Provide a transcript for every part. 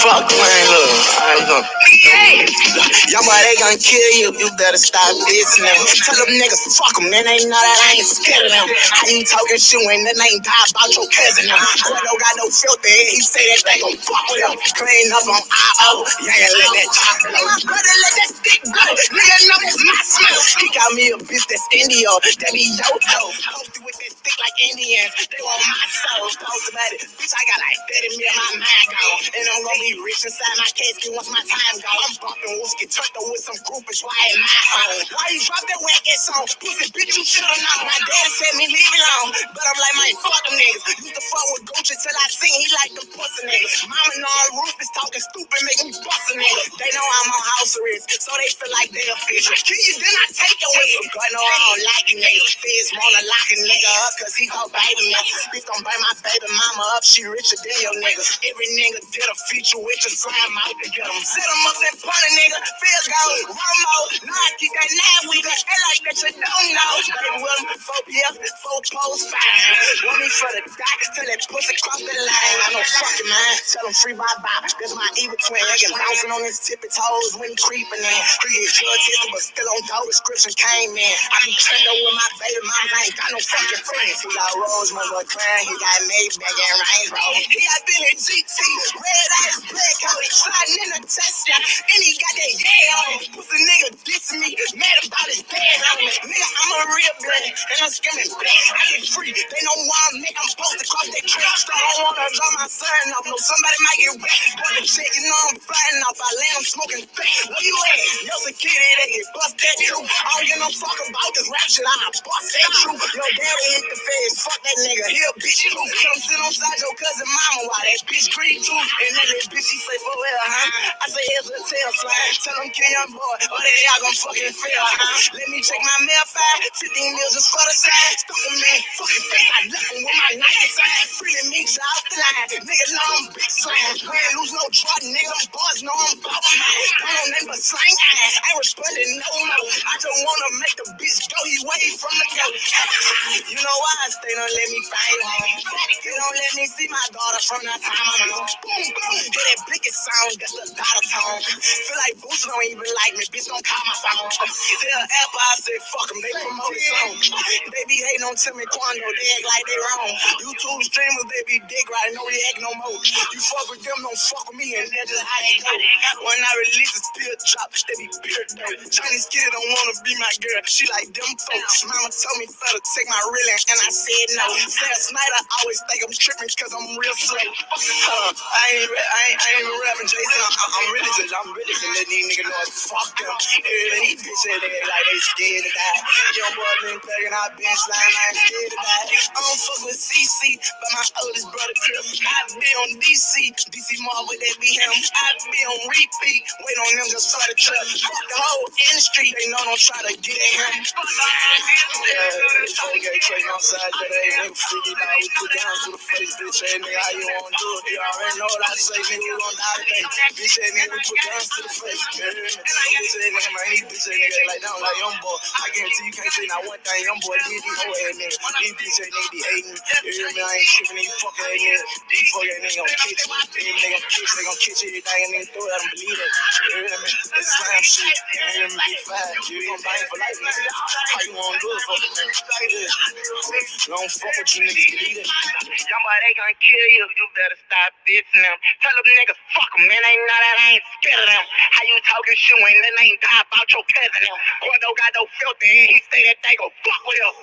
Fuck, man, look. Y'all boy, they gon' kill you. You better stop listening. Tell them niggas, fuck them, man. They know that I ain't scared of them. How you talking shit when that ain't die about your cousin? Them. I don't got no filter. He say that they gon' fuck with him. Clean up on I.O. Yeah, let that talk go. Brother, let that stick go. Nigga know that's my smell. He got me a bitch that's Indio. That be yo-yo. Posted with that stick like Indians. They want my soul. Post about it. Bitch, I got like 30 mil my mind gone. And I'm gonna be rich inside my casket once my time gone. I'm bumping whiskey turtle with some groupies. Why in my home? Why you drop that whack ass song? Pussy bitch, you should've known. My dad said me leave it alone. But I'm like, man, fuck them niggas. Used to fuck with Gucci till I seen he like them pussy niggas. Mama know I'm ruthless, talking stupid, make me bust a nigga. They know I'm on house arrest, so they feel like they official. Kill you, then I take your whistle. God know I don't like you niggas. Feds wanna lock a nigga up, cause he gon' baby me. Bitch gon' bring my baby mama up, she richer than your niggas. Every nigga did a feature with your slam out to get him. Set him up and punt a nigga, feel go, Romo. Now I keep that 9 week, and like that you don't know. They will 4 PF, 4 post fine. Want me for the doc, till that pussy cross the line. I know fucking man, tell him free bye-bye. That's my evil twin, I get bouncing on his tippy toes when he creeping in. He get drug tested, but still on dope, prescription came in. I be trending with my baby mama, I ain't got no fucking friends. He got Rose, my boy Clan, he got Maybach and Range Rover. He got Billy GT, red eyes, black coat, sliding in the Tesla, and he got that yeah on him. Pussy nigga dissing me, mad about his dad on me. Nigga, I'm a real blood, and I'm screaming back, I get free. They know why I'm nigga, I'm supposed to cross that track. I don't wanna draw my son off, no somebody might get wet. Boy, the check, you know I'm flying off, I land, I'm smoking fat. Where you at? Yo, security, they get bust that too. I don't give no fuck about this rap shit, I bust that too. Yo, daddy hit the feds, fuck that nigga, he a bitch too. Come sit on side your cousin mama while that bitch green too. And then that bitch, she say, for real, huh? I say, here's a tail slide. Tell them kill young boy, or they y'all gon' fucking fail, huh? Let me check my mail file, 15 mils just for the side. Stuck him in, fucking face, I left him with my knife inside. Freely me, so out the line. Niggas know I'm big slam. We ain't lose no drug, nigga. Them boys know I'm poppin' mine. Don't know nothing but slang. I ain't responding no more. I just wanna make the bitch go away from the go. You know why I stay, don't let me find home. You don't let me see my daughter from that time I'm on. Boom, boom. Get that blicky sound, get the daughter tone. Feel like Boots don't even like me, bitch, don't call my phone. Tell Apple I said fuck them, they promote the song. They be hating on Timmy Quando, they act like they wrong. YouTube streamers, they be dick right, no react no more. You fuck with them, don't fuck with me, and that's just how they go. When I release a still drop, they be pure dope. Chinese kid don't wanna be my girl, she like them folks. Mama told me to take my reeling, and I said no. Last night I always think I'm tripping, cause I'm real slow. I ain't even rapping Jason, I'm really just letting these niggas know fuck them. These bitches, they act like they scared to die. Young boy been thugging, I been slime, I ain't scared to die. I don't fuck with CC, but my oldest brother Crip. I be on DC Mall with that be him. I be on repeat, wait on them just for the trip. Fuck the whole industry, they know don't try to get at him. Yeah, they got crazy outside today, nigga freaky now, we put down to the face, bitch, hey nigga, how you wanna do it? You already know what I say, nigga, we gon' die today. Bitch, hey nigga, we put guns to the face, you hear me? Some bitch, hey nigga, man, these bitch, hey nigga, like down like young boy. I guarantee you can't say not one thing, young boy did these whole ass nigga. These bitch, hey nigga, be hating, you hear me? I ain't tripping, these fucking ass nigga. These fucking ass nigga gon' catch you. They gon' catch everything and then throw it at them, believe it. You hear me? It's slam shit, you hear me? Big fat, you gon' buy it for life, nigga. How you wanna do it for? Don't fuck with you niggas, believe it. Somebody they gon' kill you, you better stop dissing them. Tell them niggas, fuck them, man, ain't know that I ain't scared of them. How you talking shit when that ain't die about your cousin them? Quando got no filter and he say that they gon' fuck with him.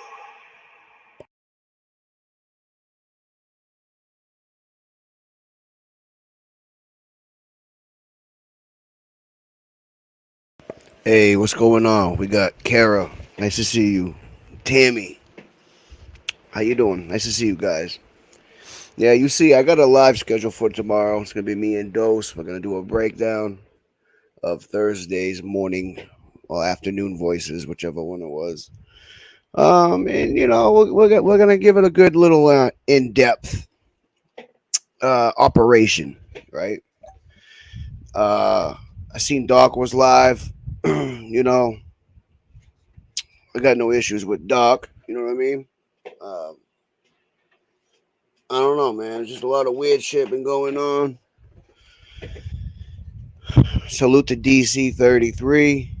Hey, what's going on? We got Kara. Nice to see you. Tammy. How you doing? Nice to see you guys. Yeah, you see, I got a live schedule for tomorrow. It's gonna be me and Dose. We're gonna do a breakdown of Thursday's morning or afternoon voices, whichever one it was. And you know, we're gonna give it a good little in depth operation, right? Uh, I seen Doc was live. You know, I got no issues with Doc. You know what I mean? Um, I don't know, man. Just a lot of weird shit been going on. Salute to DC 33.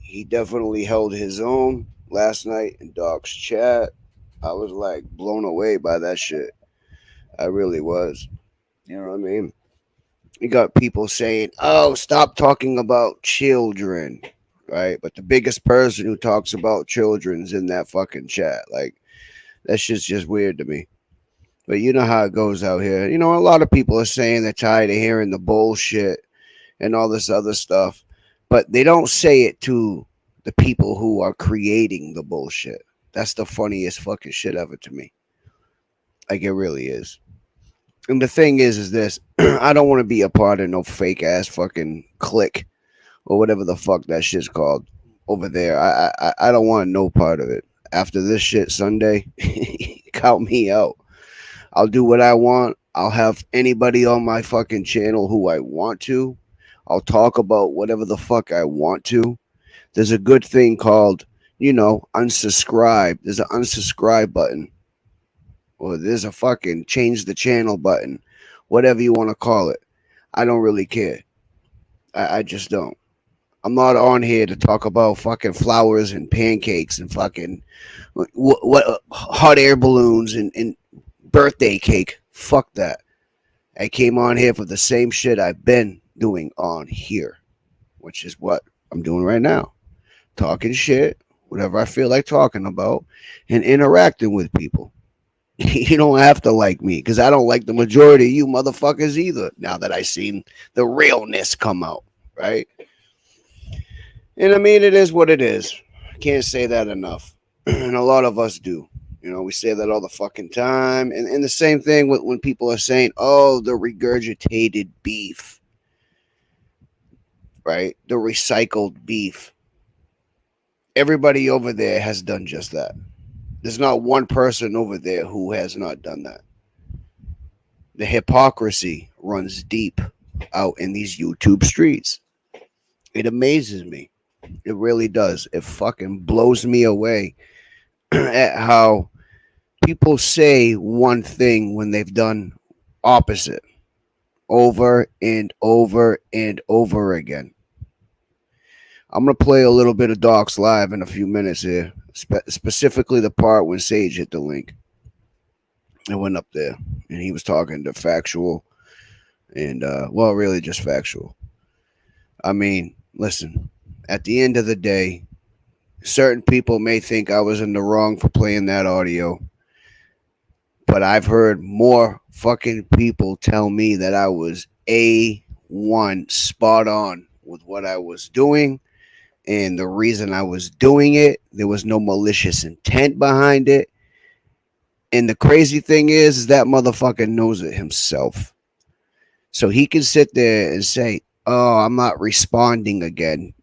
He definitely held his own last night in Doc's chat. I was like blown away by that shit. I really was. You know what I mean? You got people saying, "Oh, stop talking about children," right? But the biggest person who talks about children's in that fucking chat. Like that shit's just weird to me. But you know how it goes out here. You know, a lot of people are saying they're tired of hearing the bullshit and all this other stuff, but they don't say it to the people who are creating the bullshit. That's the funniest fucking shit ever to me. Like it really is. And the thing is this: I don't want to be a part of no fake ass fucking clique or whatever the fuck that shit's called over there. I don't want no part of it. After this shit Sunday, count me out. I'll do what I want. I'll have anybody on my fucking channel who I want to. I'll talk about whatever the fuck I want to. There's a good thing called, unsubscribe. There's an unsubscribe button. Or there's a fucking change the channel button. Whatever you want to call it. I don't really care. I just don't. I'm not on here to talk about fucking flowers and pancakes and fucking what hot air balloons and birthday cake. Fuck that. I came on here for the same shit I've been doing on here, which is what I'm doing right now. Talking shit, whatever I feel like talking about, and interacting with people. You don't have to like me because I don't like the majority of you motherfuckers either. Now that I seen the realness come out, right? And I mean, it is what it is. Can't say that enough. And a lot of us do. We say that all the fucking time. And the same thing with when people are saying, oh, the regurgitated beef, right? The recycled beef. Everybody over there has done just that. There's not one person over there who has not done that. The hypocrisy runs deep out in these YouTube streets. It amazes me. It really does. It fucking blows me away at how people say one thing when they've done opposite over and over and over again. I'm going to play a little bit of Doc's Live in a few minutes here, specifically the part when Sage hit the link. I went up there and he was talking to factual and, really just factual. I mean, listen, at the end of the day, certain people may think I was in the wrong for playing that audio, but I've heard more fucking people tell me that I was A1 spot on with what I was doing. And the reason I was doing it, there was no malicious intent behind it. And the crazy thing is that motherfucker knows it himself. So he can sit there and say, oh, I'm not responding again.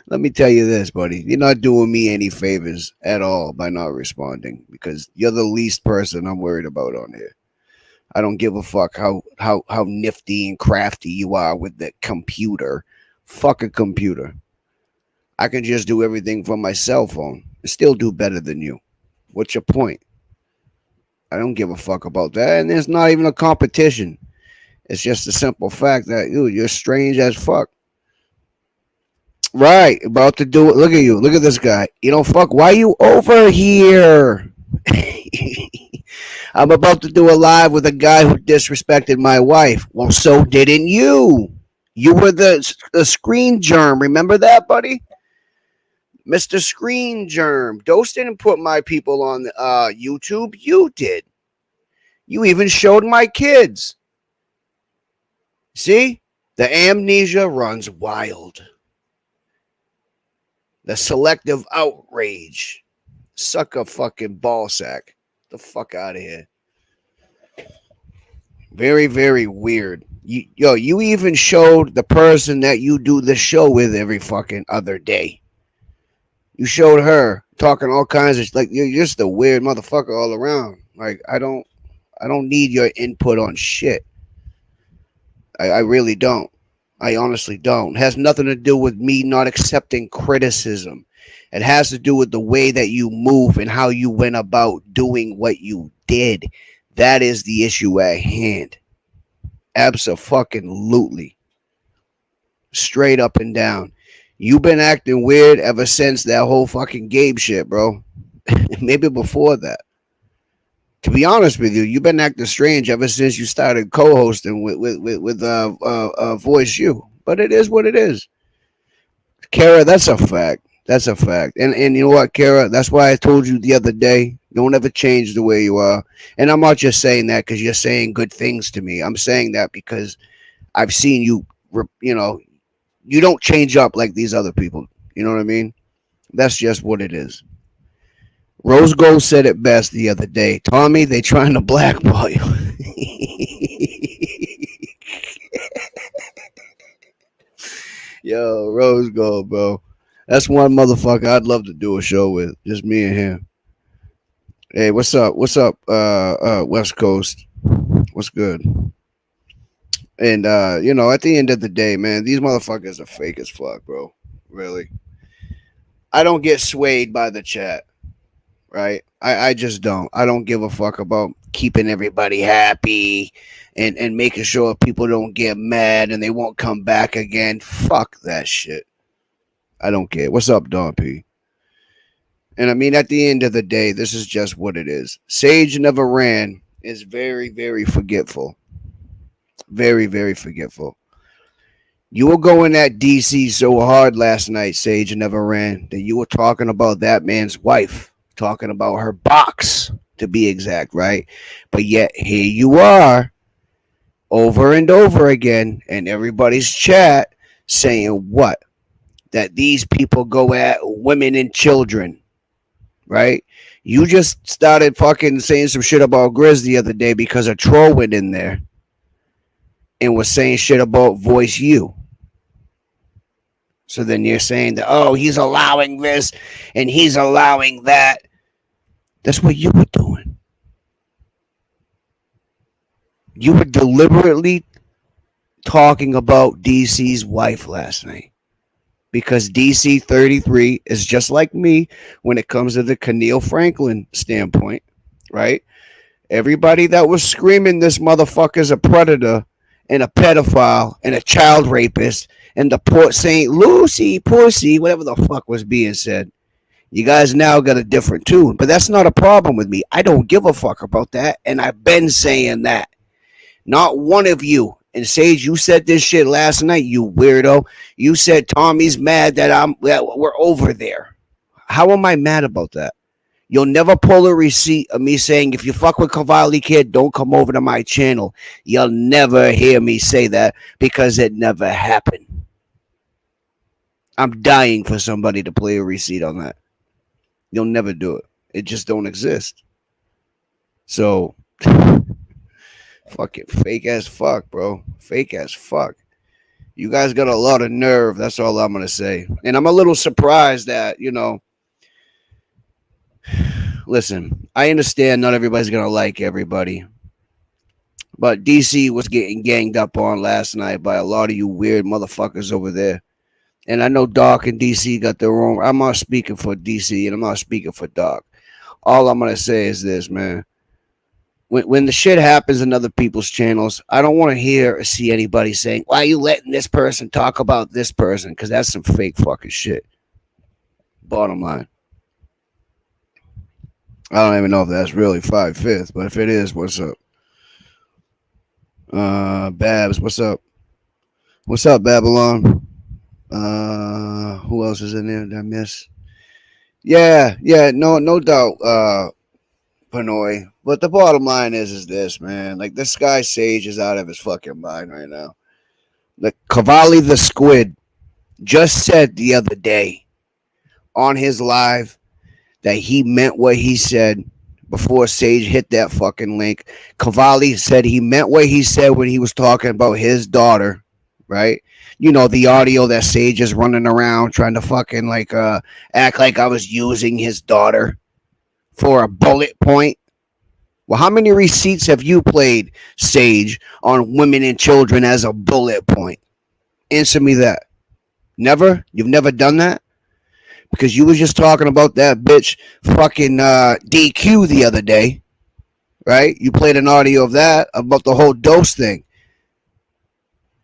Let me tell you this, buddy. You're not doing me any favors at all by not responding because you're the least person I'm worried about on here. I don't give a fuck how nifty and crafty you are with the computer. Fuck a computer. I can just do everything from my cell phone and still do better than you. What's your point? I don't give a fuck about that. And there's not even a competition. It's just a simple fact that, you're strange as fuck. Right, about to do it. Look at you. Look at this guy. Fuck, why you over here? I'm about to do a live with a guy who disrespected my wife. Well, so didn't you. You were the screen germ. Remember that, buddy? Mr. Screen Germ. Dose didn't put my people on YouTube. You did. You even showed my kids. See? The amnesia runs wild. The selective outrage. Suck a fucking ball sack. The fuck out of here. Very, very weird. You even showed the person that you do the show with every fucking other day. You showed her talking all kinds of like you're just a weird motherfucker all around. Like I don't need your input on shit. I really don't. I honestly don't. It has nothing to do with me not accepting criticism. It has to do with the way that you move and how you went about doing what you did. That is the issue at hand. Absolutely. Straight up and down. You've been acting weird ever since that whole fucking Gabe shit, bro. Maybe before that. To be honest with you, you've been acting strange ever since you started co-hosting with Voice U. But it is what it is. Kara, that's a fact. That's a fact. And you know what, Kara? That's why I told you the other day, don't ever change the way you are. And I'm not just saying that because you're saying good things to me. I'm saying that because I've seen you, you don't change up like these other people. You know what I mean? That's just what it is. Rose Gold said it best the other day. Tommy, they trying to blackball you. Yo, Rose Gold, bro. That's one motherfucker I'd love to do a show with. Just me and him. Hey, what's up? What's up, West Coast? What's good? And at the end of the day, man, these motherfuckers are fake as fuck, bro. Really. I don't get swayed by the chat, right? I just don't. I don't give a fuck about keeping everybody happy and making sure people don't get mad and they won't come back again. Fuck that shit. I don't care. What's up, Don P? And I mean, at the end of the day, this is just what it is. Sage Never Ran is very, very forgetful. Very, very forgetful. You were going at DC so hard last night, Sage Never Ran, that you were talking about that man's wife, talking about her box, to be exact, right? But yet, here you are, over and over again, in everybody's chat, saying what? That these people go at women and children, right? You just started fucking saying some shit about Grizz the other day because a troll went in there and was saying shit about Voice U. So then you're saying that, oh, he's allowing this and he's allowing that. That's what you were doing. You were deliberately talking about DC's wife last night. Because DC 33 is just like me when it comes to the Keneal Franklin standpoint, right? Everybody that was screaming this motherfucker's a predator and a pedophile and a child rapist and the Port St. Lucie pussy, whatever the fuck was being said. You guys now got a different tune, but that's not a problem with me. I don't give a fuck about that, and I've been saying that. Not one of you. And Sage, you said this shit last night, you weirdo. You said Tommy's mad that we're over there. How am I mad about that? You'll never pull a receipt of me saying, if you fuck with Cavalli Kid, don't come over to my channel. You'll never hear me say that because it never happened. I'm dying for somebody to play a receipt on that. You'll never do it. It just don't exist. So, fuck it. Fake as fuck, bro. Fake as fuck. You guys got a lot of nerve. That's all I'm going to say. And I'm a little surprised that, listen, I understand not everybody's going to like everybody. But DC was getting ganged up on last night by a lot of you weird motherfuckers over there. And I know Doc and DC got their own. I'm not speaking for DC and I'm not speaking for Doc. All I'm going to say is this, man. When the shit happens in other people's channels, I don't want to hear or see anybody saying, why are you letting this person talk about this person? Because that's some fake fucking shit. Bottom line. I don't even know if that's really 5/5, but if it is, what's up? Babs, what's up? What's up, Babylon? Who else is in there? Did I miss? Yeah, no doubt, Panoy. But the bottom line is this, man. Like, this guy Sage is out of his fucking mind right now. Like, Cavalli the Squid just said the other day on his live that he meant what he said before Sage hit that fucking link. Cavalli said he meant what he said when he was talking about his daughter, right? You know, the audio that Sage is running around trying to fucking act like I was using his daughter for a bullet point. Well, how many receipts have you played, Sage, on women and children as a bullet point? Answer me that. Never? You've never done that? Because you was just talking about that bitch fucking DQ the other day. right? You played an audio of that about the whole dose thing.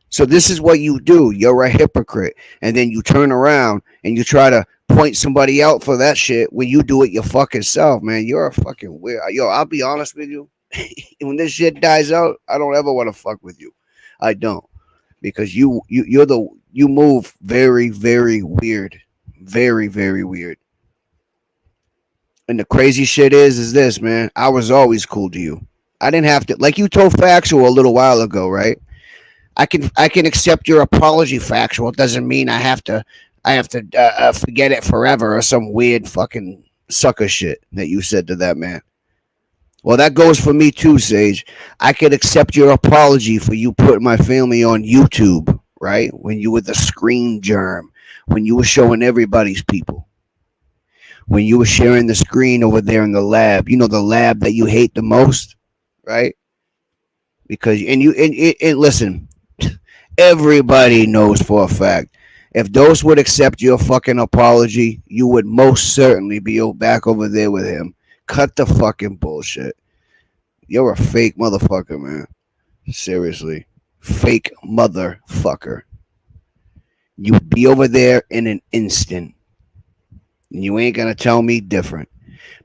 So this is what you do. You're a hypocrite. And then you turn around and you try to point somebody out for that shit when you do it your fucking self, man. You're a fucking weird. Yo, I'll be honest with you. When this shit dies out, I don't ever want to fuck with you. I don't. Because you move very, very weird. Very, very weird. And the crazy shit is this, man. I was always cool to you. I didn't have to, like you told Factual a little while ago, right? I can accept your apology, Factual. It doesn't mean I have to forget it forever or some weird fucking sucker shit that you said to that man. Well, that goes for me too, Sage. I could accept your apology for you putting my family on YouTube, right? When you were the screen germ, when you were showing everybody's people, when you were sharing the screen over there in the lab. You know the lab that you hate the most, right? Because and listen, everybody knows for a fact. If Dose would accept your fucking apology, you would most certainly be back over there with him. Cut the fucking bullshit. You're a fake motherfucker, man. Seriously. Fake motherfucker. You'd be over there in an instant. And you ain't gonna tell me different.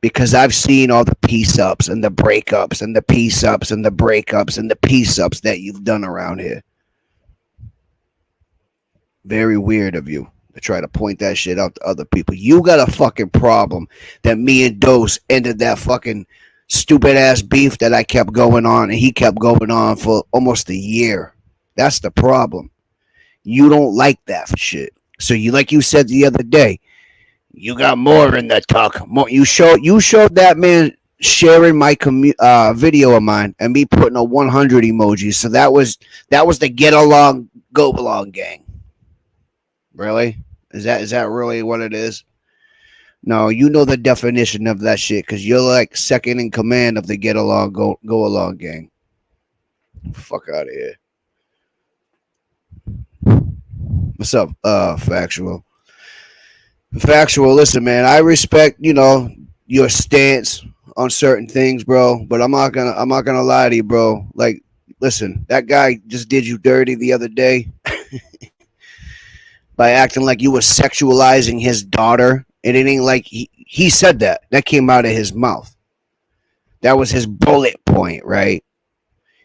Because I've seen all the peace ups and the breakups and the peace ups and the breakups and the peace ups that you've done around here. Very weird of you to try to point that shit out to other people. You got a fucking problem that me and Dose ended that fucking stupid ass beef that I kept going on and he kept going on for almost a year. That's the problem. You don't like that shit. So you, like you said the other day, you got more in that talk. More, you showed that man sharing my video of mine and me putting a 100 emoji. So that was the get along go along gang. Really? Is that really what it is? No, you know the definition of that shit because you're like second in command of the get along go along gang. Fuck out of here. What's up, Factual? Factual, listen, man. I respect, your stance on certain things, bro. But I'm not gonna lie to you, bro. Like, listen, that guy just did you dirty the other day by acting like you were sexualizing his daughter. And it ain't like he said that. That came out of his mouth. That was his bullet point, right?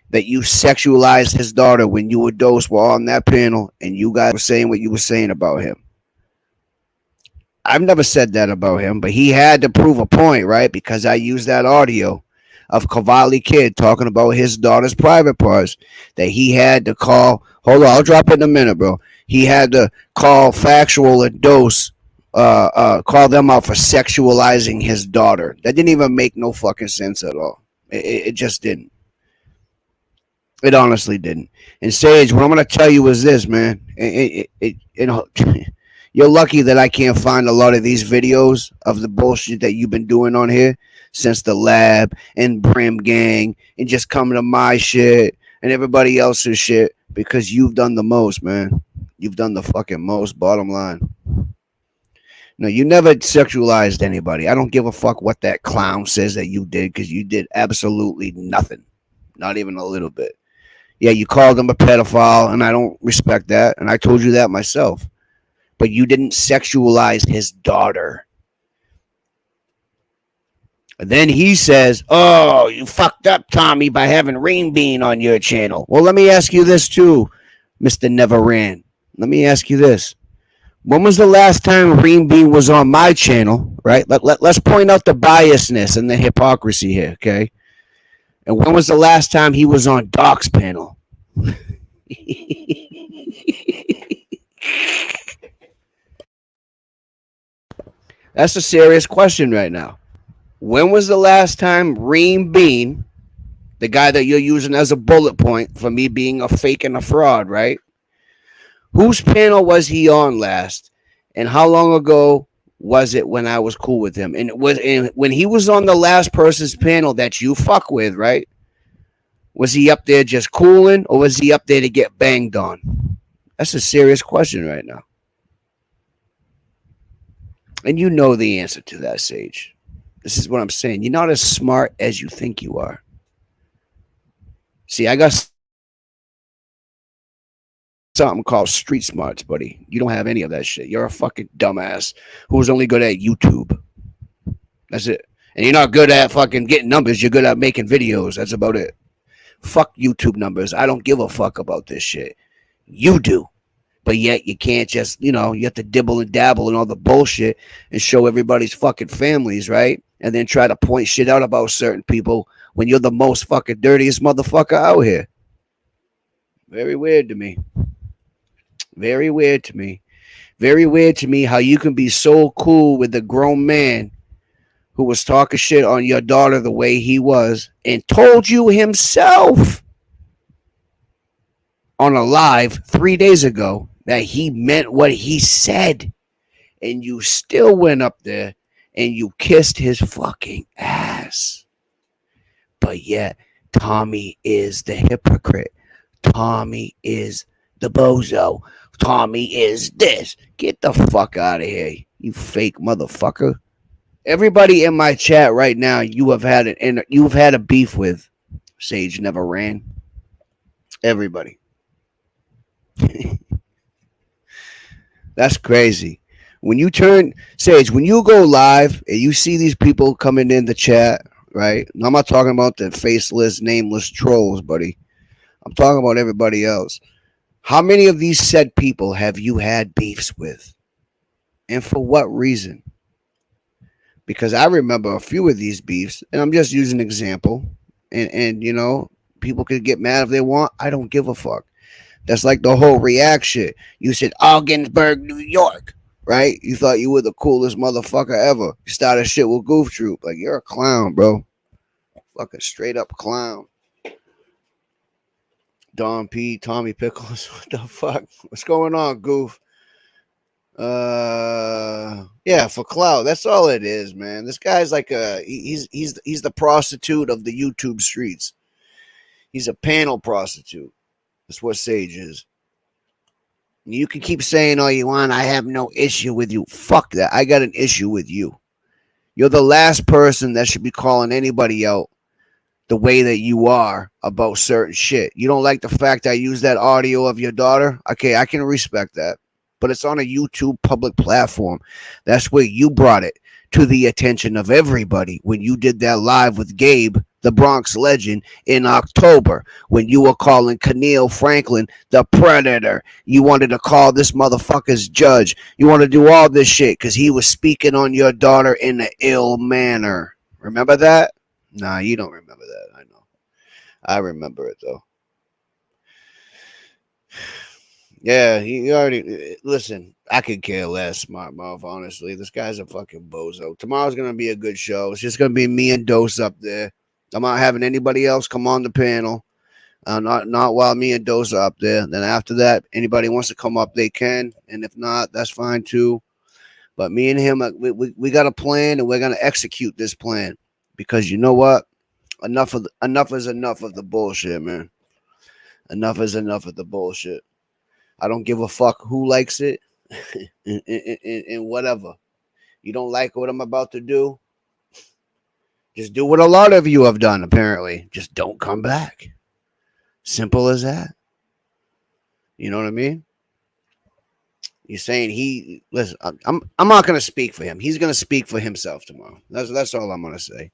That you sexualized his daughter when you and Dose were on that panel and you guys were saying what you were saying about him. I've never said that about him, but he had to prove a point, right? Because I used that audio of Cavalli Kid talking about his daughter's private parts that he had to call. Hold on, I'll drop it in a minute, bro. He had to call Factual and Dose, call them out for sexualizing his daughter. That didn't even make no fucking sense at all. It just didn't. It honestly didn't. And Sage, what I'm gonna tell you is this, man. You're lucky that I can't find a lot of these videos of the bullshit that you've been doing on here since the lab and Brim Gang and just coming to my shit and everybody else's shit because you've done the most, man. You've done the fucking most, bottom line. No, you never sexualized anybody. I don't give a fuck what that clown says that you did because you did absolutely nothing. Not even a little bit. Yeah, you called him a pedophile, and I don't respect that, and I told you that myself. But you didn't sexualize his daughter. And then he says, "Oh, you fucked up, Tommy, by having Rain Bean on your channel." Well, let me ask you this too, Mr. Never Ran. Let me ask you this. When was the last time Rain Bean was on my channel, right? Let's point out the biasness and the hypocrisy here, okay? And when was the last time he was on Doc's panel? That's a serious question right now. When was the last time Reem Bean, the guy that you're using as a bullet point for me being a fake and a fraud, right? Whose panel was he on last? And how long ago was it when I was cool with him? And when he was on the last person's panel that you fuck with, right? Was he up there just cooling or was he up there to get banged on? That's a serious question right now. And you know the answer to that, Sage. This is what I'm saying. You're not as smart as you think you are. See, I got something called street smarts, buddy. You don't have any of that shit. You're a fucking dumbass who's only good at YouTube. That's it. And you're not good at fucking getting numbers. You're good at making videos. That's about it. Fuck YouTube numbers. I don't give a fuck about this shit. You do. But yet you can't just, you have to dibble and dabble in all the bullshit and show everybody's fucking families, right? And then try to point shit out about certain people when you're the most fucking dirtiest motherfucker out here. Very weird to me. Very weird to me. Very weird to me how you can be so cool with a grown man who was talking shit on your daughter the way he was and told you himself on a live 3 days ago that he meant what he said. And you still went up there and you kissed his fucking ass. But yet, Tommy is the hypocrite. Tommy is the bozo. Tommy is this. Get the fuck out of here, you fake motherfucker. Everybody in my chat right now, you've had a beef with. Sage never ran. Everybody. That's crazy. When you turn Sage, when you go live and you see these people coming in the chat, right? I'm not talking about the faceless, nameless trolls, buddy. I'm talking about everybody else. How many of these said people have you had beefs with? And for what reason? Because I remember a few of these beefs, and I'm just using an example. And people could get mad if they want. I don't give a fuck. That's like the whole reaction. You said Ogdensburg, New York, right? You thought you were the coolest motherfucker ever. You started shit with Goof Troop. Like, you're a clown, bro. Fucking straight up clown. Don P, Tommy Pickles. What the fuck? What's going on, Goof? Yeah, for clout. That's all it is, man. This guy's like he's the prostitute of the YouTube streets. He's a panel prostitute. That's what Sage is. You can keep saying all you want. I have no issue with you. Fuck that. I got an issue with you. You're the last person that should be calling anybody out the way that you are about certain shit. You don't like the fact I use that audio of your daughter? Okay, I can respect that. But it's on a YouTube public platform. That's where you brought it to the attention of everybody when you did that live with Gabe, the Bronx legend, in October, when you were calling Keneal Franklin the predator. You wanted to call this motherfucker's judge. You want to do all this shit because he was speaking on your daughter in an ill manner. Remember that? Nah, you don't remember that. I know. I remember it, though. Yeah, he already. Listen, I could care less, smart mouth, honestly. This guy's a fucking bozo. Tomorrow's going to be a good show. It's just going to be me and Dose up there. I'm not having anybody else come on the panel. Not while me and Dose are up there. Then after that, anybody wants to come up, they can. And if not, that's fine too. But me and him, we got a plan, and we're going to execute this plan. Because you know what? Enough is enough of the bullshit, man. Enough is enough of the bullshit. I don't give a fuck who likes it and whatever. You don't like what I'm about to do? Just do what a lot of you have done, apparently. Just don't come back. Simple as that. You know what I mean? You're saying listen, I'm not going to speak for him. He's going to speak for himself tomorrow. That's all I'm going to say.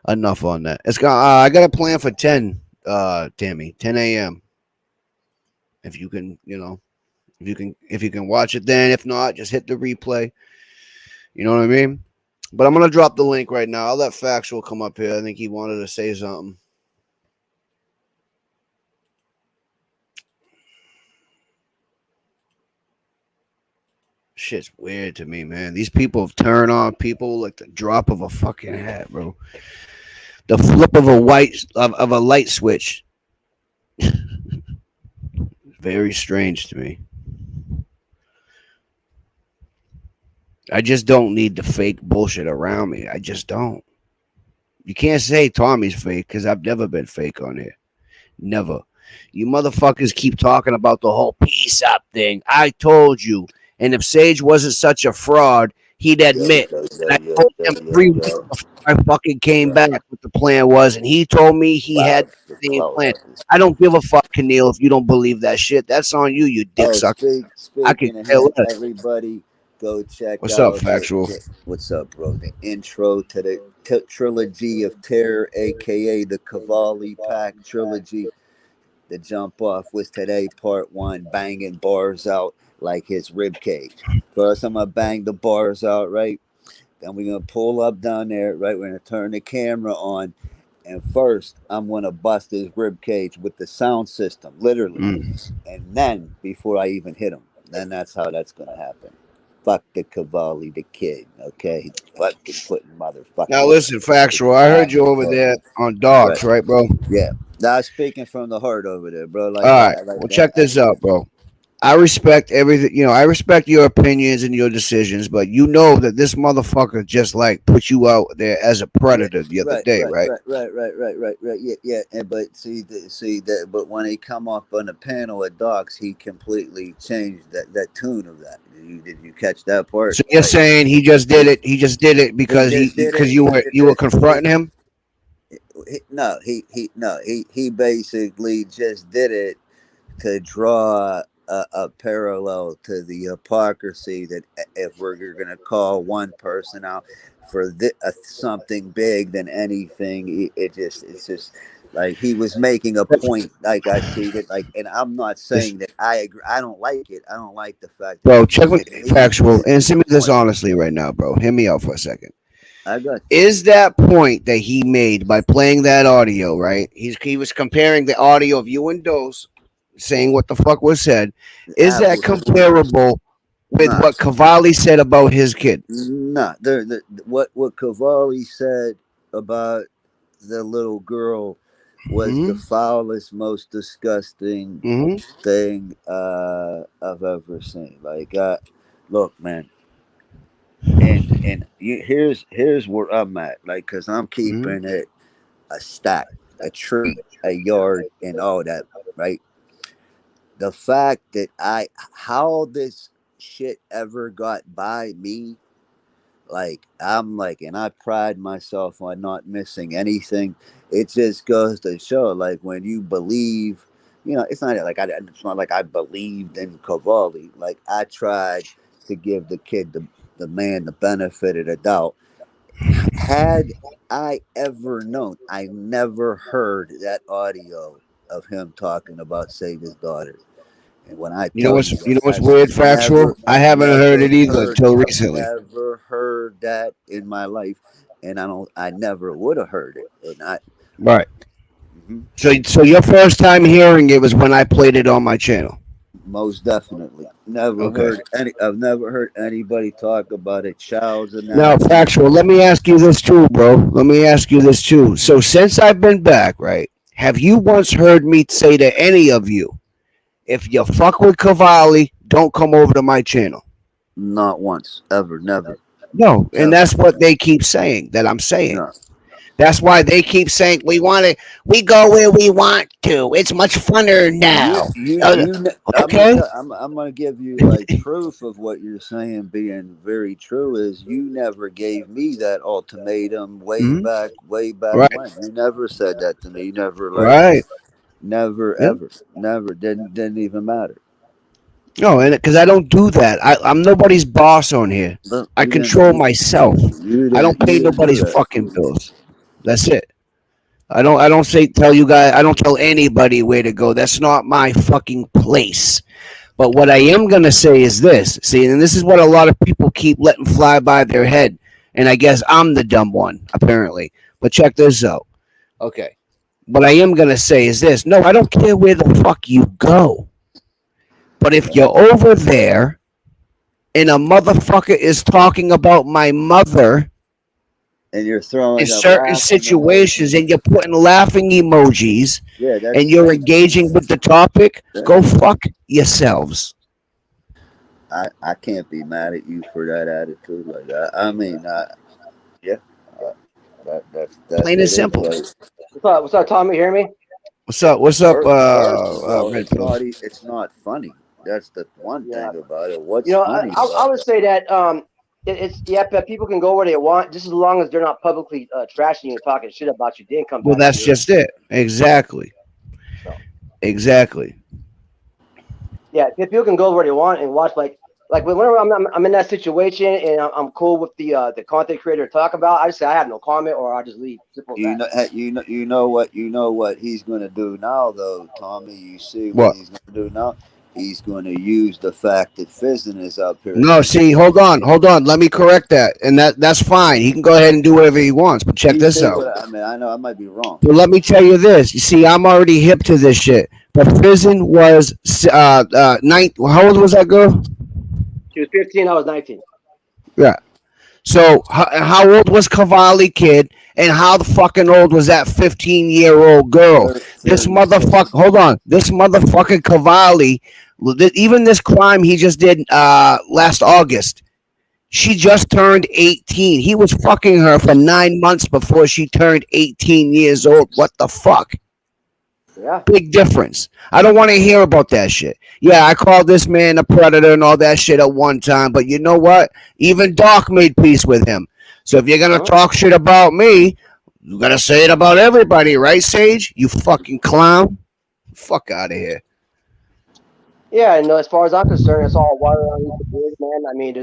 Enough on that. I got a plan for 10, Tammy, 10 a.m. If you can, if you can watch it then. If not, just hit the replay. You know what I mean? But I'm going to drop the link right now. I'll let Factual come up here. I think he wanted to say something. Shit's weird to me, man. These people turn on people like the drop of a fucking hat, bro. The flip of a light switch. Very strange to me. I just don't need the fake bullshit around me. I just don't. You can't say Tommy's fake because I've never been fake on here. Never. You motherfuckers keep talking about the whole peace up thing. I told you. And if Sage wasn't such a fraud, he'd Yo, admit. yo, yo, And I yo, told yo, him yo, 3 weeks yo. before I fucking came Right. back what the plan was, and he told me he Wow, had the the same clout plan. houses. I don't give a fuck, Keneal, if you don't believe that shit. That's on you, you dick Oh, sucker. I could speaking of care him, less. everybody go check What's up, out Factual? what's up, bro? The intro to the trilogy of terror, aka the Cavalli Pack trilogy. The jump off was today, part one, banging bars out like his rib cage. First, I'm gonna bang the bars out, right? Then we're gonna pull up down there, right? We're gonna turn the camera on, and first, I'm gonna bust his rib cage with the sound system, literally. Mm. And then, before I even hit him, then that's how that's gonna happen. Fuck the Cavalli, the kid, okay? Fucking putting Now motherfucking listen, Factual. I heard you over bro. there on Right. dogs, right, bro? Yeah. Now speaking from the heart over there, bro. All Like right. I like Well, that. check this out, bro. I respect everything. I respect your opinions and your decisions, but you know that this motherfucker just like put you out there as a Yeah, predator the other right, day, right, right? right, right, right, right, right, right. Yeah, yeah. And but see that. But when he come up on the panel at Docs, he completely changed that tune of that. Did you catch that part? So you're Like saying he just did he it. He just did it he because just did it. you He were did confronting him. no. He basically just did it to draw a parallel to the hypocrisy that if we're going to call one person out for something big than anything, it's just like he was making a point. Like I see that, like, and I'm not This, saying that I agree. I don't like it. I don't like the fact that bro, he check me believes factual. it. Answer me this Point. honestly right now, bro. Hear me out for a second. I got you. Is that point that he made by playing that audio, right? He was comparing the audio of you and Dose saying what the fuck was said. Is that Apples and oranges. comparable with Nah, what Cavalli said about his kid? nah. What Cavalli said about the little girl was the Hmm. foulest, most disgusting Hmm. thing I've ever seen. Like, look, man, and here's where I'm at. Like, cause I'm Hmm. keeping it a stack, a tree, a yard, and all that. Right. The fact that how this shit ever got by me, like I'm like, and I pride myself on not missing anything. It just goes to show, like when you believe, it's not like it's not like I believed in Cavalli. Like I tried to give the kid, the man, the benefit of the doubt. Had I ever known, I never heard that audio of him talking about save his daughter. And when I tell you You know that, what's weird, factual? I haven't heard it either until recently. never heard that in my life, and I never would have heard it, and Right. mhm, So your first time hearing it was when I played it on my channel. most definitely Okay. I've never heard anybody talk about a child's Now, anatomy. factual. Let me ask you this too, bro. Let me ask you this too. So since I've been back, right? Have you once heard me say to any of you, if you fuck with Cavalli, don't come over to my channel? Not once, ever, never, No, and ever. that's what they keep saying. That I'm saying. No. That's why they keep saying we want to. We go where we want to. It's much funner now. Okay. I'm gonna give you like proof of what you're saying being very true is you never gave me that ultimatum Hmm. way back Right. when. You never said that to me. You never like Right. never Yeah. ever never didn't even matter. No, and because I don't do that, I'm nobody's boss on here. But I control myself. I don't pay you didn't do nobody's that. fucking bills. That's it. I don't say tell you guys. I don't tell anybody where to go. That's not my fucking place. But what I am gonna say is this. See, and this is what a lot of people keep letting fly by their head. And I guess I'm the dumb one, apparently. But check this out. Okay. What I am gonna say is this. No, I don't care where the fuck you go. But if Right. you're over there and a motherfucker is talking about my mother And you're in throwing up certain laughing situations emojis. and you're putting laughing emojis Yeah, and you're engaging with the topic, that go fuck yourselves. I can't be mad at you for that attitude. Like I mean, yeah, uh, that's Plain and it is. simple. Like What's up, Tommy? Hear me? What's up? What's up, first of all, Red Pill? it's not funny. That's the one Yeah. thing about it. What's funny I about would that? say that it's yeah, but people can go where they want just as long as they're not publicly trashing you and talking shit about you. Then come Well, back to that's your just it. Exactly. so Exactly. yeah. People can go where they want and watch whenever I'm in that situation and I'm cool with the content creator talk about. I just say I have no comment or I just leave. Simple as that. You know what he's gonna do now, though, Tommy. You see what What? he's gonna do now? He's gonna use the fact that Fizzin is up here No, again. see, hold on. Let me correct that. And that's fine. He can go ahead and do whatever he wants. But check You this see out. what I mean? I know I might be wrong. But let me tell you this. You see, I'm already hip to this shit. But Fizzin was how old was that girl? She was 15. I was 19. Yeah. So how old was Cavalli kid? And how the fucking old was that 15-year-old girl? This 36. motherfucker. Hold on. This motherfucking Cavalli. Even this crime he just did last August. She just turned 18. He was fucking her for 9 months before she turned 18 years old. What the fuck? Yeah. Big difference. I don't want to hear about that shit. Yeah, I called this man a predator and all that shit at one time, but you know what? Even Doc made peace with him. So if you're gonna Uh-huh. talk shit about me, you gotta say it about everybody, right, Sage? You fucking clown. Fuck out of here. Yeah, and as far as I'm concerned, it's all water underneath the bridge, man. I mean,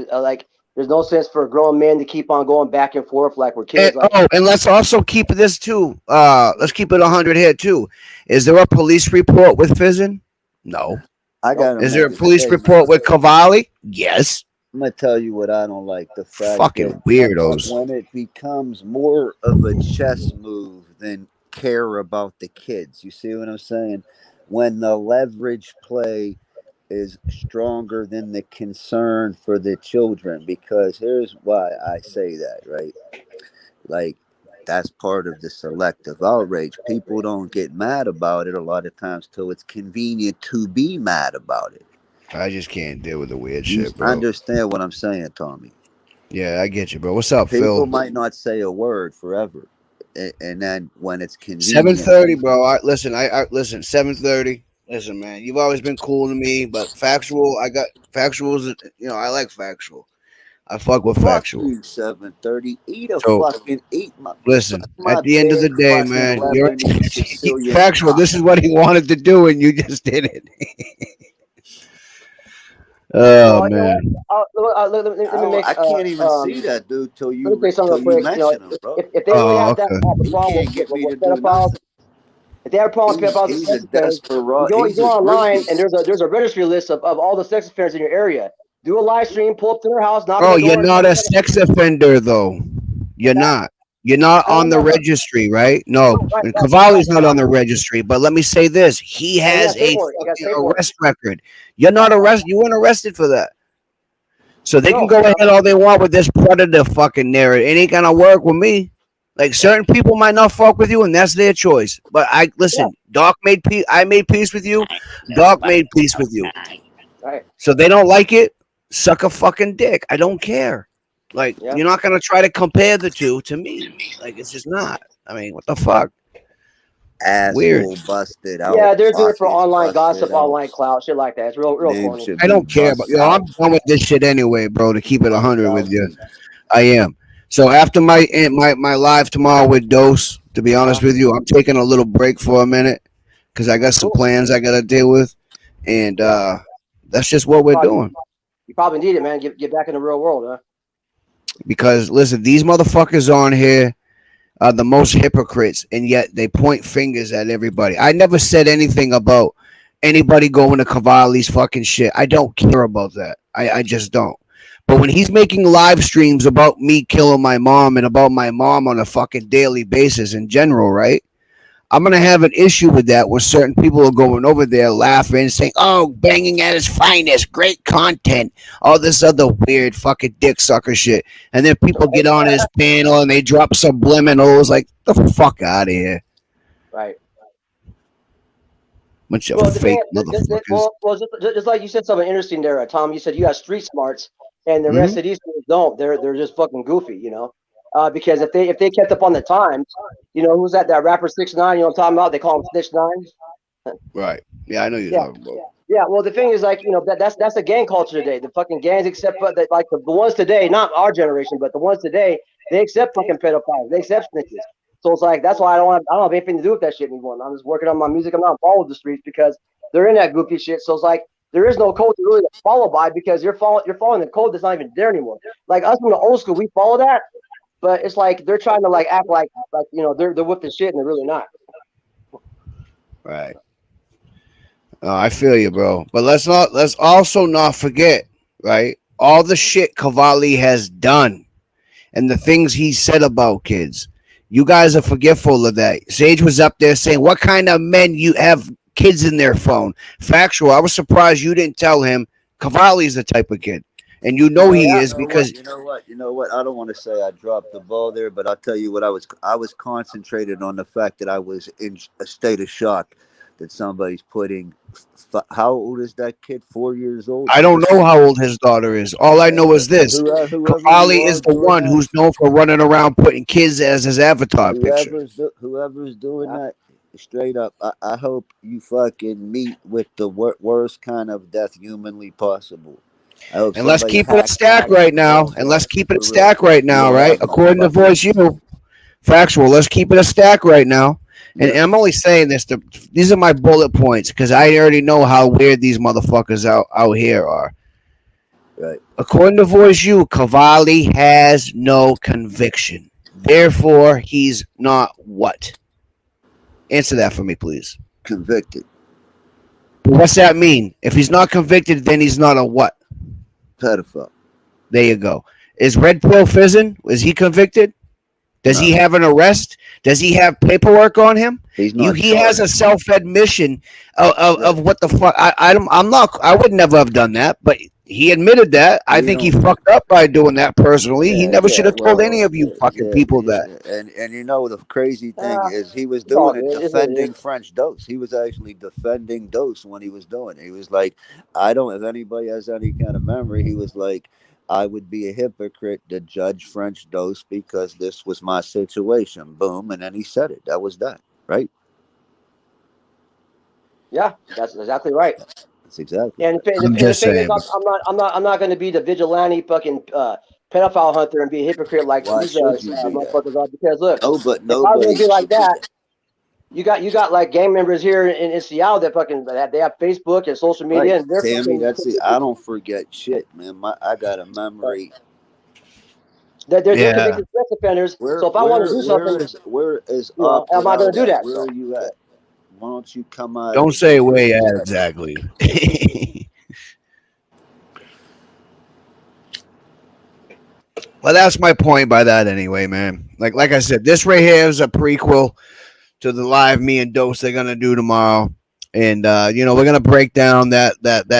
there's no sense for a grown man to keep on going back and forth like we're And kids. Like, oh, and let's also keep this too. Let's keep it 100 here too. Is there a police report with Fizzin? No. I nope. gotta Is there make a it. police Hey, report with Cavalli? Yes. I'm gonna tell you what I don't like: the fact that Fucking weirdos. when it becomes more of a chess move than care about the kids. You see what I'm saying? When the leverage play is stronger than the concern for the children. Because here's why I say that, right? Like, that's part of the selective outrage. People don't get mad about it a lot of times till it's convenient to be mad about it. I just can't deal with the weird You shit, bro. understand what I'm saying, Tommy? Yeah, I get you, bro. What's up, People Phil? might not say a word forever, and then when it's Seven convenient, thirty, bro. I listen. 7:30. Listen, man. You've always been cool to me, but factual. I got factuals. You know, I like factual. I fuck with fuck factual. you, 7:30. So Eat my listen. suck At my the end of the big day, fucking man, you're Lebanese Sicilian factual. cock. This is what he wanted to do, and you just did it. Oh Well, you know what? man. Let me make I can't even see that dude let me say something real till you quick. You know, mention him, bro. if they really Oh, have that okay. have a He problem can't get me with to do pedophiles, nothing. if they have a problem with pedophiles and He's a sex offenders, desperate. you He's go a online groupie. and there's a registry list of all the sex offenders in your area. Do a live stream, pull up to their house, knock on Oh, the you're door, and not a sex offender, though. You're what's that? not. You're not No, on the no, no, registry, right? No, right, and right, Cavalli's right. not on the registry. But let me say this: he And you got has to pay a for it. You got to fucking pay for it. arrest record. You're not arrested. You weren't arrested for that. So they can No, go ahead all they want with this predator fucking narrative. It ain't gonna work with me. Like certain people might not fuck with you, and that's their choice. But I yeah, listen. Doc made peace. I made peace with you. Doc made peace with you. right, So they don't like it. Suck a fucking dick. I don't care. Like yeah. you're not gonna try to compare the two to me. Like it's just not. I mean, what the fuck? Weird. Asshole busted out. Yeah, they're doing it Fuck for is online busted gossip, out. online clout, shit like that. It's real Name corny. should I be don't care about bust yo. I'm out. done with this shit anyway, bro. To keep it Bust 100 with out. you, I am. So after my live tomorrow with Dose, to be honest with you, I'm taking a little break for a minute because I got some Cool. plans I gotta deal with, and Yeah, that's just what we're probably doing. you probably need it, man. Get back in the real world, huh? Because listen, these motherfuckers on here are the most hypocrites, and yet they point fingers at everybody. I never said anything about anybody going to Cavalli's fucking shit. I don't care about that. I just don't. But when he's making live streams about me killing my mom and about my mom on a fucking daily basis in general, right? I'm gonna have an issue with that where certain people are going over there laughing, saying, "Oh, banging at his finest, great content," all this other weird fucking dick sucker shit, and then people get on his panel and they drop subliminals like the fuck out of here, Right. bunch of Well, the thing, fake motherfuckers. well, just like you said something interesting there, Tom. You said you have street smarts, and the Hmm. rest of these people don't. They're just fucking goofy, you know. Because if they kept up on the times, you know, who's that rapper 6ix9ine? You know what I'm talking about? They call him Snitch Nine. Right? Yeah, I know you're Yeah, talking about. Yeah, well, the thing is, like, that's the gang culture today. The fucking gangs accept, like the ones today, not our generation, but the ones today, they accept fucking pedophiles. They accept snitches. So it's like that's why I don't have anything to do with that shit anymore. I'm just working on my music. I'm not involved with the streets because they're in that goofy shit. So it's like there is no code to really follow by because you're following the code that's not even there anymore. Like us from the old school, we follow that, but it's like they're trying to like act like they're with the shit and they're really not. Right. I feel you, bro. But let's also not forget, right? All the shit Cavalli has done and the things he said about kids. You guys are forgetful of that. Sage was up there saying, "What kind of men you have kids in their phone?" Factual. I was surprised you didn't tell him Cavalli's the type of kid, and you know he Yeah. is because You know what? I don't want to say I dropped the ball there, but I'll tell you what. I was concentrated on the fact that I was in a state of shock that somebody's putting. How old is that kid? 4 years old. I don't know how old his daughter is. All I know is this: Whoever you Cavalli are is the doing one that, who's known for running around putting kids as his avatar picture. whoever's doing Yeah. that, straight up, I hope you fucking meet with the worst kind of death humanly possible. I hope And let's somebody keep it a stack hacks right your now. balls And let's off keep it a for real. stack right You now, don't right? have no According to fucking. Voice U, factual. Let's keep it a stack right now. And Yep. I'm only saying this to these are my bullet points because I already know how weird these motherfuckers out here are. Right. According to Voice U, Cavalli has no conviction. Therefore, he's not what? Answer that for me, please. Convicted. What's that mean? If he's not convicted, then he's not a what? Pedophile. There you go. Is Red Pill Fizzin? Is he convicted? Does he No. have an arrest? Does he have paperwork on him? He's You, not he has a charged. self admission of Right. what the fuck. I'm not. I would never have done that, but he admitted that. I We think he don't. fucked up by doing that personally. He never should Yeah. have told Well. any of you fucking Yeah. people that. And you know the crazy thing Uh, is he was it's all doing it good. It's what it is. defending French Dose. He was actually defending Dose when he was doing it. He was like, I don't. If anybody has any kind of memory, he was like, I would be a hypocrite to judge French Dose because this was my situation. Boom, and then he said it. That was that. Right. Yeah, that's exactly right. That's exactly And right. the Just thing is, saying. I'm not going to be the vigilante fucking pedophile hunter and be a hypocrite like Why these should you be that? motherfuckers are. Because look, No, but if I was going nobody to be like should be that, that. you got like gang members here in Seattle that fucking they have Facebook and social Right, media and they're Tammy. fucking That's it. I don't forget shit, man. I got a memory. they're Yeah. convicted sex offenders. So if I want to do something, Where is am I going Opted to do at? that? Where So are you at? Why don't you come out Don't and say give where us you your at check? exactly. Well, that's my point by that anyway, man. Like I said, this right here is a prequel to the live me and Dose they're gonna do tomorrow. And we're gonna break down that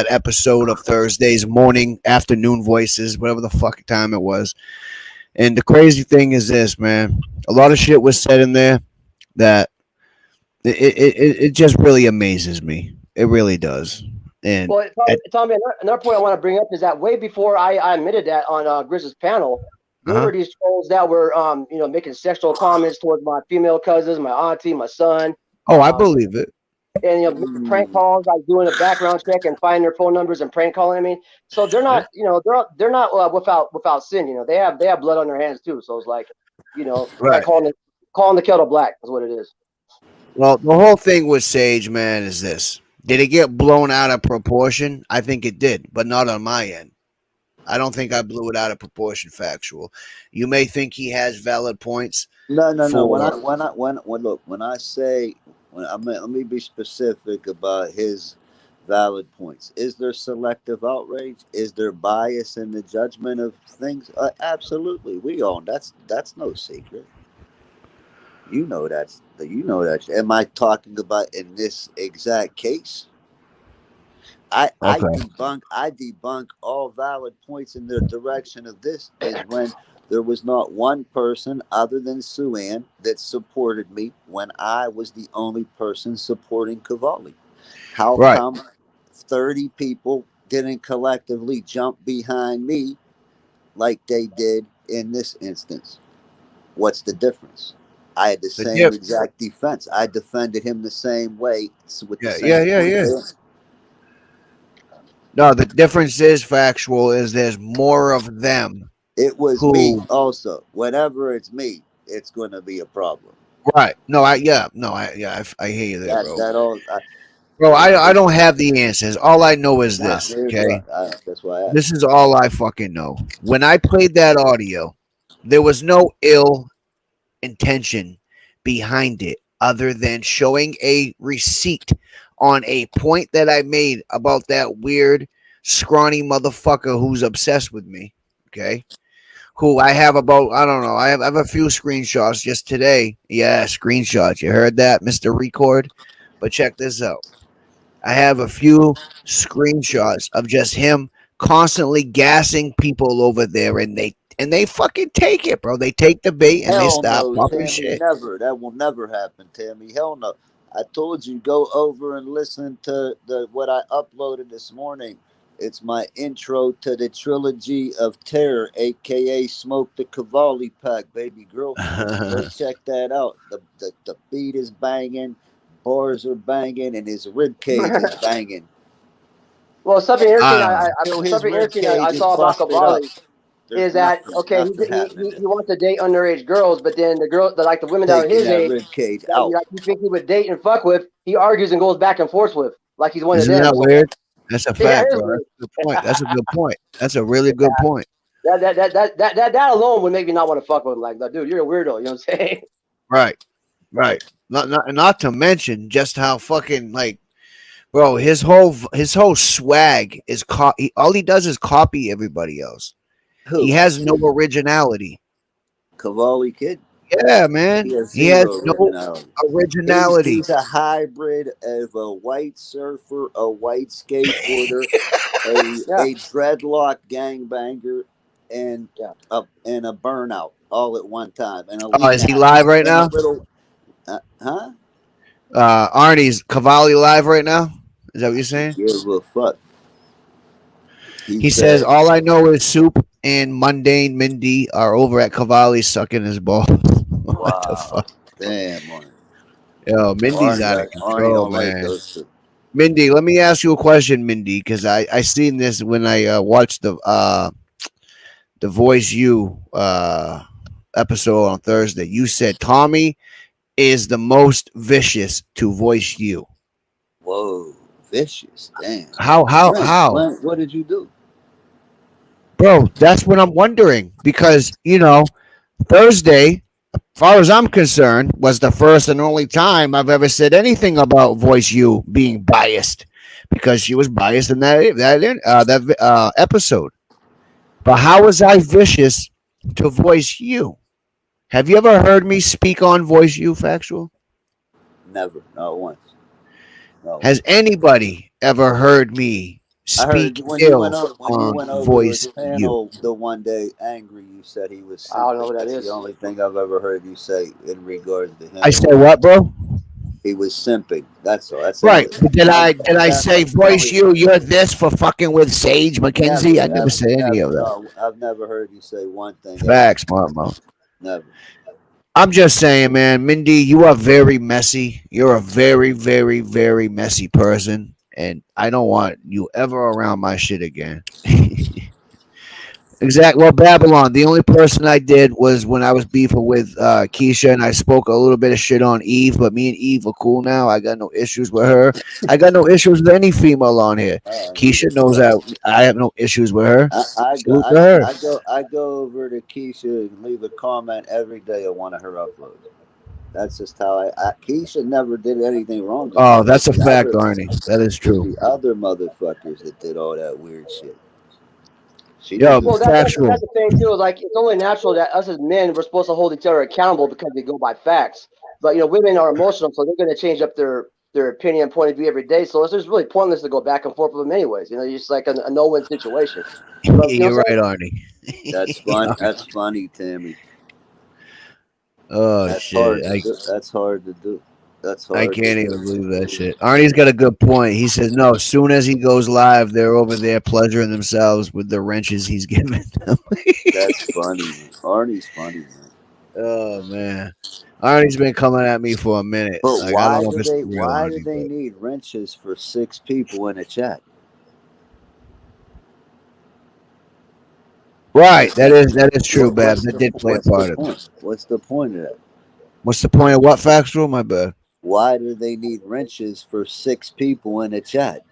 episode of Thursday's morning, afternoon voices, whatever the fuck time it was. And the crazy thing is this, man. A lot of shit was said in there that it just really amazes me. It really does. And Well, Tommy, another point I want to bring up is that way before I admitted that on Grizz's panel, there uh-huh. were these trolls that were, making sexual comments towards my female cousins, my auntie, my son, Oh, I um, believe it. and making prank calls, like doing a background check and finding their phone numbers and prank calling. I mean, so they're Yeah. not, they're not without sin. They have blood on their hands too. So it's like Right. calling the kettle black is what it is. Well, the whole thing with Sage, man, is this. Did it get blown out of proportion? I think it did, but not on my end. I don't think I blew it out of proportion, factual. You may think he has valid points No, no, no. for When look, when I say, let me be specific about his valid points. Is there selective outrage? Is there bias in the judgment of things? Absolutely. We own that's no secret. You know that. Am I talking about in this exact case? okay. I debunk all valid points in the direction of this is when there was not one person other than Suan that supported me when I was the only person supporting Cavalli. How Right. come 30 people didn't collectively jump behind me like they did in this instance? What's the difference? I had the The same dip. exact defense. I defended him the same way with the Yeah, same yeah, yeah, yeah. points. No, the difference is factual. Is there's more of them It was me who also. Whenever it's me, it's going to be a problem. right. No, I yeah, no, I hear you there, That bro. that all. Bro, I It, don't have the answers. All I know is nah, this. here's Okay, what that's why I this asked. is all I fucking know. When I played that audio, there was no ill intention behind it other than showing a receipt on a point that I made about that weird, scrawny motherfucker who's obsessed with me. Okay. Who I have about, I don't know, I have a few screenshots just today. Yeah, screenshots. You heard that, Mr. Record? But check this out. I have a few screenshots of just him constantly gassing people over there, and they fucking take it, bro. They take the bait and they Hell stop no, popping Tammy, shit. never. That will never happen, Tammy. Hell no. I told you go over and listen to the what I uploaded this morning. It's my intro to the trilogy of terror, aka Smoke the Cavalli Pack, baby girl. Go check that out. The beat is banging, bars are banging, and his rib cage is banging. Well, something interesting. uh, Till his Something rib interesting I cage is saw about busted up. Cavalli There's is that okay? nothing happening He there. wants to date underage girls, but then the girl, like the women that are Taking his that age, rib cage that out. like he thinks he would date and fuck with, he argues and goes back and forth with, like he's one of isn't them. that So weird? That's a yeah, fact, it is bro. That's weird. a good point. That's a good point. That's a really good point. That alone would make me not want to fuck with him. Like, dude, you're a weirdo. You know what I'm saying? Right, right. Not to mention just how fucking like, bro, his whole swag is all he does is copy everybody else. He Who? has no originality. Cavalli Kid? Yeah, man. He has He has zero no originality. originality. He's a hybrid of a white surfer, a white skateboarder, Yeah, a dreadlock gangbanger, and yeah. a burnout all at one time, and a Oh, is lean he ass, live right and a now? little, huh? Arnie's Cavalli live right now. Is that what you're saying? Give a fuck. He He says, said, "All I know is Soup and Mundane Mindy are over at Cavalli sucking his ball." What the "Wow, fuck? damn, Arnie. Yo, Mindy's out of Arnie control, don't like man. those two." Mindy, let me ask you a question, Mindy, because I seen this when I watched the Voice You episode on Thursday. You said Tommy is the most vicious to voice you. Whoa, vicious, damn. How? What did you do? Bro, that's what I'm wondering because, Thursday, as far as I'm concerned, was the first and only time I've ever said anything about Voice You being biased because she was biased in that episode. But how was I vicious to voice you? Have you ever heard me speak on Voice You, Factual? Never, not once, not Has once. anybody ever heard me I heard speak when ill you on went over his Voice You? panel the one day, angry. You said he was I don't know simping. who that That's the is. only thing I've ever heard you say in regards to I him. said what, bro? He was simping. That's all. That's the Right. only. But did I That say was the Voice only. You, you're this for fucking with Sage McKenzie? I never said any Never. of that. No, I've never heard you say one thing ever. Facts, mama. Never. I'm just saying, man, Mindy, you are very messy. You're a very, very, very messy person. And I don't want you ever around my shit again. Exactly. Well, Babylon, the only person I did was when I was beefing with Keisha, and I spoke a little bit of shit on Eve, but me and Eve are cool now. I got no issues with her. I got no issues with any female on here. Keisha Neither knows do that I have no issues with her. I go Salute to her. I go over to Keisha and leave a comment every day on one of her uploads. That's just how Keisha never did anything wrong to me. Oh, that's a fact, Arnie. That is It was true. the other motherfuckers that did all that weird shit. She Yo, never. Well, factual. that's the thing too. Is like it's only natural that us as men we're supposed to hold each other accountable because we go by facts. But women are emotional, so they're going to change up their opinion and point of view every day. So it's just really pointless to go back and forth with them anyways. You're just like a no win situation. But you know You're what I'm right, saying? Arnie. That's You're fun. right. That's funny, Tammy. Oh That's hard shit. to do. That's hard to do. That's I hard to can't do. even believe that shit. Arnie's got a good point. He says, no, as soon as he goes live, they're over there pleasuring themselves with the wrenches he's giving them. That's funny, man. Arnie's funny, man. Oh, man. Arnie's been coming at me for a minute. But Like, I don't know if it's the real why do Arnie, they but need wrenches for 6 people in a chat? Right. That is true, Babs. What's That the did play a what's the part of it. point? What's the point of that? What's the point of what factual? My bad. Why do they need wrenches for six people in a chat?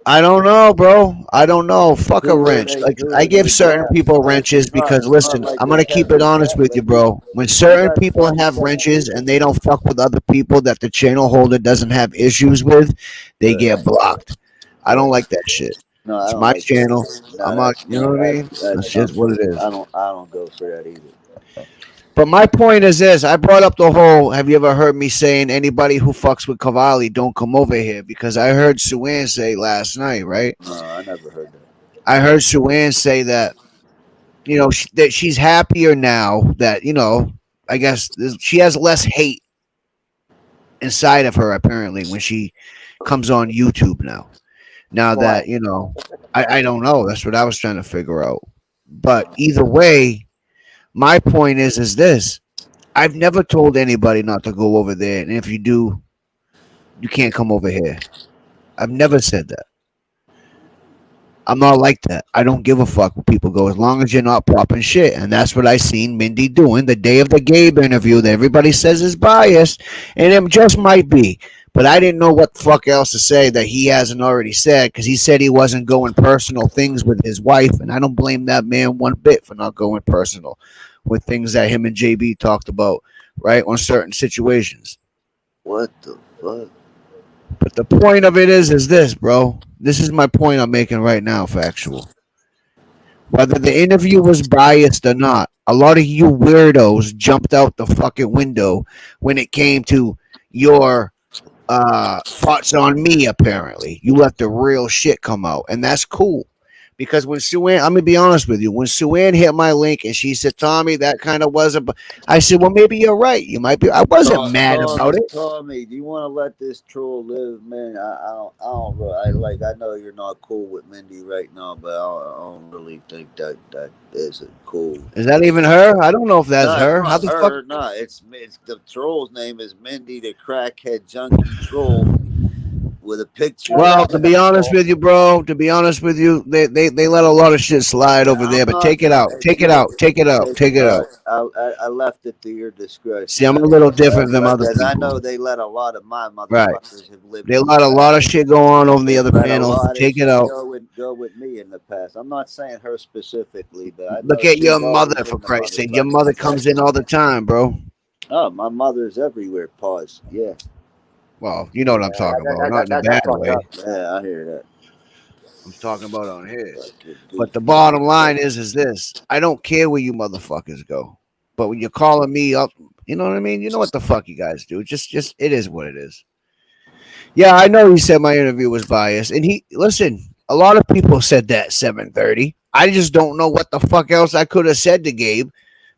I don't know, bro. I don't know. Fuck a Who are wrench. they? Like Who I are give they certain blocking? people wrenches because It's not listen, like I'm the gonna keep it Kevin honest with you, Catlett. bro. When You certain got people have 27 wrenches people. and they don't fuck with other people that the channel holder doesn't have issues with, they Right, get blocked. I don't right. like that shit. No, I It's don't my like that channel. either. I'm No, not. You know what I mean? that's That's just what dumb. it is. I don't go for that either. But my point is this: I brought up the whole. Have you ever heard me saying anybody who fucks with Cavalli don't come over here? Because I heard Suan say last night, right? No, I never heard that. I heard Suan say that that she's happier now that I guess she has less hate inside of her apparently when she comes on YouTube now Why? that I don't know, that's what I was trying to figure out, but either way, my point is this: I've never told anybody not to go over there, and if you do, you can't come over here. I've never said that. I'm not like that. I don't give a fuck where people go as long as you're not popping shit. And that's what I seen Mindy doing the day of the Gabe interview that everybody says is biased. And it just might be. But I didn't know what the fuck else to say that he hasn't already said because he said he wasn't going personal things with his wife. And I don't blame that man one bit for not going personal with things that him and JB talked about, right, on certain situations. What the fuck? But the point of it is this, bro. This is my point I'm making right now, factual. Whether the interview was biased or not, a lot of you weirdos jumped out the fucking window when it came to your thoughts on me. Apparently, you let the real shit come out, and that's cool. Because when Suan, I'm gonna be honest with you, when Suan hit my link and she said, "Tommy, that kind of wasn't," I said, "Well, maybe you're right. You might be." I wasn't mad about it. Tommy, do you want to let this troll live, man? I don't really, I like, I know you're not cool with Mindy right now, but I don't really think that is a cool. Is that even her? I don't know if that's No, it's her. How not the fuck? her. No, it's the troll's name is Mindy, the crackhead junkie troll, with a picture Well, of Well, that's to that's be me. honest cool. with you, bro, to be honest with you, they let a lot of shit slide over there. I'm But not take it gonna. out, take it out, take it out, take it out. I left it to your See, discretion. I'm a little different than other Because I people. know they let a lot of my Right. motherfuckers have lived They in the let a lot of past. shit go on over the They've other let a panels. lot of Take it shit out. go with me in the past. I'm not saying her specifically, but I Look know at your she's mother, always for in the Christ's sake. Your motherfucking mother comes in chat. all the time, bro. Oh, my mother's everywhere. Pause. Yeah, Well, you know what I'm talking about. Not in a bad That's fucked way. up. yeah, I hear that. I'm talking about on here. Fucking But the goofy bottom line motherfucker. is this: I don't care where you motherfuckers go. But when you're calling me up, you know what I mean. You know what the fuck you guys do. Just it is what it is. Yeah, I know he said my interview was biased, and he listen. A lot of people said that 7:30. I just don't know what the fuck else I could have said to Gabe,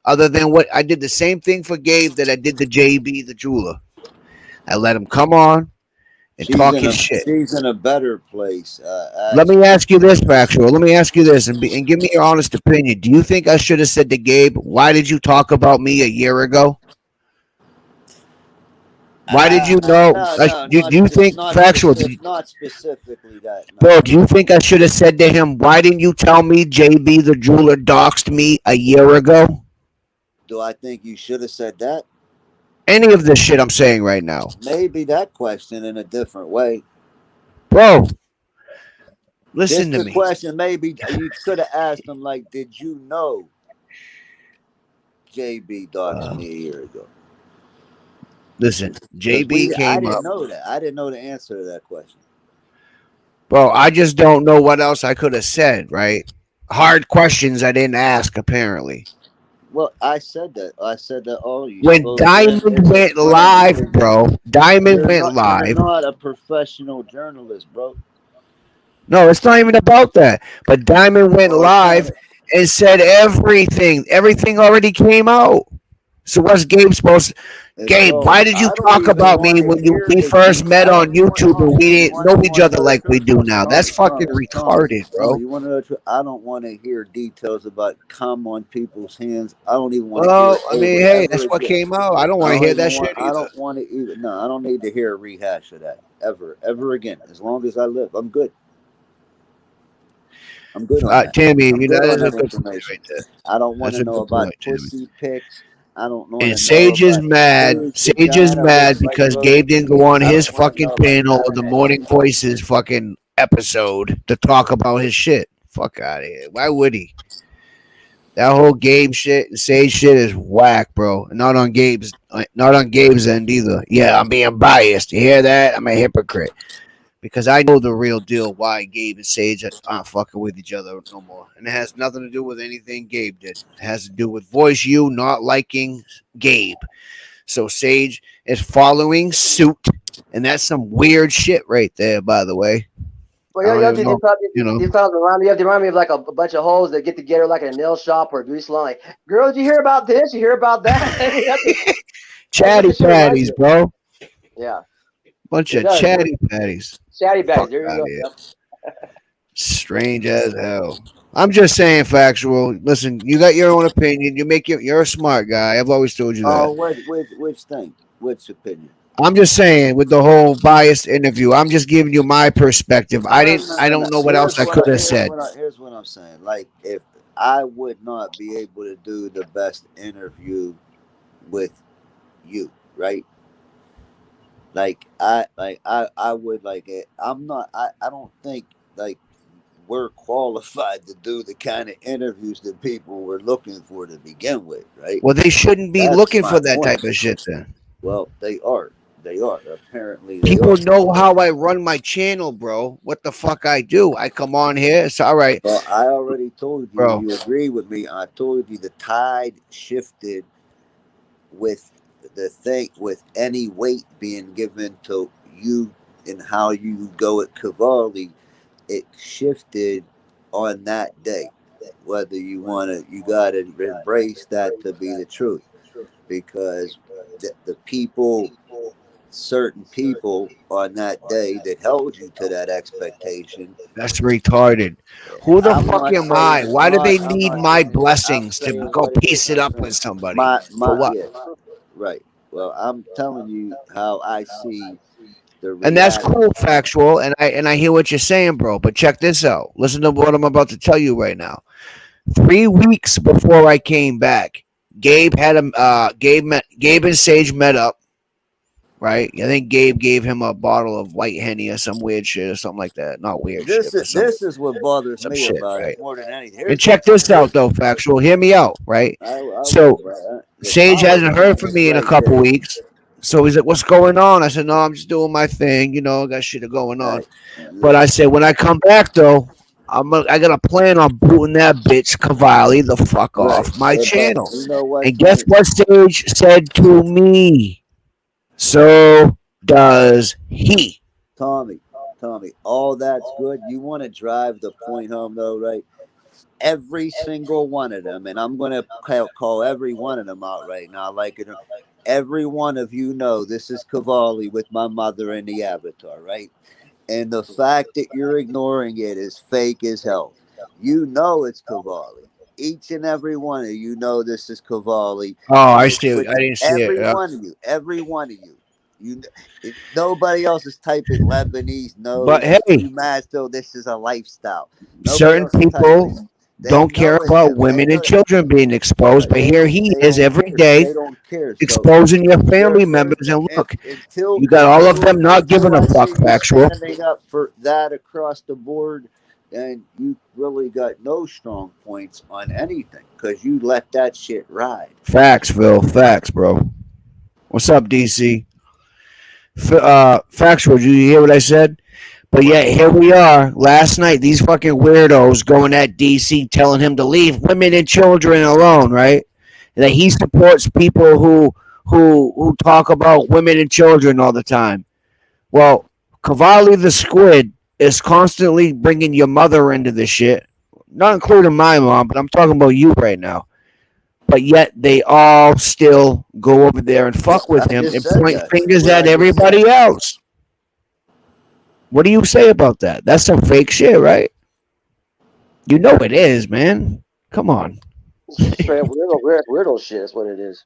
other than what I did the same thing for Gabe that I did to JB the jeweler. I let him come on and talk his shit. She's in a better place. Let me Actually, ask you this, factual. Let me ask you this, and give me your honest opinion. Do you think I should have said to Gabe, "Why did you talk about me a year ago? Why did you know?" no, no, Do you think factual? not specifically that. No. Bro, do you think I should have said to him, "Why didn't you tell me JB the jeweler doxed me a year ago?" Do I think you should have said that? Any of this shit I'm saying right now, Maybe that question in a different way. bro. Listen Just to the me. question, maybe you could have asked him, like, did you know JB doxed Uh, me a year ago? listen, Because JB I came didn't up, know that. I didn't know the answer to that question. bro. I just don't know what else I could have said. Right? Hard questions I didn't ask. Apparently, Well, I said that. I said that. Oh, you when supposed to Diamond went explain live, because bro. Diamond you're went not. You're live. not a professional journalist, bro. No, it's not even about that. But Diamond went live Okay. and said everything. Everything already came out. So what's Gabe supposed to? Gabe, Bro, why did you I don't talk even about want me to when hear we the first deep. met I on don't want YouTube and Tommy. we You didn't want know you each want to other know the like we truth, do now? That's fucking Tommy. retarded, bro. Tommy, you want to know the truth? I don't want to hear details about come on people's hands. I don't even want to hear Well, it I mean, over hey, ever that's what again. came out. I don't I want to don't hear even that want. shit I either. don't want to even. No, I don't need to hear a rehash of that ever again. As long as I live, I'm good. I'm good on that. Tammy, I'm good that on is a that good point right information. there. I don't want That's to a know good about point, Tammy. pussy pics. I don't want And to know Sage is about mad. whose Sage is vagina mad looks like because Gabe Rose didn't go Lee. on I his don't want to fucking know about panel none of of the that Morning shit. Voices fucking episode to talk about his shit. Fuck out of here. Why would he? That whole Gabe shit and Sage shit is whack, bro. Not on Gabe's end either. Yeah, I'm being biased. You hear that? I'm a hypocrite because I know the real deal why Gabe and Sage aren't fucking with each other no more, and it has nothing to do with anything Gabe did. It has to do with Voice U not liking Gabe. So Sage is following suit, and that's some weird shit right there, by the way. Well, I you don't know, even know, you know. these clowns remind me. You have to remind me of like a bunch of hoes that get together like in a nail shop or a beauty salon. Like, girls, you hear about this? You hear about that? That's what Chatty this shit reminds patties, me of. bro. Yeah, Bunch it of does. chatty patties. Chatty Fuck baddies. There you out of go. here. Yep. Strange as hell. I'm just saying factual. Listen, you got your own opinion. You're a smart guy. I've always told you Oh, that. which thing? Which opinion? I'm just saying with the whole biased interview, I'm just giving you my perspective. No, I no, didn't no, I no, don't no. know what else I could have said. Here's what I'm saying. Like, if I would not be able to do the best interview with you, right? I would like it. I'm not. I don't think like we're qualified to do the kind of interviews that people were looking for to begin with, right? Well, they shouldn't be That's looking my for that point. type of shit then. Well, they are. They are. Apparently, they People are. know how I run my channel, bro. What the fuck I do? I come on here. It's all right, Well, I already told you, and bro. you agree with me. I told you the tide shifted with the thing, with any weight being given to you and how you go at Cavalli. It shifted on that day. Whether you want to, you got to embrace that to be the truth, because the people, certain people on that day that held you to that expectation. That's retarded. Who the I'm fuck not am saying I? it's Why do not. they I'm need not my saying it. I'm blessings to saying go what it is. piece it I'm up saying with somebody? For what? yeah, right. Well, I'm telling you how I see the And that's reality. cool, factual, and I hear what you're saying, bro. But check this out. Listen to what I'm about to tell you right now. 3 weeks before I came back, Gabe and Sage met up. Right? I think Gabe gave him a bottle of white henny or some weird shit or something like that. Not weird shit, but some This is what bothers some me shit, about it right? more than anything. And check this out though, factual. Hear me out, right? I will, So but the Sage hasn't heard politics from is me in a right couple there. weeks. So he's like, "What's going on?" I said, "No, I'm just doing my thing. I got shit going on." Right. But I Listen, said, when I come back though, I got a plan on booting that bitch Cavalli the fuck right. off my But channel. you know what, And guess Tony? what Sage said to me? So does he. Tommy, Tommy, all that's good. You want to drive the point home, though, right? Every single one of them, and I'm going to call every one of them out right now. Like it, every one of you know this is Cavalli with my mother in the avatar, right? And the fact that you're ignoring it is fake as hell. You know it's Cavalli. Each and every one of you know this is Cavalli, Oh, and I it's see. I with didn't see it. every one of you. Every one of you. You, nobody else is typing Lebanese. But No, hey, you mad still? This is a lifestyle. Nobody certain else is typing people it. They don't care know it's about him. They women and know. children being exposed, Well, but here he they is don't every care. day They don't care. So exposing your you're family members. And look, you got all of them not until giving a I fuck. see you Factual standing up for that across the board, and you really got no strong points on anything because you let that shit ride. facts, Phil. Facts, bro. What's up, DC? Factual. Did you hear what I said? But yet here we are last night. These fucking weirdos going at DC, telling him to leave women and children alone. Right? That he supports people who talk about women and children all the time. Well, Cavalli the squid is constantly bringing your mother into this shit, not including my mom, but I'm talking about you right now. But yet they all still go over there and fuck with I him just and said point that. fingers What at I just said. everybody else. What do you say about that? That's some fake shit, right? You know it is, man. Come on. Straight up weirdo shit. That's what it is.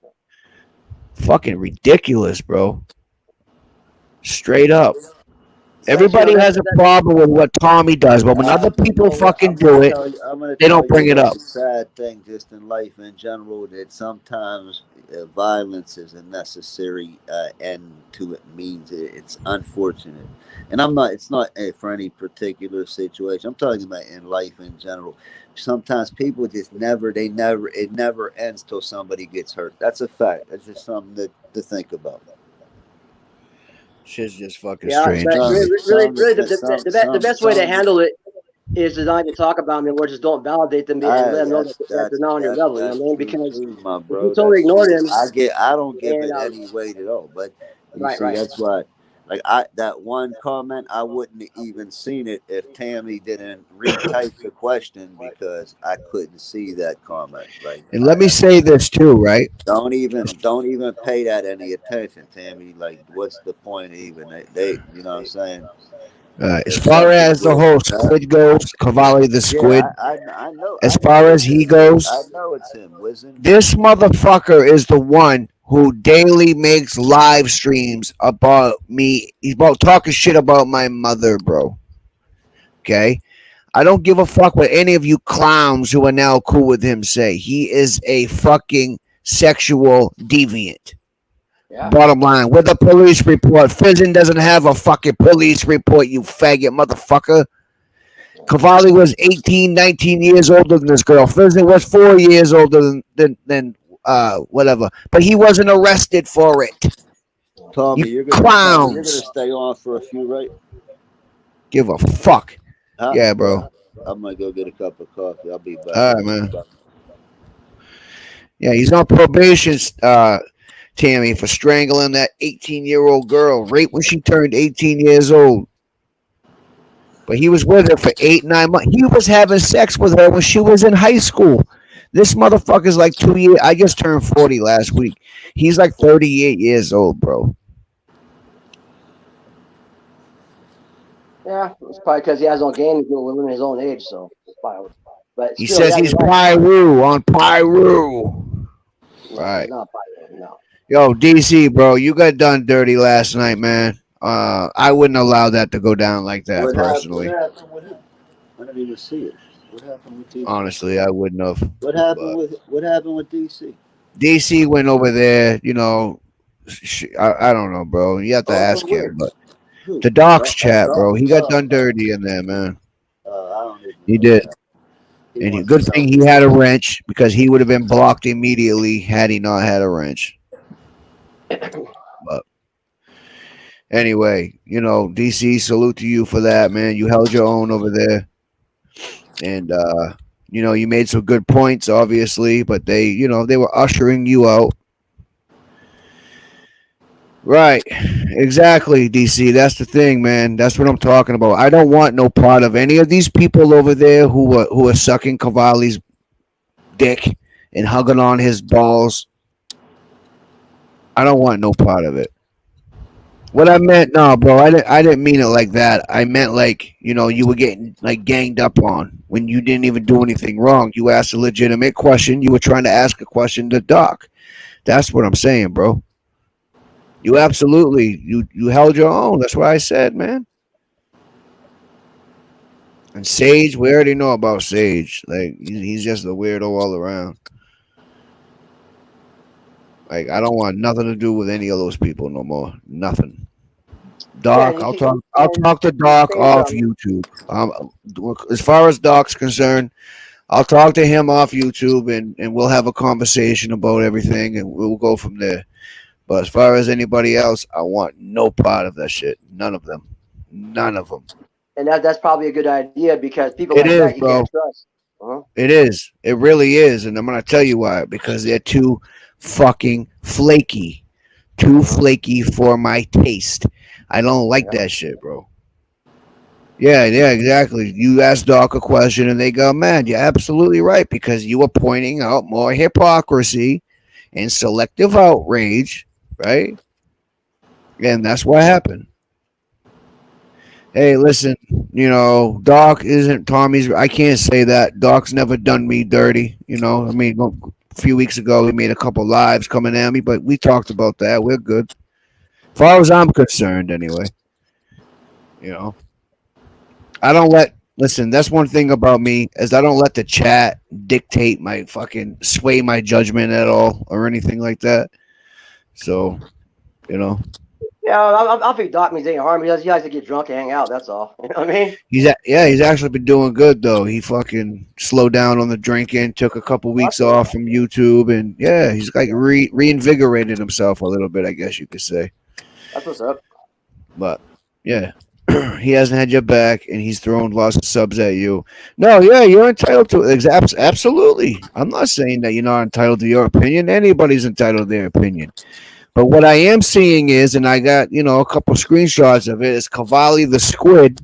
Fucking ridiculous, bro. Straight up. But Everybody has a problem with what Tommy does, but when Uh, other you people know what? fucking do it, I'm gonna they tell don't you bring it what's up. a sad thing just in life in general. That sometimes violence is a necessary end to it. Means it's unfortunate, and I'm not. It's not for any particular situation. I'm talking about in life in general. Sometimes people just never. They never. It never ends till somebody gets hurt. That's a fact. That's just something to think about. Shit's just fucking yeah, strange but to me. really, the best way to Some handle it is to not even talk about them or just don't validate them and let them know that they're not on your level. You know that's what I mean? true Because too, my if you bro. totally That's ignore true. them I don't give and it any weight at all. But you right, see, right, that's why. Like I that one comment, I wouldn't even seen it if Tammy didn't retype the question because I couldn't see that comment. Like And let me say this too, right? don't even pay that any attention, Tammy. Like what's the point even? They you know what I'm saying? As If far something as the was whole squid goes, Cavalli the yeah, squid, I as far know as it's he him. goes, I know it's him, Wizen. this motherfucker is the one who daily makes live streams about me. He's about talking shit about my mother, bro. Okay? I don't give a fuck what any of you clowns who are now cool with him say. He is a fucking sexual deviant. yeah, Bottom line, with a police report, Fizzin doesn't have a fucking police report, you faggot motherfucker. Cavalli was 18, 19 years older than this girl. Fizzin was 4 years older than whatever. But he wasn't arrested for it. You Tommy, you're gonna clowns. stay on for a few, right? Give a fuck. Huh? Yeah, Well, bro. I'm gonna go get a cup of coffee. I'll be back. All right, man. Yeah, he's on probation, Tammy, for strangling that 18-year-old girl right when she turned 18 years old. But he was with her for 8, 9 months. He was having sex with her when she was in high school. This motherfucker's like 2 years. I just turned 40 last week. He's like 38 years old, bro. yeah. It's probably because he has no game with women his own age, so it's probably. But He still, says yeah, he's you're right. Pyru on Pyru. No, he's Right. not probably no. Yo, DC, bro, you got done dirty last night, man. I wouldn't allow that to go down like that, What personally. happened with him? I didn't even see it. What happened with DC? Honestly, I wouldn't have. But What happened with DC? DC went over there, I don't know, bro. You have to Over ask him. where? But Who? the docs Oh, chat, bro. He got done oh, dirty in there, man. I don't even He know what did. happened. He And wants to good thing know. he had a wrench because he would have been blocked immediately had he not had a wrench. But anyway, DC, salute to you for that, man. You held your own over there. And you made some good points, obviously, but they were ushering you out. Right. Exactly, DC. That's the thing, man. That's what I'm talking about. I don't want no part of any of these people over there who are sucking Cavalli's dick and hugging on his balls. I don't want no part of it. What I meant, no, bro, I didn't mean it like that. I meant like, you were getting like ganged up on when you didn't even do anything wrong. You asked a legitimate question. You were trying to ask a question to Doc. That's what I'm saying, bro. You absolutely you held your own. That's what I said, man. And Sage, we already know about Sage. Like he's just a weirdo all around. Like I don't want nothing to do with any of those people no more. Nothing. Yeah, Doc, and I'll talk to you Doc changed off YouTube. As far as Doc's concerned, I'll talk to him off YouTube and we'll have a conversation about everything and we'll go from there. But as far as anybody else, I want no part of that shit. None of them. None of them. and that's probably a good idea because people like It that is, you can't bro. trust. Uh-huh. It is. It really is. And I'm going to tell you why. Because they're too fucking flaky. Too Uh-huh. flaky for my taste. I don't like Yeah. that shit, bro. Yeah, yeah, exactly. You ask Doc a question and they go, man, you're absolutely right because you were pointing out more hypocrisy and selective outrage, right? And that's what happened. Hey, listen, Doc isn't Tommy's. I can't say that. Doc's never done me dirty. I mean, a few weeks ago, he made a couple lives coming at me, but we talked about that. We're good. As far as I'm concerned, anyway. You know, I don't let listen. That's one thing about me is I don't let the chat dictate my fucking sway my judgment at all or anything like that. So you know, Yeah, I think Doc means ain't harm. He has to get drunk and hang out. That's all. You know what I mean? yeah, he's actually been doing good though. He fucking slowed down on the drinking, took a couple Well, that's weeks good. off from YouTube, and yeah, he's like reinvigorated himself a little bit, I guess you could say. That's what's up. But yeah, he hasn't had your back, and he's thrown lots of subs at you. No, yeah, you're entitled to it. Absolutely. I'm not saying that you're not entitled to your opinion. Anybody's entitled to their opinion. But what I am seeing is, and I got a couple screenshots of it, is Cavalli the squid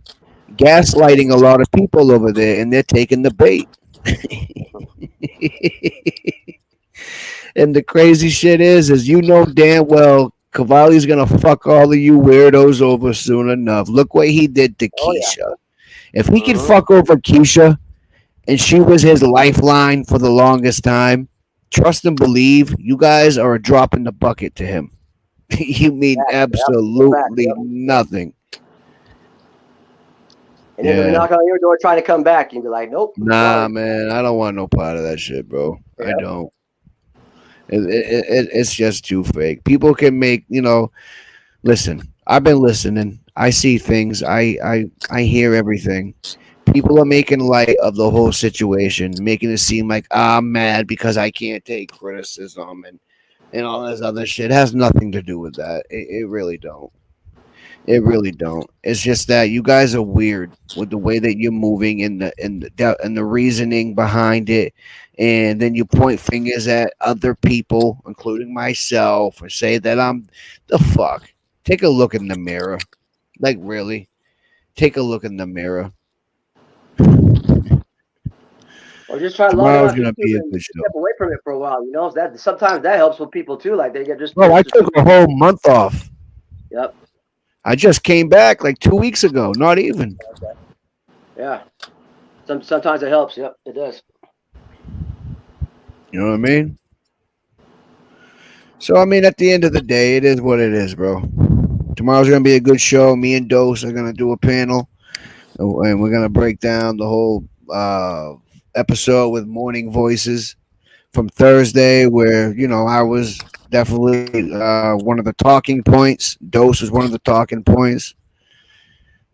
gaslighting a lot of people over there, and they're taking the bait. And the crazy shit is you know damn well Cavalli's gonna fuck all of you weirdos over soon enough. Look what he did to Oh yeah. Keisha. If he could Mm-hmm. fuck over Keisha, and she was his lifeline for the longest time, trust and believe, you guys are a drop in the bucket to him. You mean Fact. Yep. Fact. absolutely Yep. nothing. And then they'll be Yeah. knocking on your door trying to come back. You can be like, nope, Nah, sorry. man, I don't want no part of that shit, bro. I Yep. don't. It's just too fake. People can make, listen, I've been listening. I see things. I hear everything. People are making light of the whole situation, making it seem like I'm mad because I can't take criticism and all this other shit. It has nothing to do with that. It really don't. It really don't. It's just that you guys are weird with the way that you're moving and the reasoning behind it, and then you point fingers at other people, including myself, and say that I'm the fuck. Take a look in the mirror. Like really, take a look in the mirror. Or just try logging Tomorrow's off gonna YouTube be a and good step show. away from it for a while. That sometimes that helps with people too. Like they get just Bro, I just took a whole month off. Yep. I just came back like 2 weeks ago. Not even. Yeah. Sometimes it helps. Yep, it does. You know what I mean? So I mean, at the end of the day, it is what it is, bro. Tomorrow's gonna be a good show. Me and Dose are gonna do a panel, and we're gonna break down the whole episode with morning voices from Thursday, where I was definitely one of the talking points. Dose was one of the talking points.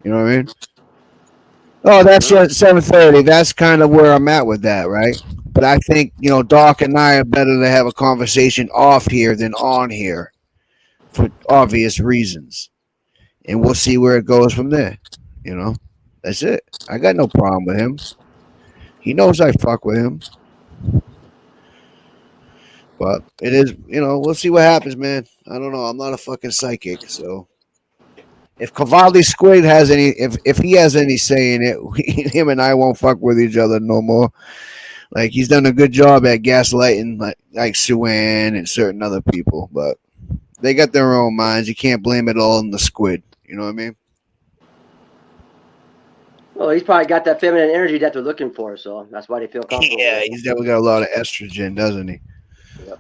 You know what I mean? Oh, that's Mm-hmm. just 7:30. That's kind of where I'm at with that, right? But I think Doc and I are better to have a conversation off here than on here for obvious reasons, and we'll see where it goes from there. You know, that's it. I got no problem with him. He knows I fuck with him, but it is, we'll see what happens, man. I don't know. I'm not a fucking psychic, so if Cavalli Squid has any, if he has any say in it, him and I won't fuck with each other no more. Like he's done a good job at gaslighting, like Suan and certain other people, but they got their own minds. You can't blame it all on the squid. You know what I mean? Well, he's probably got that feminine energy that they're looking for, so that's why they feel comfortable Yeah, with he's definitely got a lot of estrogen, doesn't he? it. Yep.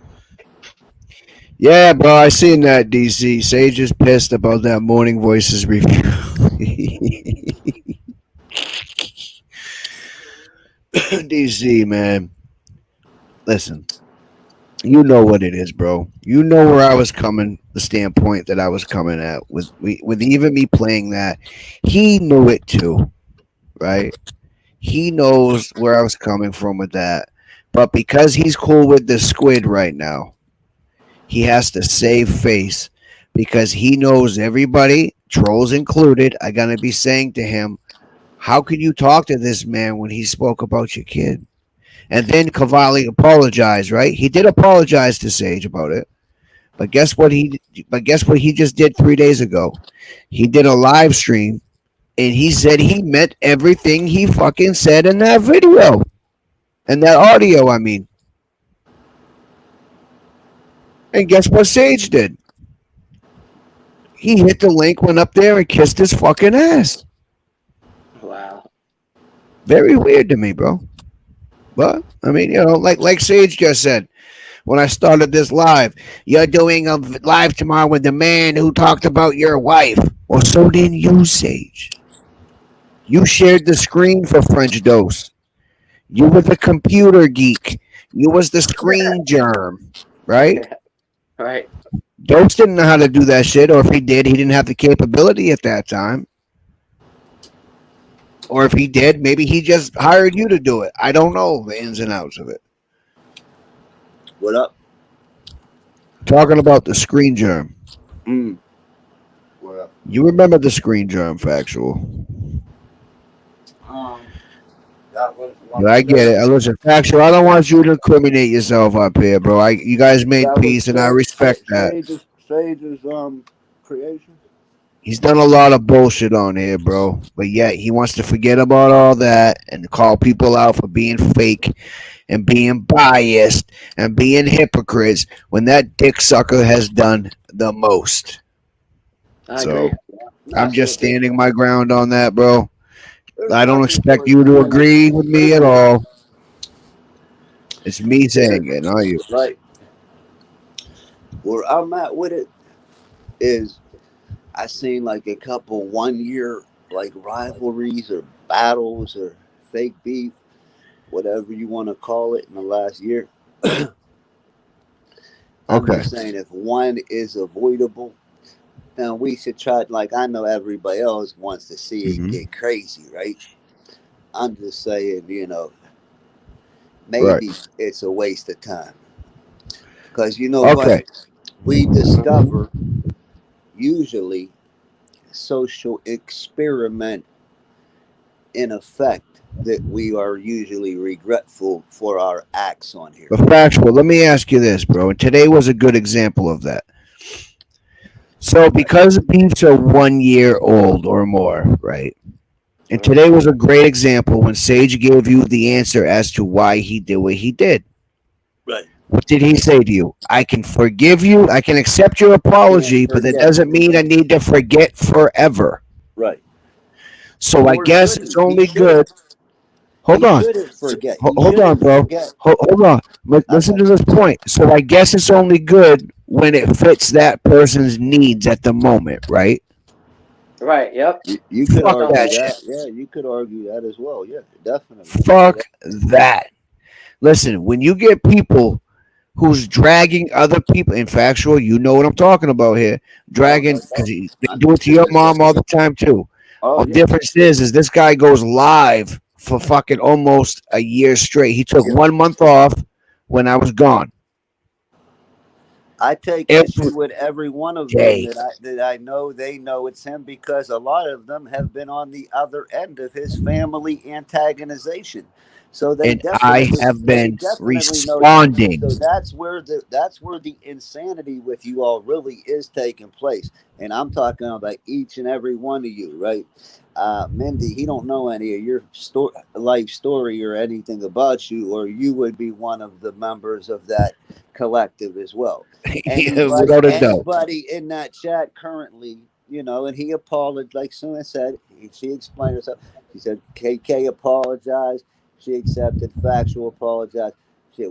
Yeah, bro, I seen that. DC Sage is pissed about that Morning Voices review. DC, man, listen, you know what it is, bro. You know where I was coming, the standpoint that I was coming at with even me playing that. He knew it too, right? He knows where I was coming from with that. But because he's cool with the squid right now, he has to save face because he knows everybody, trolls included, are going to be saying to him, how could you talk to this man when he spoke about your kid? And then Cavalli apologized, right? He did apologize to Sage about it. But guess what he just did 3 days ago? He did a live stream and he said he meant everything he fucking said in that video. And that audio, I mean. And guess what Sage did? He hit the link, went up there, and kissed his fucking ass. Wow. Very weird to me, bro. But I mean, like Sage just said when I started this live, you're doing a live tomorrow with the man who talked about your wife. Well, so did you, Sage. You shared the screen for French Dose. You were the computer geek. You was the screen germ, right? Right. Dose didn't know how to do that shit, or if he did, he didn't have the capability at that time. Or if he did, maybe he just hired you to do it. I don't know the ins and outs of it. What up? Talking about the screen germ. Mm. What up? You remember the screen germ, factual. Um, that was But one I of get it. Listen, factual. I don't want you to incriminate yourself up here, bro. You guys made that was peace, and I respect that. Sage's creation. He's done a lot of bullshit on here, bro. But yet he wants to forget about all that and call people out for being fake and being biased and being hypocrites when that dick sucker has done the most. I agree. So Nah, I'm just so standing my ground on that, bro. there's I don't nothing expect for you to you know. agree with me There's at all. It's me there, saying it, not you. right where I'm at with it is I seen like a couple 1 year like rivalries or battles or fake beef, whatever you want to call it, in the last year. I'm Okay. just saying if one is avoidable, then we should try. Like I know everybody else wants to see it Hmm. get crazy, right? I'm just saying, Right. maybe it's a waste of time because you know what? Okay. We discover usually social experiment in effect that we are usually regretful for our acts on here. But factual, let me ask you this, bro. And today was a good example of that. So Right. because beefs are 1 year old or more, right? And Uh-huh. today was a great example when Sage gave you the answer as to why he did what he did. Right. What did he say to you? I can forgive you. I can accept your Can't apology, but that forget. doesn't mean I need to forget forever. Right. So I Or guess it's shouldn't. He only shouldn't. good. He Hold on. shouldn't forget. He Hold on, shouldn't bro. forget. Hold on. I Listen to got this you. point. So I guess it's only good when it fits that person's needs at the moment, right? Right. Yep. You could Fuck Sounds argue that like shit. that. Yeah, you could argue that as well. Yeah, definitely. Fuck that. Listen, when you get people who's dragging other people, in factual, you know what I'm talking about here. Oh, Dragging, because they do it to your 100%. mom all the time too. Oh All yeah. difference is this guy goes live for fucking almost a year straight. He took Yeah. 1 month off when I was gone. I take Every issue with every one of them day. that I know they know it's him because a lot of them have been on the other end of his family antagonization. So And I have they been definitely know it's him. So responding. that's where the insanity with you all really is taking place. And I'm talking about each and every one of you, right? Mindy, he don't know any of your life story or anything about you, or you would be one of the members of that collective as well. Yeah, Anybody without a doubt. anybody in that chat currently, and he apologized. Like soon said, she explained herself. She said KK apologized. She accepted, factual apologized. Shit,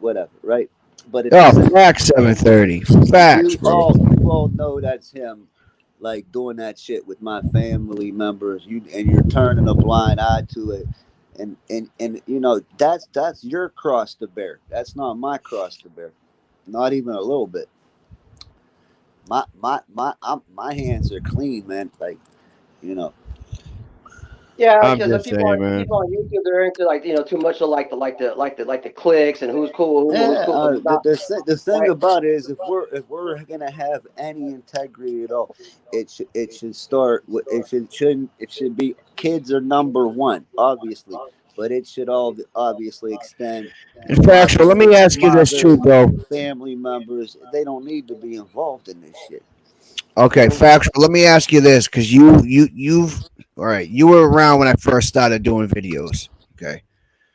whatever, right? But at the Oh, same facts 7:30. Facts, you bro. all know that's him, like doing that shit with my family members. You're turning a blind eye to it, and that's your cross to bear. That's not my cross to bear, not even a little bit. My hands are clean, man. Like you know, yeah, I'm because the just saying, man. people on YouTube they're into like too much of like the clicks and who's yeah. cool and who's not. The thing Right. about it is, if we're gonna have any integrity at all, it should start. It should be kids are number one, obviously, but it should all obviously extend And factual, let me mothers, ask you this too, bro. family members. They don't need to be involved in this shit. Okay, factual. Let me ask you this, because you've all right. You were around when I first started doing videos. Okay,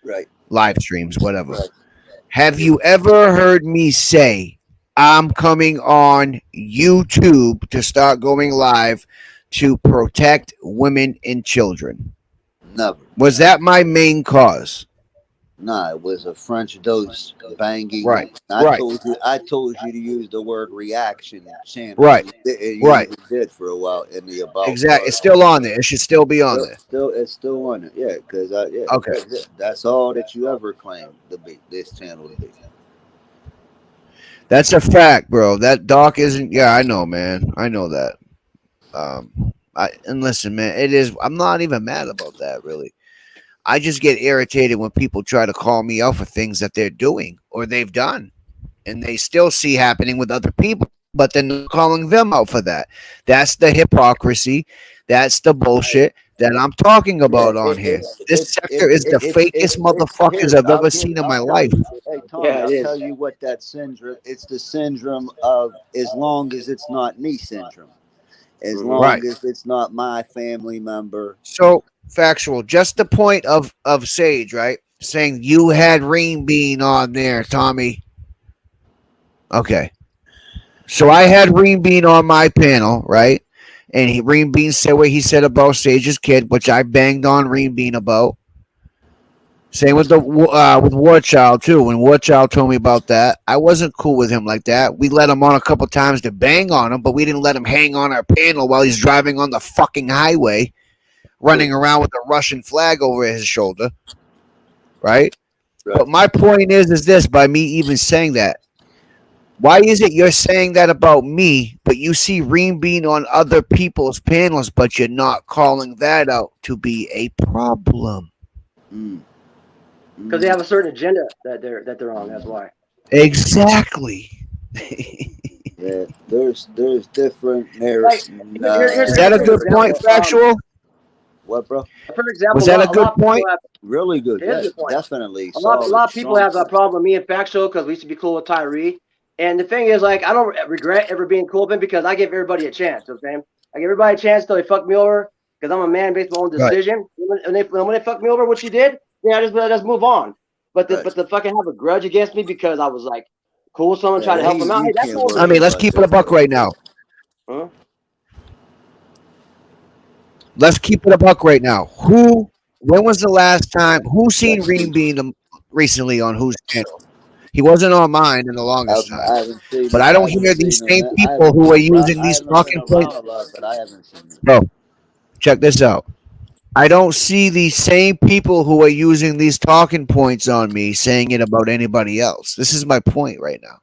Right. live streams, whatever. Right. Have you ever heard me say I'm coming on YouTube to start going live to protect women and children? Never. Was that my main cause? Nah, it was a French dose Right, banging. right, I told you to use the word reaction channel. right, You right. even did for a while in the about Exactly. part. It's still on there. It should still be on there. It's still on it. Yeah, because Okay. that's all that you ever claimed to be this channel to be. That's a fact, bro. That Doc isn't. Yeah, I know, man. I know that. And listen, man, it is. I'm not even mad about that, really. I just get irritated when people try to call me out for things that they're doing or they've done, and they still see happening with other people, but they're not calling them out for that. That's the hypocrisy. That's the bullshit that I'm talking Yeah, about on here. This sector is the fakest it's motherfuckers here. I've ever seen in I'll my tell life. you. Hey Yeah, Tommy, it I'll tell is. you what that syndrome. It's the syndrome of as long as it's not me syndrome. As Mm-hmm. Right. long as it's not my family member. So factual. Just the point of Sage, right? Saying you had Ream Bean on there, Tommy. Okay. So I had Ream Bean on my panel, right? And Ream Bean said what he said about Sage's kid, which I banged on Ream Bean about. Same with the with War Child too. When War Child told me about that, I wasn't cool with him like that. We let him on a couple times to bang on him, but we didn't let him hang on our panel while he's driving on the fucking highway, running around with a Russian flag over his shoulder, right? Right. But my point is this: by me even saying that, why is it you're saying that about me, but you see Ream Bean on other people's panels, but you're not calling that out to be a problem? Mm, Because they mm, have a certain agenda that they're on. That's mm. why. Exactly. Yeah, there's different Like Is here's a that a perfect good point, example. factual? what, bro? A perfect Was example. that a A good lot of people point? have. Really good. It is a Yeah, good point. definitely A solid, lot of people strong have a point. problem with me and Factual because we used to be cool with Tyree. And the thing is, like, I don't regret ever being cool with him because I give everybody a chance. You know what I'm saying? I give everybody a chance till they fuck me over because I'm a man based on my own Right. decision. When they fuck me over, which he did, yeah, I just move on. Right. But to fucking have a grudge against me because I was like cool with someone trying to Yeah, help him out, you hey, that's can't all I worry mean, good. let's about keep it a that, buck bro. right now. Huh? Let's keep it a buck right now. Who? When was the last time? Who seen Ream Bean recently on whose channel? He wasn't on mine in the longest time. I haven't seen But him. I I don't haven't hear these seen him. same I people haven't who are been around. using I these haven't been talking points. around a lot, but I haven't seen him. Bro, check this out. I don't see these same people who are using these talking points on me saying it about anybody else. This is my point right now.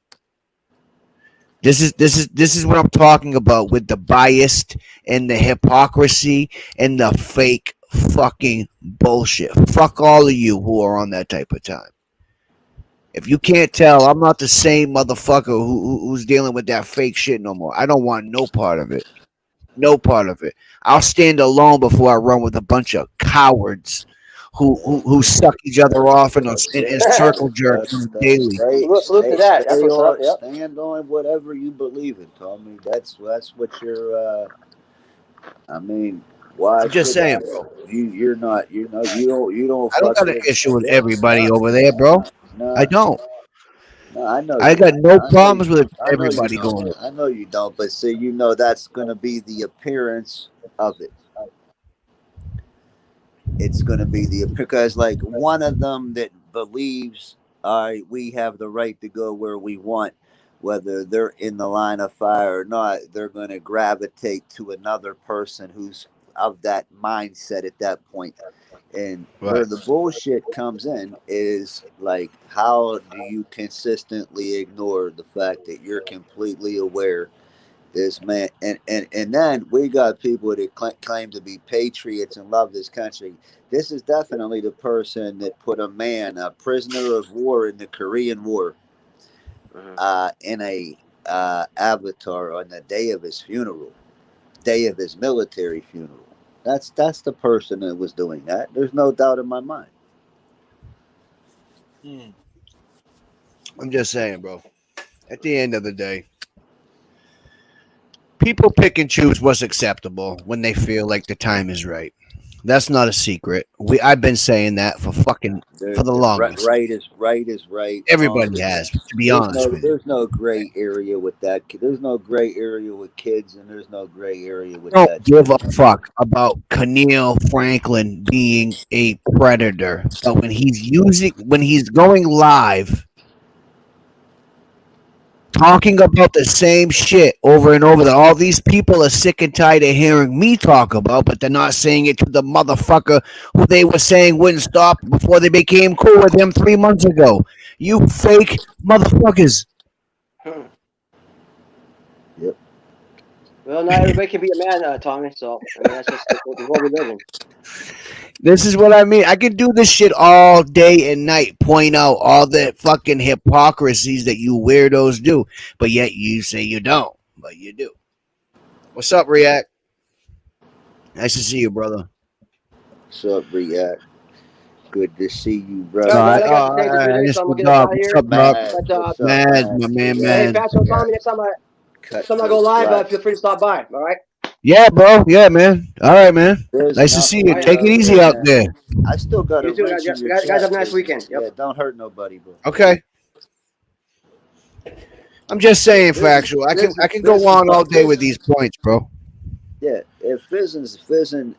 This is what I'm talking about with the biased and the hypocrisy and the fake fucking bullshit. Fuck all of you who are on that type of time. If you can't tell, I'm not the same motherfucker who's dealing with that fake shit no more. I don't want no part of it. No part of it. I'll stand alone before I run with a bunch of cowards who suck each other off in circle jerks on a That's daily. stay Salute to stay that. That's what's up. Yep. stand on whatever you believe in, Tommy. That's what you're. I mean, why I'm just should saying, bro. you're not you don't I don't fuck got an with issue with yeah everybody no over there, bro. I no don't. no I know I you got no I know you problems with I know you everybody don't going. I know you don't but see that's gonna be the appearance of it. It's gonna be the because like one of them that believes all right we have the right to go where we want whether they're in the line of fire or not they're gonna gravitate to another person who's of that mindset at that point. And where Right. the bullshit comes in is like, how do you consistently ignore the fact that you're completely aware this man? And then we got people that claim to be patriots and love this country. This is definitely the person that put a prisoner of war in the Korean War, Mhm. in a avatar on the day of his funeral, day of his military funeral. That's the person that was doing that. There's no doubt in my mind. I'm just saying, bro. At the end of the day, people pick and choose what's acceptable when they feel like the time is right. That's not a secret. I've been saying that for the longest. Right is right, wrong Everybody is has, wrong. to be honest with you. There's no gray area with that. There's no gray area with kids, and there's no gray area with Don't that give shit, a man. fuck about Keneal Franklin being a predator. But when he's going live talking about the same shit over and over that all these people are sick and tired of hearing me talk about, but they're not saying it to the motherfucker who they were saying wouldn't stop before they became cool with him 3 months ago. You fake motherfuckers. Yep. Well, not everybody can be a man, Tommy. So I mean, that's just the world we live in. This is what I mean. I can do this shit all day and night, point out all the fucking hypocrisies that you weirdos do, but yet you say you don't, but you do. What's up, React? Nice to see you, brother. What's up, React? Good to see you, All right, brother. guys, I got to All say this right, today, so I'm Mr. gonna get us Dog. out of What's here. up, dog? Mad. But What's up, Man, Mad? my man, yeah, hey, man. Pastor Yeah. Tommy, next Cut time I go those live, slack. feel free to stop by. All right. Yeah, bro. Yeah, man. All right, man. There's Nice to enough see of you. All right. you Take it out easy here, out man. there. I still got a You too, wrench in guys. your Guys, have chat a nice business. weekend. Yep. Yeah, don't hurt nobody, bro. Okay. I'm just Yeah, saying factual. I can go Fizzing's on all not day with Fizzing's. these points, bro. Yeah, if Fizzing,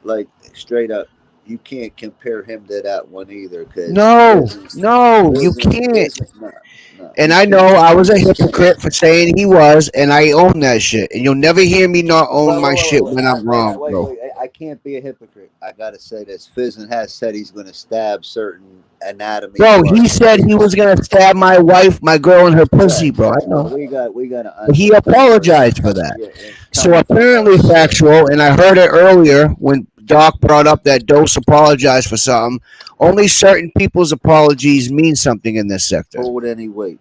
like straight up, you can't compare him to that one either, because No, no, you can't. Fizzing, no, no, And you I know can't. I was a hypocrite for saying he was, and I own that shit. And you'll never hear me not own my shit when I'm wrong, bro. I can't be a hypocrite. I gotta say this. Fizzing has said he's gonna stab certain anatomy Bro, he parts. said he was gonna stab my wife, my girl, and her pussy, Right, bro. I right. know. Well, we gotta But he understand where that's apologized for coming. that. Yeah, it's So coming from apparently us. Yeah. factual, and I heard it earlier when Doc brought up that Dose apologized for something. Only certain people's apologies mean something in this sector. Hold any weight.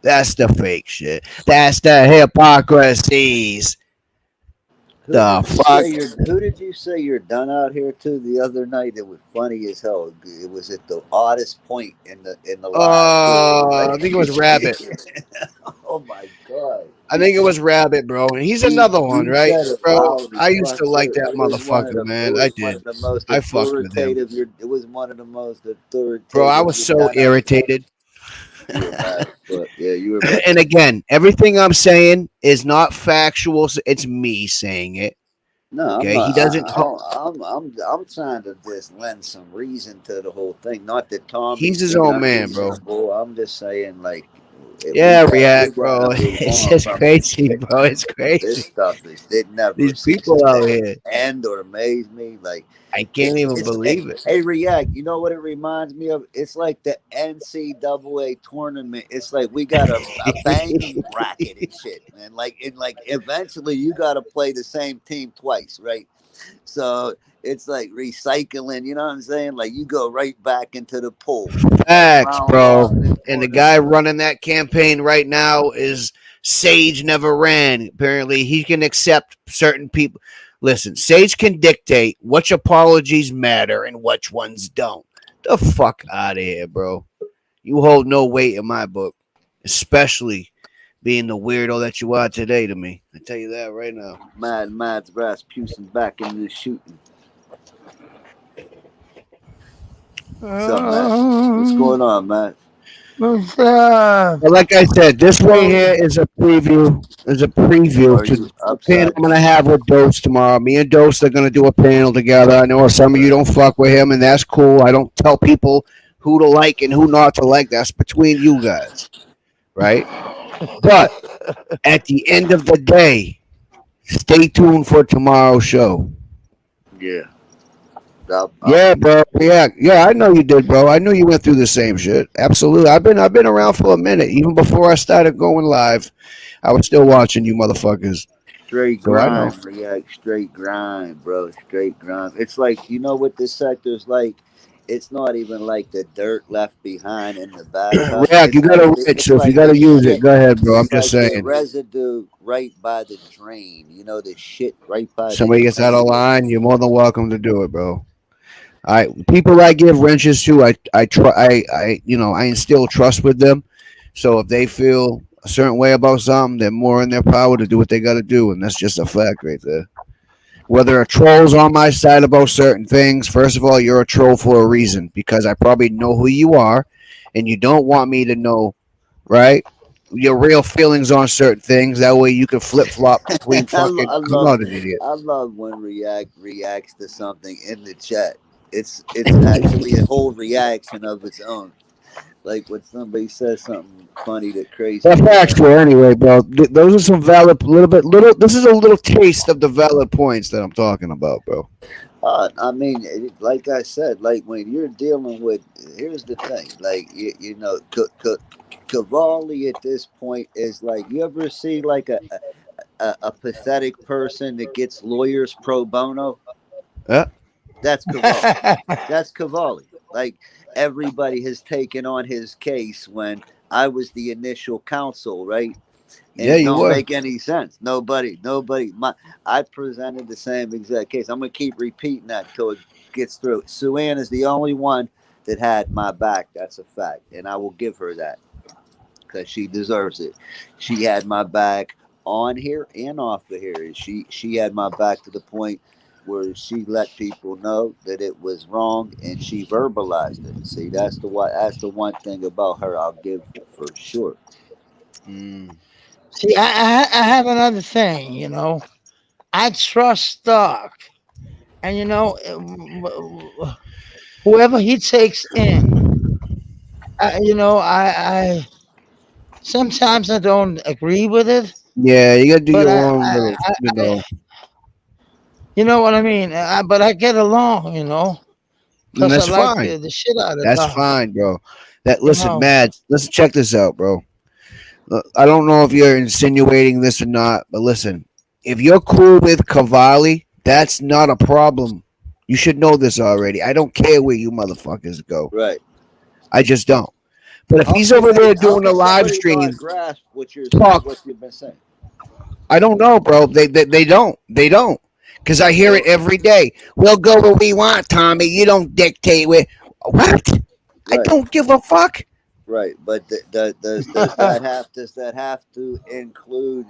That's the fake shit. That's the hypocrisies. The fuck? Who did you say you're done out here to the other night? It was funny as hell. It was at the oddest point in the live too. It was I think it was Rabbit. like, oh my god. I think it was Rabbit, bro. And he's another one, He right? said it Bro, loud as I used fuck to like too. that motherfucker, It man. I was one did. of the most I fucked with him. authoritative. It was one of the most Bro, I authoritative was you've so done out there. irritated. You were mad, but yeah, you were about And to. again, everything I'm saying is not factual. It's me saying it. No, I'm Okay, not. he doesn't. I'm trying to just lend some reason to the whole thing. Not that He's Tommy's his being own man, bro. unreasonable. I'm just saying, like, Yeah, we react, bro. gotta move It's on just from this crazy, shit, bro. It's man. This crazy. stuff it never These ceases people out to here, end or amaze me. Like, I can't even it's believe it. hey, react. You know what it reminds me of? It's like the NCAA tournament. It's like we got a banging bracket and shit, man. Like eventually you got to play the same team twice, right? So it's like recycling, you know what I'm saying? Like you go right back into the pool, like Facts, round bro. one, this And the tournament. guy running that campaign right now is Sage never ran. Apparently, he can accept certain people. Listen, Sage can dictate which apologies matter and which ones don't. The fuck out of here, bro. You hold no weight in my book, especially being the weirdo that you are today to me. I tell you that right now. Mad's Rasputin back into the shooting. What's up, Matt? What's going on, Matt? But like I said, this right here is a preview. Is a preview Are to you the panel upside I'm gonna down? have with Dose tomorrow. Me and Dose are gonna do a panel together. I know some of you Right. don't fuck with him, and that's cool. I don't tell people who to like and who not to like. That's between you guys, right? But at the end of the day, stay tuned for tomorrow's show. Yeah. I'll Yeah, be bro. Yeah. I know you did, bro. I knew you went through the same shit. Absolutely. I've been around for a minute. Even before I started going live, I was still watching you motherfuckers. straight So I know. grind, react straight grind, bro. Straight grind. It's like you know what this sector's like. It's not even like the dirt left behind in the bathtub. React, you got a rich, It's so if you like got the to use it, shit. go ahead, bro. I'm It's just like the saying. residue right by the drain. You know the shit right by the Somebody gets out of drain. line, you're more than welcome to do it, bro. People I give wrenches to, I instill trust with them. So if they feel a certain way about something, they're more in their power to do what they got to do, and that's just a fact right there. Whether a troll's on my side about certain things, first of all, you're a troll for a reason because I probably know who you are, and you don't want me to know, right? Your real feelings on certain things. That way, you can flip flop between fucking. I'm not an idiot. I love when reacts to something in the chat. It's actually a whole reaction of its own. Like when somebody says something funny that crazy That's to them. factual, anyway, bro. Those are some valid, little bit, little. This is a little taste of the valid points that I'm talking about, bro. I mean, like I said, like when you're dealing with, here's the thing, like you know, Cavalli at this point is like, you ever see like a pathetic person that gets lawyers pro bono? Yeah, That's Cavalli. That's Cavalli. Like everybody has taken on his case when I was the initial counsel, right? And yeah, it you don't were. make any sense. Nobody. I presented the same exact case. I'm gonna keep repeating that until it gets through. Sue Ann is the only one that had my back. That's a fact, and I will give her that because she deserves it. She had my back on here and off of here. She had my back to the point where she let people know that it was wrong and she verbalized it. See, that's the one thing about her I'll give for sure. Mm. See, I have another thing, I trust Doc. And, whoever he takes in, I sometimes I don't agree with it, Yeah, you gotta do but your own little, you know what I mean? But I get along, and because I that's like fine. the shit out of That's Doc, fine, bro. That you listen, know. Mads. Listen, check this out, bro. I don't know if you're insinuating this or not, but listen, if you're cool with Cavalli, that's not a problem. You should know this already. I don't care where you motherfuckers go. Right. I just don't. But if How he's can over there how doing a can live somebody not stream, grasp talk, what you've been saying? I don't know, bro. They don't. They don't. Because I hear it Well, every day. We'll go where we want, Tommy. You don't dictate where. What? I right, don't give a fuck. right. But does that have to include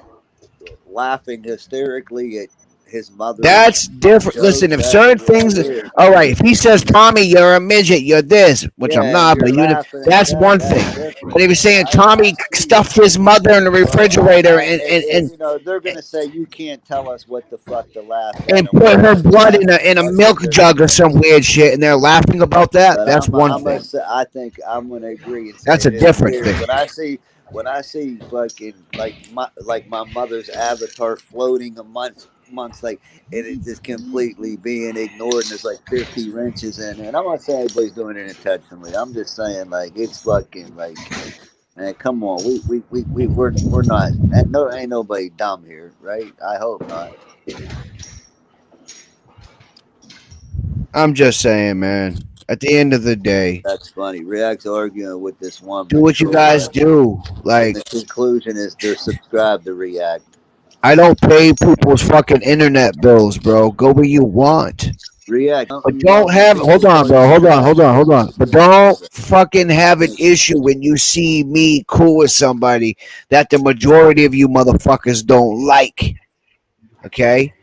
laughing hysterically at his mother's That's different. Listen, jokes? if That's a certain little things, weird, all man. right. If he says, "Tommy, you're a midget, you're this," which I'm Yeah, and not, but you're you, laughing at that's that. one That's thing. different. But if he's saying I Tommy see that. stuffed his mother in the Well, refrigerator you know, they're gonna say you can't tell us what the fuck to laugh at, and and we're put her gonna blood laugh. in a That's a milk different jug or thing. some weird shit, and they're laughing about that, But that's one I'm gonna thing. say, I think I'm gonna agree and say That's a that it's different weird thing. when I see fucking like my mother's avatar floating amongst like, and it's just completely being ignored, and there's like 50 wrenches in it. And I'm not saying anybody's doing it intentionally. I'm just saying like it's fucking like, man, come on, we're not, and no, ain't nobody dumb here, right? I hope not. I'm just saying, man. At the end of the day, That's funny. React's arguing with this do woman. what you guys do. And Like, the conclusion is they're subscribed to React. I don't pay people's fucking internet bills, bro. Go where you want. React, don't But you don't love when have, hold people on, call you bro. Hold on, hold React? on, hold on. But don't Okay. fucking have an issue when you see me cool with somebody that the majority of you motherfuckers don't like. Okay?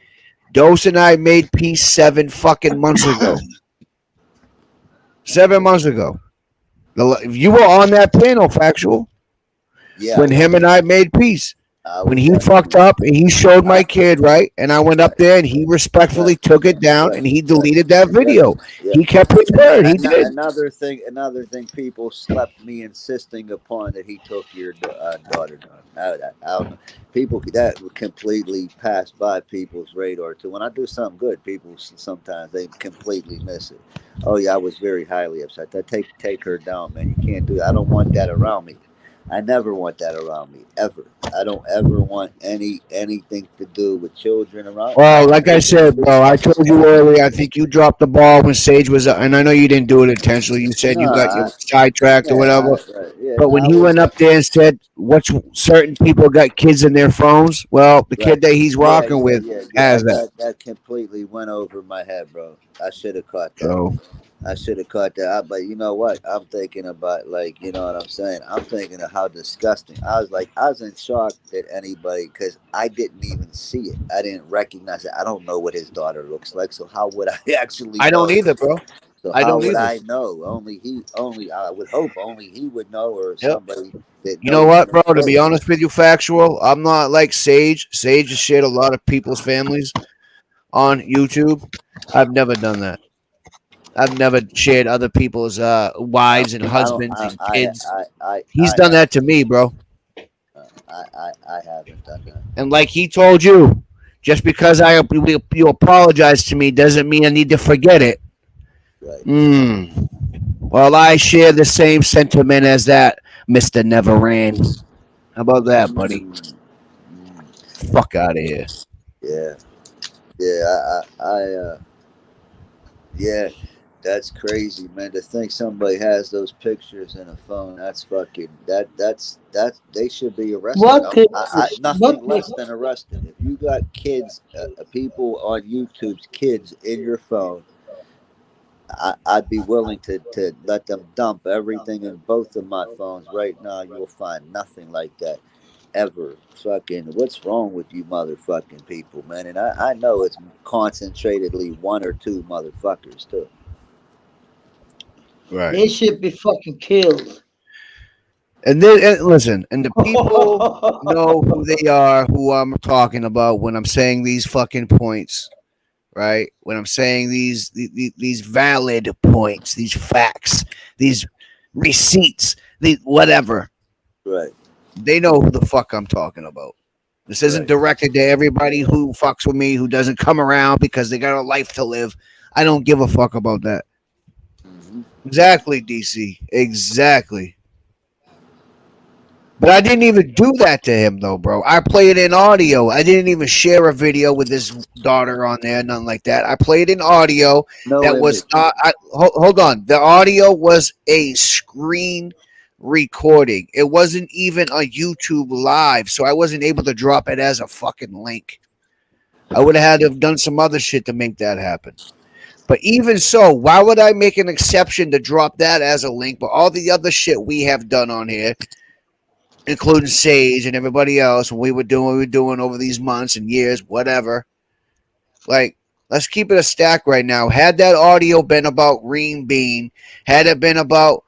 Dose and I made peace 7 fucking months ago. 7 months ago. You were on that panel, factual, Yeah, I when him was. and I made peace. I When was he fucked definitely. up and he showed I, my kid, right? And I went up right, there and he right, respectfully took it down right, and he right, deleted that right. video. Yeah. He kept his word. He did. Another thing, people slept me insisting upon that he took your daughter down. I don't know. People that would completely pass by people's radar too. When I do something good, people sometimes they completely miss it. Oh yeah, I was very highly upset. Take her down, man. You can't do that. I don't want that around me. I never want that around me ever. I don't ever want anything to do with children around. Well, Not like I anything to said, do with bro, I my told you family. earlier. I think you dropped the ball when Sage was, and I know you didn't do it intentionally. You said No, you got your sidetracked or yeah, whatever. right, yeah. But No, when I he was went up there and said, "What certain people got kids in their phones?" Well, the right. kid that he's Yeah, rocking with yeah. has that. That completely went over my head, bro. I should have caught that. So. I should have caught that. But you know what? I'm thinking about, like, you know what I'm saying. I'm thinking of how disgusting. I was in shock that anybody, because I didn't even see it. I didn't recognize it. I don't know what his daughter looks like. So how would I actually I don't know? either, bro. So I how don't would either. I know? Only he. Only I would hope. Only he would know, or Yep. somebody that You know knows what, him bro? To be close. honest with you, factual. I'm not like Sage. Sage has shared a lot of people's families on YouTube. I've never done that. I've never shared other people's wives and I don't. husbands and kids. I He's done have. that to me, bro. I haven't done that. And like he told you, just because you apologize to me doesn't mean I need to forget it. Right. Mm. Well, I share the same sentiment as that, Mister Never Ran. How about that, buddy? Mm, mm, Fuck out of here. yeah. Yeah. Yeah. That's crazy, man. To think somebody has those pictures in a phone, that's fucking that they should be arrested. What pictures? What Nothing less pictures? than arrested. If you got kids, people on YouTube's kids in your phone, I'd be willing to let them dump everything in both of my phones right now. You will find nothing like that ever. Fucking, what's wrong with you motherfucking people, man? And I know it's concentratedly one or two motherfuckers too. Right. They should be fucking killed. And then and listen, and the people know who they are, who I'm talking about when I'm saying these fucking points, right? When I'm saying these valid points, these facts, these receipts, the whatever. Right, They know who the fuck I'm talking about. This isn't right. directed to everybody who fucks with me, who doesn't come around because they got a life to live. I don't give a fuck about that. Hmm. Exactly, DC. Exactly. But I didn't even do that to him though, bro. I played in audio. I didn't even share a video with his daughter on there, nothing like that. I played in audio No that was image. not. Hold on. The audio was a screen recording. It wasn't even a YouTube live, so I wasn't able to drop it as a fucking link. I would have had to have done some other shit to make that happen. But even so, why would I make an exception to drop that as a link? But all the other shit we have done on here, including Sage and everybody else, when we were doing what we were doing over these months and years, whatever. Like, let's keep it a stack right now. Had that audio been about Green Bean, had it been about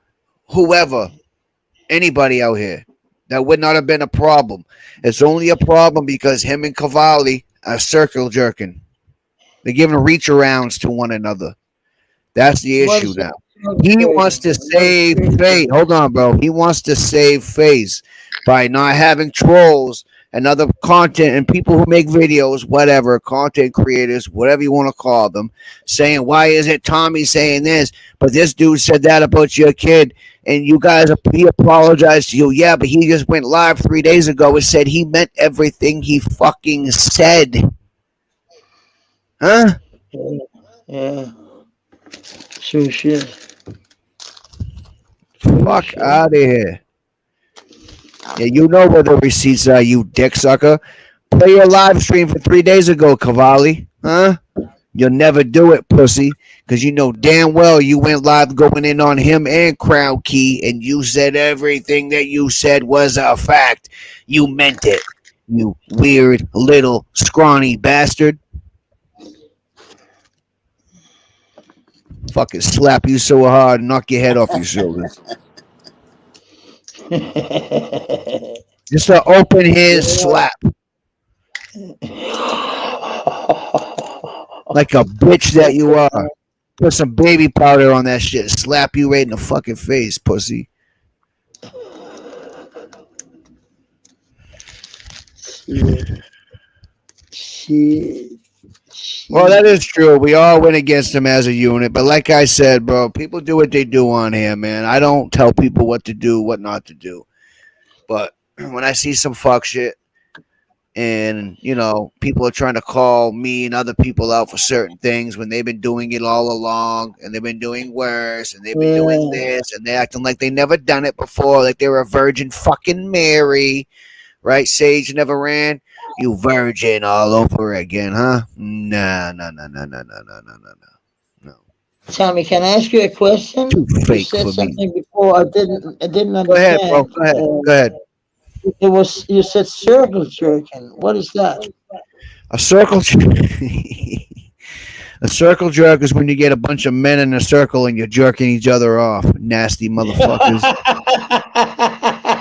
whoever, anybody out here, that would not have been a problem. It's only a problem because him and Cavalli are circle jerking. They're giving reach arounds to one another. That's the What issue is now. He wants crazy? to What is save crazy? face. Hold on, bro. He wants to save face by not having trolls and other content and people who make videos, whatever, content creators, whatever you want to call them, saying, why is it Tommy saying this? But this dude said that about your kid. And you guys, he apologized to you. Yeah, but he just went live 3 days ago and said he meant everything he fucking said. Huh? Yeah, yeah. Sure shit. Sure Fuck shit. out of here. Yeah, you know where the receipts are, you dick sucker. Play your live stream for 3 days ago, Cavalli. Huh? You'll never do it, pussy. Because you know damn well you went live going in on him and Crown Key, and you said everything that you said was a fact. You meant it. You weird little scrawny bastard. Fucking slap you so hard and knock your head off your shoulders. Just an open hand Yeah. slap. Like a bitch that you are. Put some baby powder on that shit. Slap you right in the fucking face, pussy. Shit. Shit. Well, that Shit. is true. We all went against him as a unit. But like I said, bro, people do what they do on here, man. I don't tell people what to do, what not to do. But when I see some fuck shit and, people are trying to call me and other people out for certain things when they've been doing it all along and they've been doing worse and they've been doing Yeah. this and they're acting like they never done it before, like they were a virgin fucking Mary. Right? Sage never ran. You virgin all over again, huh? Nah, no, no, no, no, no, no, no, no, no. No. Tommy, can I ask you a question? Too You fake said for me. something before I didn't Go ahead, bro. understand. Go ahead. Go ahead. It was you said circle jerking. What is that? A circle. A circle jerk is when you get a bunch of men in a circle and you're jerking each other off. Nasty motherfuckers.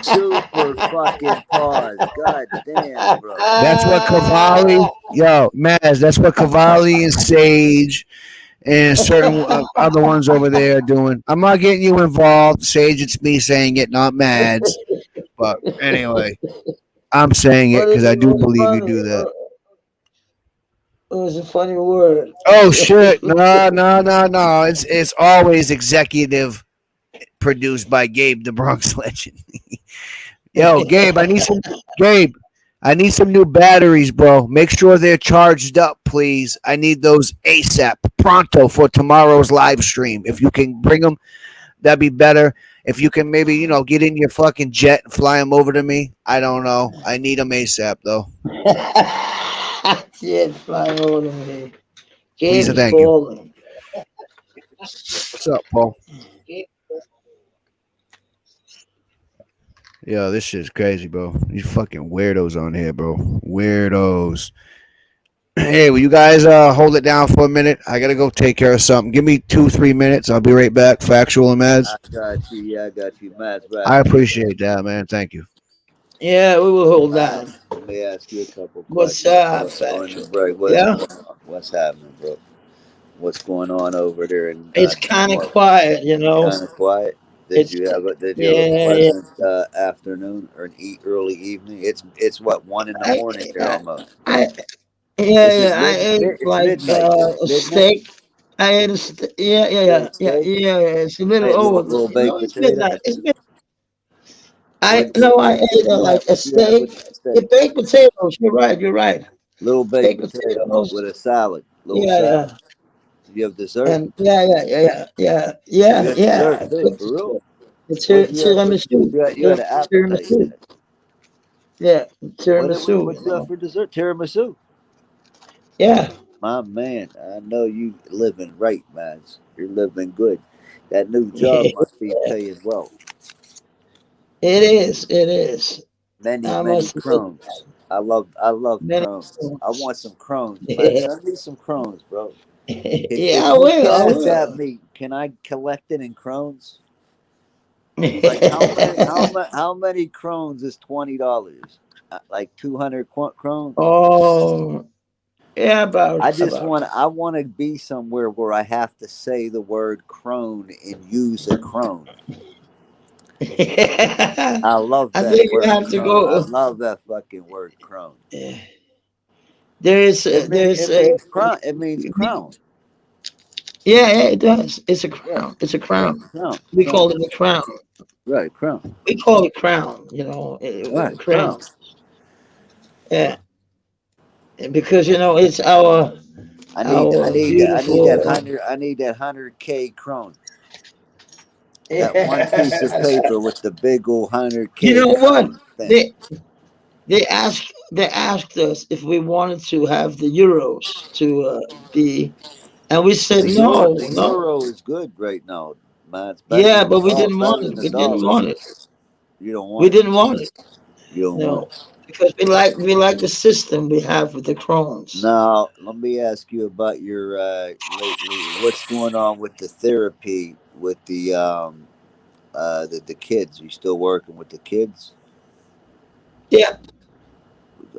Super fucking pause. God damn, bro. That's what Cavalli, yo, Maz, that's what Cavalli and Sage and certain other ones over there are doing. I'm not getting you involved. Sage, it's me saying it, not Mads. But anyway, I'm saying it But because it I do was believe you funny. do that. It was a funny word. Oh shit! No, no, no, no. It's always executive produced by Gabe, the Bronx Legend. Yo, Gabe, I need some. Gabe, I need some new batteries, bro. Make sure they're charged up, please. I need those ASAP, pronto for tomorrow's live stream. If you can bring them, that'd be better. If you can maybe, get in your fucking jet and fly them over to me. I don't know. I need them ASAP, though. Shit, flying over me. Please Gabe and is thank you. balling. What's up, Paul? Yo, this shit's crazy, bro. These fucking weirdos on here, bro. Weirdos. Hey, will you guys hold it down for a minute? I gotta go take care of something. Give me 2, 3 minutes. I'll be right back. Factual and I meds. got you. Yeah, I got you. Matt's back. I appreciate that, man. Thank you. Yeah, we will hold on. Let me ask you a couple What's questions up, on the factual? break. What's Yeah, going on? What's happening, bro? What's going on over there in it's kind of Denmark? quiet, Kind of quiet. It's Did you have a yeah, yeah. pleasant afternoon or an early evening? It's what 1 in the I, morning there I, almost. I yeah, Is yeah. it I ate it's like midnight there? a Midnight. steak. I ate yeah, yeah, You ate yeah, a yeah, steak. yeah, yeah. It's a little Nice over. little baked It's potato. midnight. It's mid. I What no, I ate like a what you have with steak. that Yeah, steak? baked potatoes. You're right. You're right. Little baked Baked potato potatoes. with a salad. Little Yeah, salad. yeah. You have dessert. And You had yeah. dessert too, Good for real. The What you have for tiramisu. you had an appetizer. Tiramisu. Yeah, What tiramisu. you have for dessert? Tiramisu. Yeah, My man, I know you living right, man. You're living good. That new job yeah. must be paying well. It is. It is. Many, I many must admit, crones. I love many. crones. I want some crones, man. Yeah, Send me some crones, bro. yeah. If I you will. I cash at will. me, can I collect it in crones? Like how many crones is $20? Like 200 crones. Oh, yeah. I About just about. want to be somewhere where I have to say the word crone and use a crone. I I love that think you word have to crone. I go. love that fucking word crone. Yeah. There is. There is It a. means crown. It means crown. Yeah, yeah. It does. It's a Yeah, crown. It's a yeah, crown. crown, We crown. call it a crown. Right, crown. We call it crown. Right, Crown. crown. Yeah, because it's our I need that beautiful. 100K crone. That one piece of Yeah. paper with the big old hundred You K know what? crone thing. They asked us if we wanted to have the euros to be, and we said The no, no. euro is good right now, man. It's better Yeah, than but we didn't want better it. than the We didn't dollar. want it. You don't We want it. didn't want it. You don't want No, it. because we like the system we have with the crones. Now, let me ask you about your lately. What's going on with the therapy with the kids? You still working with the kids? Yeah,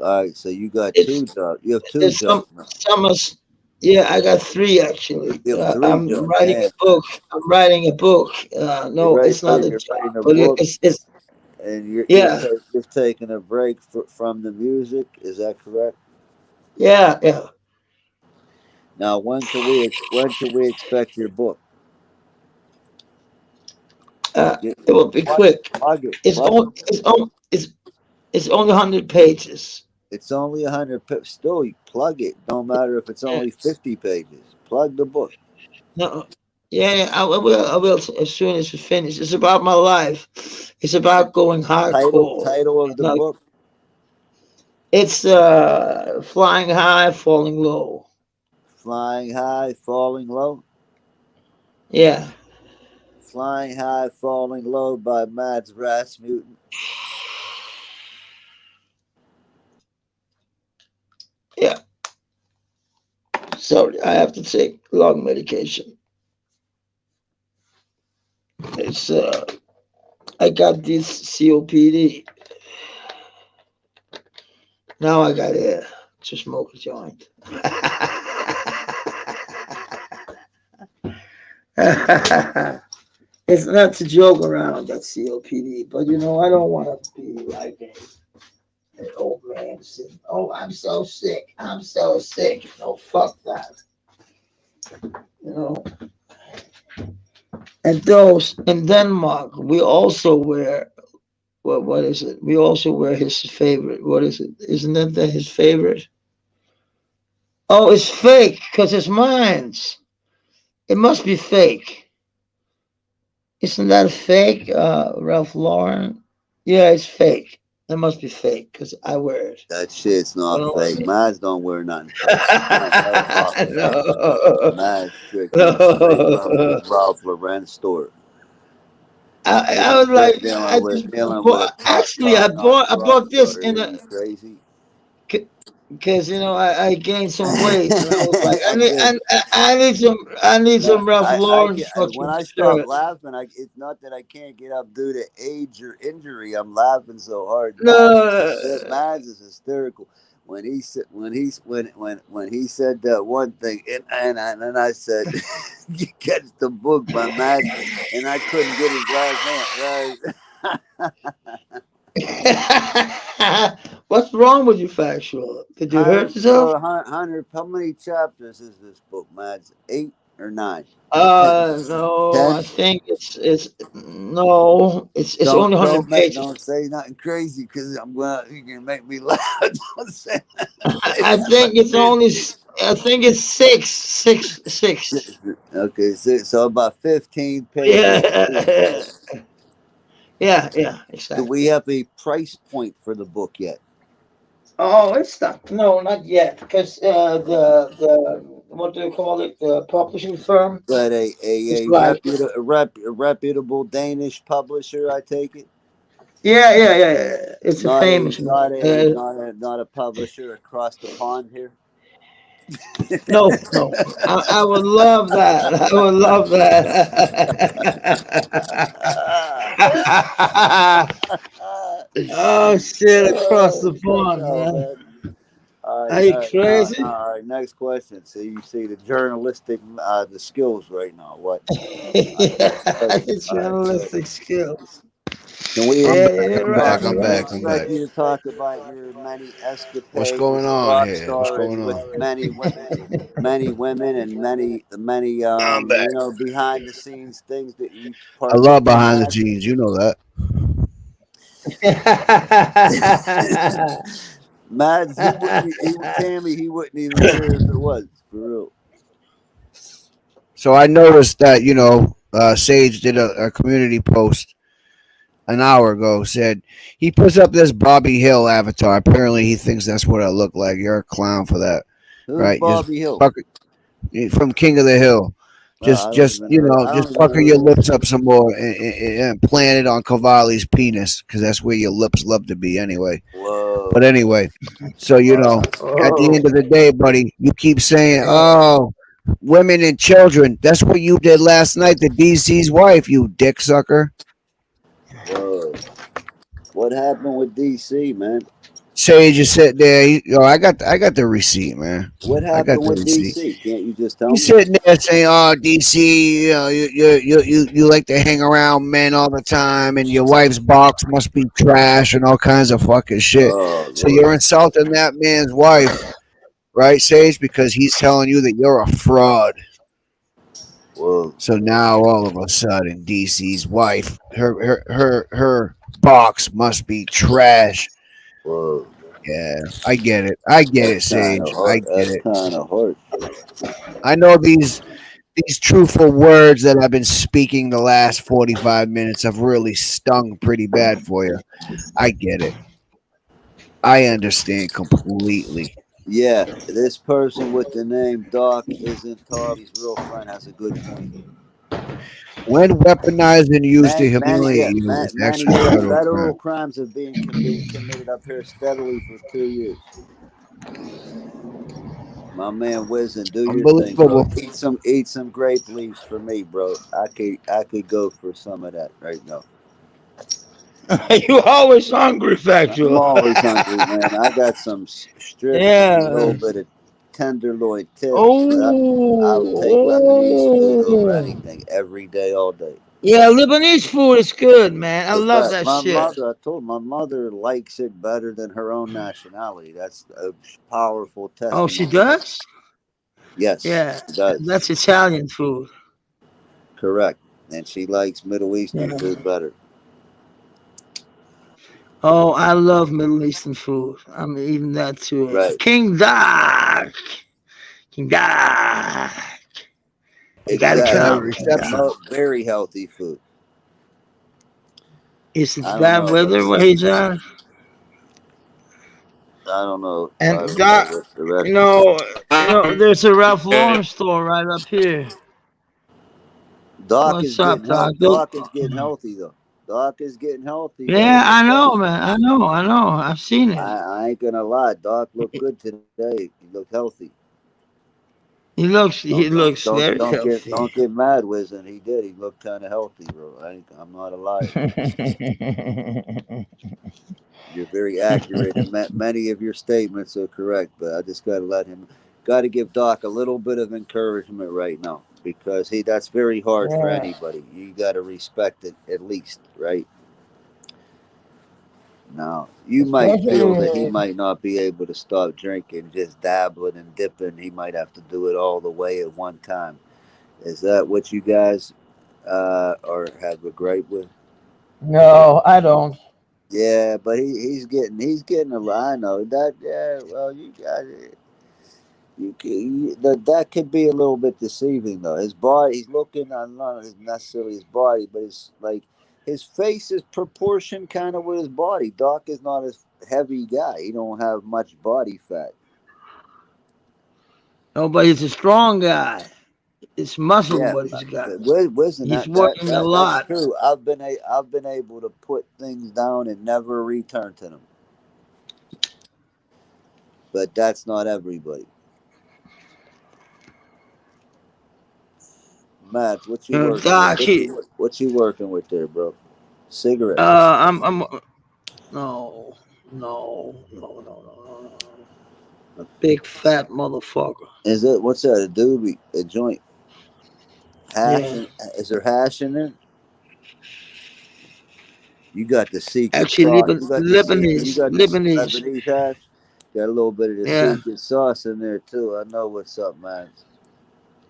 All right, so you got it's two jobs. You have two there's jobs now. some us. Yeah, I got three actually. You have three I'm jobs. writing a Damn, man. book. I'm writing a book. No, it's not a You're job, writing a but book, it's and yeah, you're taking a break from the music. Is that correct? yeah, yeah. Now, when can we expect your book? Get, It will be quick. It's plug on. it. It's only 100 pages. It's only 100. Still, you plug it. Don't matter if it's Yeah. only 50 pages. Plug the book. No. Yeah, yeah, I will. I will as soon as we finish. It's about my life. It's about going hardcore. Title of the No, book: it's flying high, falling low. Flying High, Falling Low. Yeah, Flying High, Falling Low by Mads Rasmussen. yeah. Sorry, I have to take lung medication. It's I got this COPD. Now I got to smoke a joint. It's not to joke around that COPD, but I don't want to be like an old man saying, "Oh, I'm so sick. I'm so sick." No, fuck that. You know. And those in Denmark, we also wear what is it? We also wear his favorite. What is it? Isn't that his favorite? Oh, it's fake because it's mine's. It must be fake. Isn't that fake, Ralph Lauren? Yeah, it's fake. It must be fake because I wear it. That shit's I not don't want fake. to Mads don't wear nothing fake. Hell off be. with that. No, Mads strictly straight from his no. Ralph Lauren store. I was like, I just Dealing with a bought. Actually, top notch I rock bought this star in here. a You crazy? because I gained some weight and I was like, I get I need no, some Ralph I Lauren get when fucking I stop shirt. laughing. It's not that I can't get up due to age or injury. I'm laughing so hard. No, Mads is hysterical. When he said that one thing, and I said, "You catch the book by Mads," and I couldn't get his last name right. what's wrong with you, factual? Did you hurt Hundred, yourself? so 100. How many chapters is this book, Mads? 8 or 9? No, I 10. think it's no, it's only 100 pages. Don't say nothing crazy because I'm gonna you can make me laugh. Don't say I it's think it's only I think it's six. okay. So about 15 pages each. Yeah, yeah, Do we exactly. have a price point for the book yet? Oh, it's not. No, not yet, because the what do you call it? The publishing firm But is like, a reputable Danish publisher, I take it. yeah. It's a famous one. Not a publisher across the pond here. No, no. I would love that. I would love that. Oh shit! Across the Check pond, out, man. man. All right, Are you crazy? all right. Next question. So you see the journalistic, the skills right now. What? All right, next Yeah, question. it's All right, so journalistic skills. can we I'm Yeah, back. you're I'm right. back. You're I'm can we right. back. I'm expect back. you to talk about your many What's escapades going as a on rock here? What's star going and with on? many women and many I'm back. behind the scenes things that you I love partake in, behind the Mads? jeans. You know that. Mads, Tammy, he wouldn't even care if it was for real. So I noticed that Sage did a community post an hour ago. Said he puts up this Bobby Hill avatar. Apparently, he thinks that's what I look like. You're a clown for that, Who's right? Just Bobby Hill? pucker from King of the Hill. I don't even know. I don't Just even know pucker who your that lips is. up some more and plant it on Cavalli's penis because that's where your lips love to be anyway. But Whoa, anyway, so wow. at the Oh, end of the day, buddy, you keep saying, "Oh, women and children." That's what you did last night to DC's wife, you dick sucker. Whoa. What happened with DC, man? Sage just sit there. I got the receipt, man. What I got happened the with receipt. DC? Can't you just tell He's me? sitting there saying, "Oh, DC, you like to hang around men all the time, and your wife's box must be trash and all kinds of fucking shit." Oh So Lord. you're insulting that man's wife, right, Sage? Because he's telling you that you're a fraud. Whoa. So now all of a sudden, DC's wife, her box must be trash. Whoa. Yeah, I get it. I get That's it, kind of Sage. I hard. get That's it. kind of hard. I know these truthful words that I've been speaking the last 45 minutes have really stung pretty bad for you. I get it. I understand completely. Yeah, this person with the name Doc isn't Tommy's real friend has a good point. When weaponized and used to humiliate Yeah, you, it's Manny. actually a Yeah, federal federal crime. crimes have been committed up here steadily for 2 years. My man Wizen, do your thing, bro. Unbelievable. Eat some grape leaves for me, bro. I could go for some of that right now. You always hungry, I'm factual. always hungry, man. I got some strips and a little Yeah. bit of tenderloin tips, but I'll take Lebanese food over Oh. anything every day, all day. Yeah, Lebanese food is good, man. I In love fact, that my shit. mother, I told my mother likes it better than her own nationality. That's a powerful Oh, she testimony. does? Yes, Yeah, she does. that's Italian food. Correct. And she likes Middle Eastern Yeah. food better. Oh, I love Middle Eastern food. I'm eating that too. Right. King Dak. King Dak. You gotta Let's have a Exactly. come. reception. Very healthy food. Is it I don't bad know weather what's where he's at? I don't know. I And don't know Doc, what the rest you of it. know, there's a Ralph Lauren store right up here. Doc is What's up, getting Doc? Doc is getting healthy though. Doc is getting healthy though. Yeah, I know, man. I know. I've seen it. I ain't gonna lie. Doc looked good today. He looked healthy. He looks very healthy. Don't get mad, Wiz. He did. He looked kind of healthy, bro. I'm not a liar. You're very accurate, and many of your statements are correct. But I just got to give Doc a little bit of encouragement right now because that's very hard for Yeah, anybody. You got to respect it at least, right? Now, you might feel that he especially. might not be able to stop drinking, just dabbling and dipping. He might have to do it all the way at one time. Is that what you guys or have a gripe with? No, I don't. Yeah, but he's getting a lot. I know that. Yeah, well, you got it. That could be a little bit deceiving though. His body, he's looking on not necessarily his body, but his like his face is proportioned kind of with his body. Doc is not a heavy guy. He don't have much body fat. No, but he's a strong guy. It's muscle Yeah, what he's got. listen, He's working a that's lot. true. I've been able to put things down and never return to them, but that's not everybody. Matt, what you working with? Doc, he, What you working with there, bro? Cigarettes. I'm no, no. I'm a big fat motherfucker. Is it what's that? A doobie, a joint, hash? Yeah, Is there hash in there? You got the secret actually, sauce. You got the secret. You got this Lebanese. Lebanese hash. Got a little bit of the Yeah, secret sauce in there too. I know what's up, man.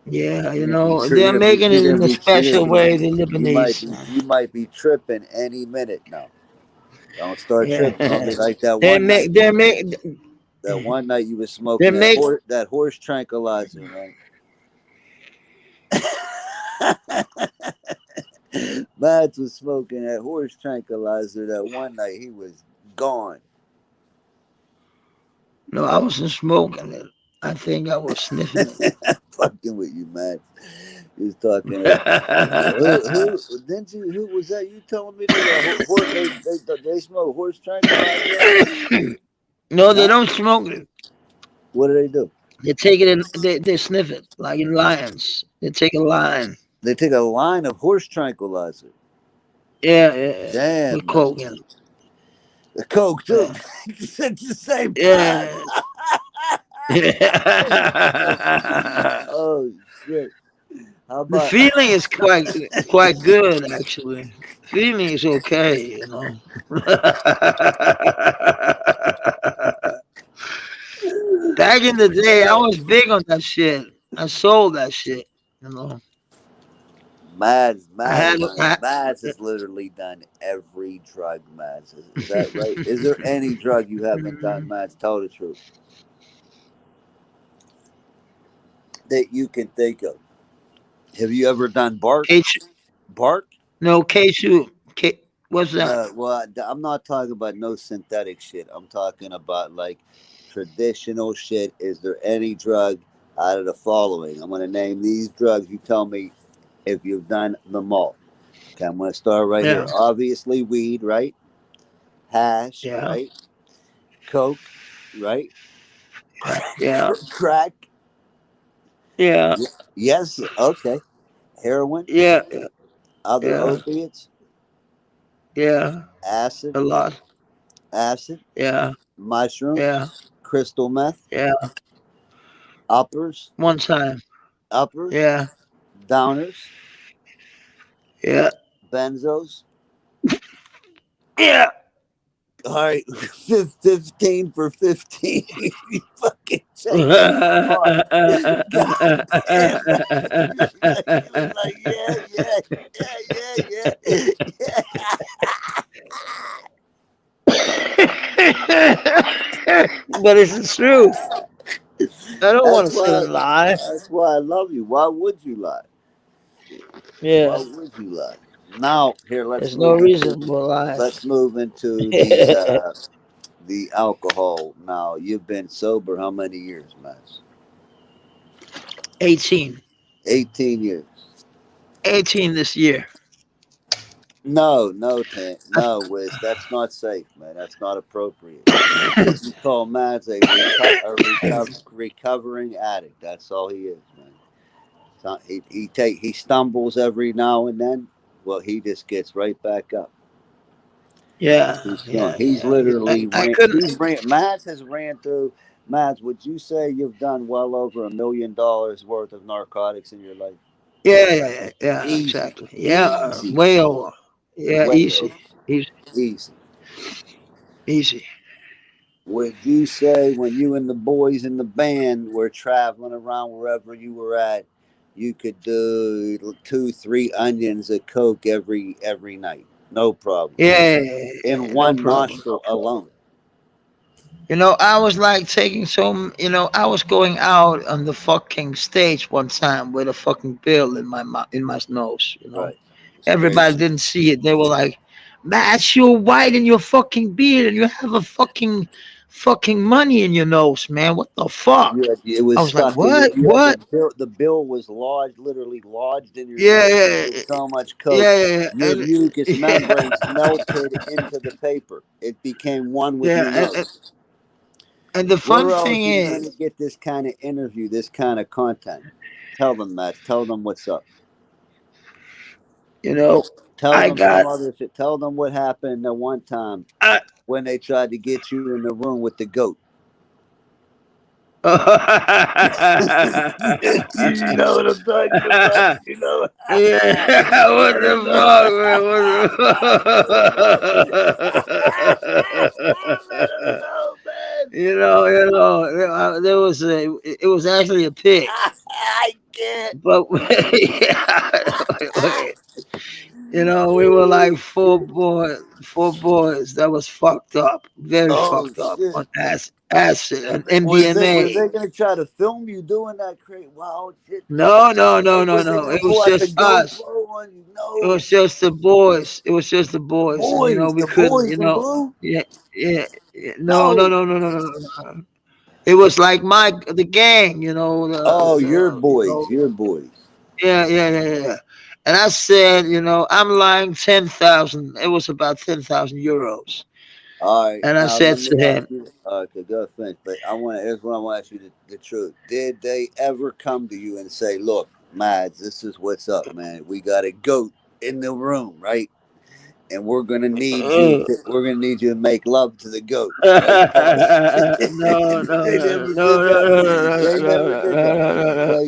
yeah. You're gonna be They're making it in a you're special gonna way. be The Lebanese. you might be tripping any minute now. Don't start Yeah, tripping on me like that one night you was they're smoking make. that horse tranquilizer, man. Mads was smoking that horse tranquilizer that one night. He was gone. No, I wasn't smoking it. I think I was sniffing it. Fucking with you, Mads. He was talking that. Who didn't you? Who was that? You telling me they got they smoke horse tranquilizer up there? No, they Nah. don't smoke it. What do they do? They take it and they sniff it like in lions. They take a lion. They take a line of horse tranquilizer. Yeah, with Damn, man. coke in it. The coke too. Yeah. At the same time. Yeah. Yeah. Oh shit. How The about feeling is quite good actually. Feeling is okay. Back in the day, I was big on that shit. I sold that shit. I had Mads has literally done every drug, Mads. Is that right? Is there any drug you haven't done, Mads? Tell the truth. That you can think of. Have you ever done bark? K Bark? no K2. What's that? No, well, I'm not talking about no synthetic shit. I'm talking about like traditional shit. Is there any drug out of the following? I'm going to name these drugs. You tell me if you've done them all. Okay, I'm going to start right here. Yeah. Obviously, weed, right? Hash, Yeah. right? Coke, right? Yeah. Crack, Yeah. yes, okay. Heroin, Yeah. other Yeah. opiates, Yeah. acid, A lot. acid, Yeah. Yeah. mushrooms, crystal meth, Yeah. uppers, One time. uppers, Yeah. downers, Yeah. benzos. Yeah. All right, 15 for 15. You fucking check that box. God damn, man. He was like, yeah, yeah, yeah, yeah, yeah. But it's the truth. I don't want That's to sit why. and lie. That's why I love you. Why would you lie? Why Yeah. would you lie? Now, here, There's no reason to lie. let's move into the alcohol. Now, you've been sober how many years, Max? 18. 18 years. 18 this year. No, no, no, Wiz. That's not safe, man. That's not appropriate. You call Mads recovering addict. That's all he is, man. He stumbles every now and then. Well, he just gets right back up. Yeah. He's strong. Yeah. He's Yeah. literally I ran. couldn't. He's ran. Mads has ran through. Mads, would you say you've done well over $1 million worth of narcotics in your life? Yeah. Yeah. Yeah. Yeah. Easy, Exactly. Yeah. easy, Way over. Yeah. way Easy. over, Easy. easy. Easy. Would you say when you and the boys in the band were traveling around wherever you were at, you could do 2, 3 onions of coke every night, no problem, Yeah. Yeah, yeah, in yeah, no one problem. nostril alone? I was like taking some, I was going out on the fucking stage one time with a fucking bill in in my nose. Right. It's Everybody crazy. didn't see it. They were like, "Matt, you're white in your fucking beard and you have a fucking money in your nose, man. What the fuck?" It I was was like, stuck in your. "What? You had What?" the bill was lodged, literally lodged in your Yeah, nose. You yeah, did so much coke, yeah, yeah, your mucous yeah, membranes melted into the paper. It became one with your yeah. nose. And the fun Where thing else are you going to is, get this kind of interview, this kind of content? Tell them, Matt. Tell them what's up. you know, Tell I them some got, other shit. Tell them what happened the one time I, when they tried to get you in the room with the goat. You know what I'm talking about. You know. yeah, what Let the them know. fuck, man? What Let them know. the Let them know, man. there was it was actually a pig, I can't. but we were like four boys that was fucked up, very Oh fucked up shit. on acid and MDMA. Was they gonna try to film you doing that crazy wild shit? No, no, no, Like no, was they no. gonna It was pull out the just us. GoPro on you? It No. was just the boys. It was just the The boys, and boys, we the couldn't. boys in blue? Yeah, yeah, yeah. No, no, No. no, no, no, no, no. It was like the gang. Oh, your The boys, your boys. yeah, yeah, yeah, yeah. And I said, I'm lying 10,000. It was about 10,000 euros. All right, And I now said let me to ask him, you. Okay, go finish. But here's what I want to ask you the truth. Did they ever come to you and say, "Look, Mads, this is what's up, man. We got a goat in the room, right? And we're gonna need you to make love to the goat, right?" No, no, no, they no, never did no, that. no, no, They never no, did that. no, no, Well,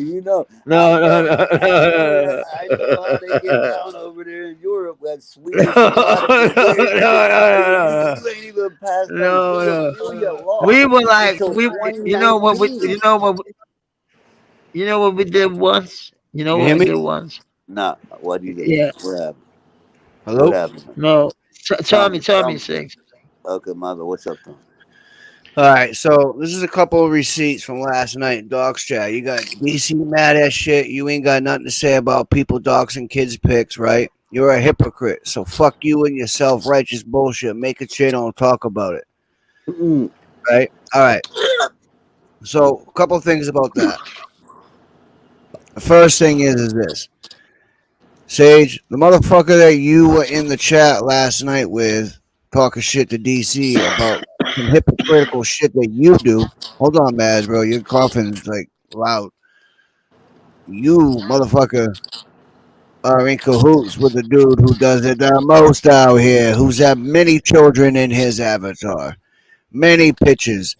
no, no, no, no, I know how they get down over there in Europe. That no, Swedish erotica weird shit. no, You ain't even passed no no, no. zoophilia law We were like, until you know what we, 2019. we did once. You know You what hear we me? did once? Nah, what do you do? Yeah, What happened? What Hello? happened? Man? no. Tell Tell me, me. six. Okay, mother, what's up, Tom? All right, so this is a couple of receipts from last night. Dogs chat. You got DC mad ass shit. You ain't got nothing to say about people doxing kids' pics, right? You're a hypocrite. So fuck you and your self righteous bullshit. Make a channel and talk about it, Mm-mm. right? All right. So a couple of things about that. The first thing is this. Sage, the motherfucker that you were in the chat last night with, talking shit to DC about some hypocritical shit that you do. Hold on, Maz, bro. Your coughing's like loud. You, motherfucker, are in cahoots with the dude who does it the most out here, who's had many children in his avatar, many pictures.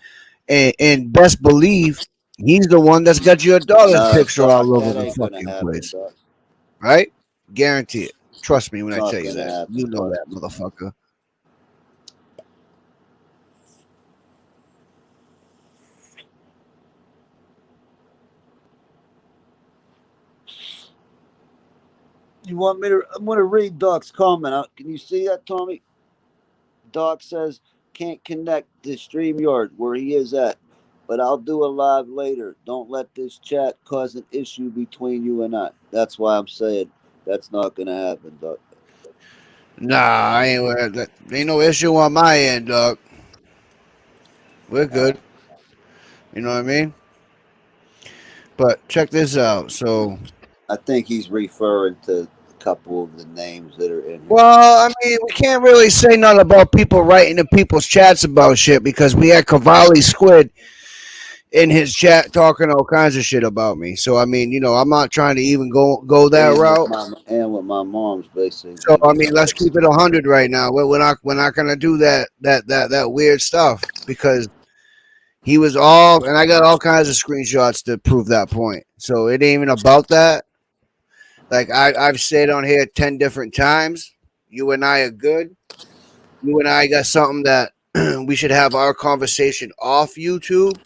And best believe he's the one that's got your daughter's No, picture Doc, all over that the ain't gonna fucking happen, place. Doc. Right? Guarantee it. Trust me when It's I tell not you gonna that. happen, You know Doc. that, motherfucker. You want me to? I'm gonna read Doc's comment out. Can you see that, Tommy? Doc says can't connect to StreamYard where he is at, but I'll do a live later. Don't let this chat cause an issue between you and I. That's why I'm saying that's not gonna happen, Doc. Nah, I ain't that. Ain't no issue on my end, dog. We're Uh, good. You know what I mean? But check this out. So, I think he's referring to a couple of the names that are in here. well, I mean, we can't really say nothing about people writing in people's chats about shit because we had Cavalli Squid in his chat talking all kinds of shit about me. So, I mean, I'm not trying to even go that route. And with my mom's So, basically. I mean, let's keep it 100 right now. We're not gonna do that weird stuff because he was all, and I got all kinds of screenshots to prove that point. So it ain't even about that. Like I've said on here 10 different times, you and I are good. You and I got something that we should have our conversation off YouTube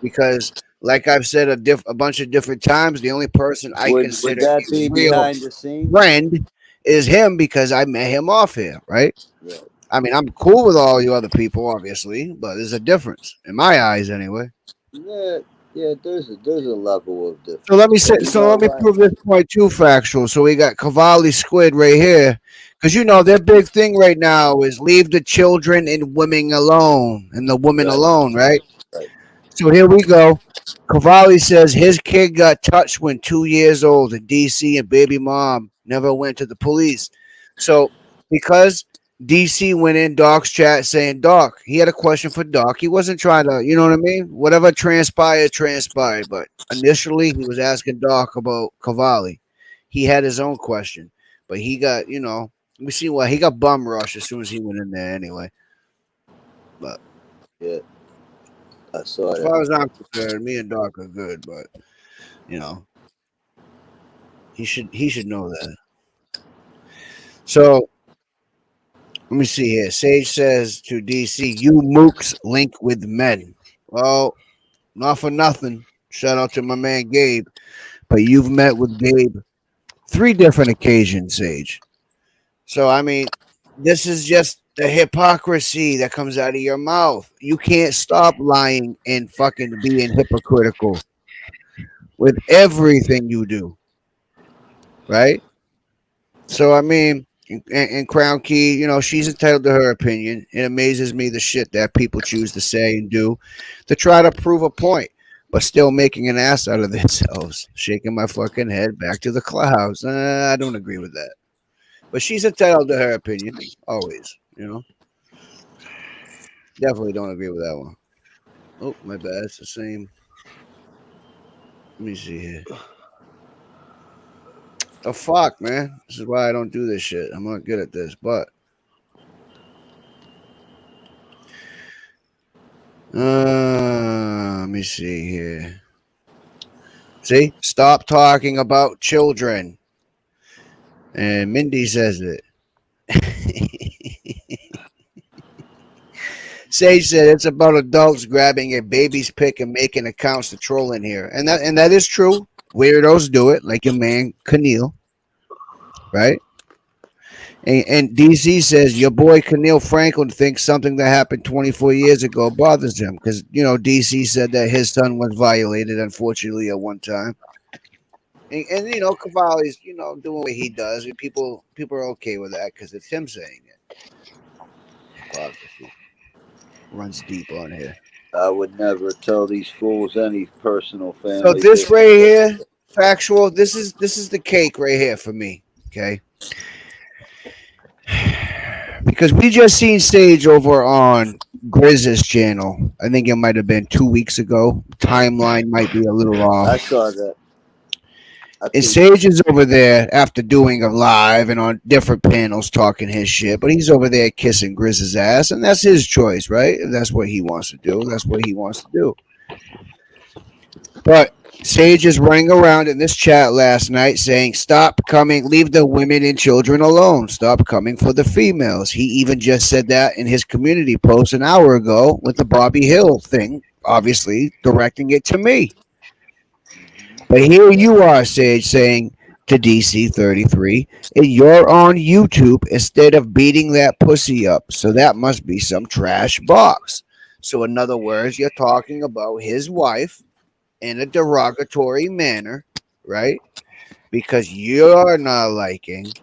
because, like I've said a bunch of different times, the only person I Would consider that a be real behind the scenes? friend is him because I met him off here, right? Right. I mean, I'm cool with all you other people, obviously, but there's a difference in my eyes, anyway. Yeah, yeah. There's a level of So let difference, me say, but you so know let me what? prove this point too factual. So we got Cavalli Squid right here, because their big thing right now is leave the children and women alone, and the women Right, alone, right? right. So here we go. Cavalli says his kid got touched when 2 years old in DC and baby mom never went to the police. So because DC went in Doc's chat saying, Doc, he had a question for Doc. He wasn't trying to, you know what I mean? Whatever transpired, transpired. But initially he was asking Doc about Cavalli. He had his own question. But he got, we see what he got bum rush as soon as he went in there anyway. But Yeah, I saw as that. far as I'm concerned, me and Doc are good, but you know, he should know that. So let me see here. Sage says to DC, "You mooks link with men." Well, not for nothing. Shout out to my man Gabe, but you've met with Gabe 3 different occasions, Sage. So I mean, this is just the hypocrisy that comes out of your mouth. You can't stop lying and fucking being hypocritical with everything you do, right? So I mean, and Crown Key, she's entitled to her opinion. It amazes me the shit that people choose to say and do to try to prove a point, but still making an ass out of themselves. Shaking my fucking head back to the clouds. I don't agree with that. But she's entitled to her opinion, always. Definitely don't agree with that one. Oh, my bad. It's the same. Let me see here. Oh fuck, man. This is why I don't do this shit. I'm not good at this, but let me see here. See, stop talking about children. And Mindy says it. Sage said it's about adults grabbing a baby's pic and making accounts to troll in here, and that is true. Weirdos do it, like your man Keneal, right? And DC says your boy Keneal Franklin thinks something that happened 24 years ago bothers him because DC said that his son was violated, unfortunately, at one time. And Cavalli's doing what he does, and people are okay with that because it's him saying it. Hypocrisy runs deep on here. I would never tell these fools any personal So family this right business. here, factual. This is the cake right here for me. Okay, because we just seen Sage over on Grizz's channel. I think it might have been 2 weeks ago. Timeline might be a little I off. saw that. I And peeped. Sage is over there after doing a live and on different panels talking his shit, but he's over there kissing Grizz's ass, and that's his choice, right? If that's what he wants to do, that's what he wants to do. But Sage is running around in this chat last night saying, "Stop coming, leave the women and children alone. Stop coming for the females." He even just said that in his community post an hour ago with the Bobby Hill thing, obviously directing it to me. But here you are, Sage, saying to DC33, "You're on YouTube instead of beating that pussy up. So that must be some trash box." So, in other words, you're talking about his wife in a derogatory manner, right? Because you're not liking.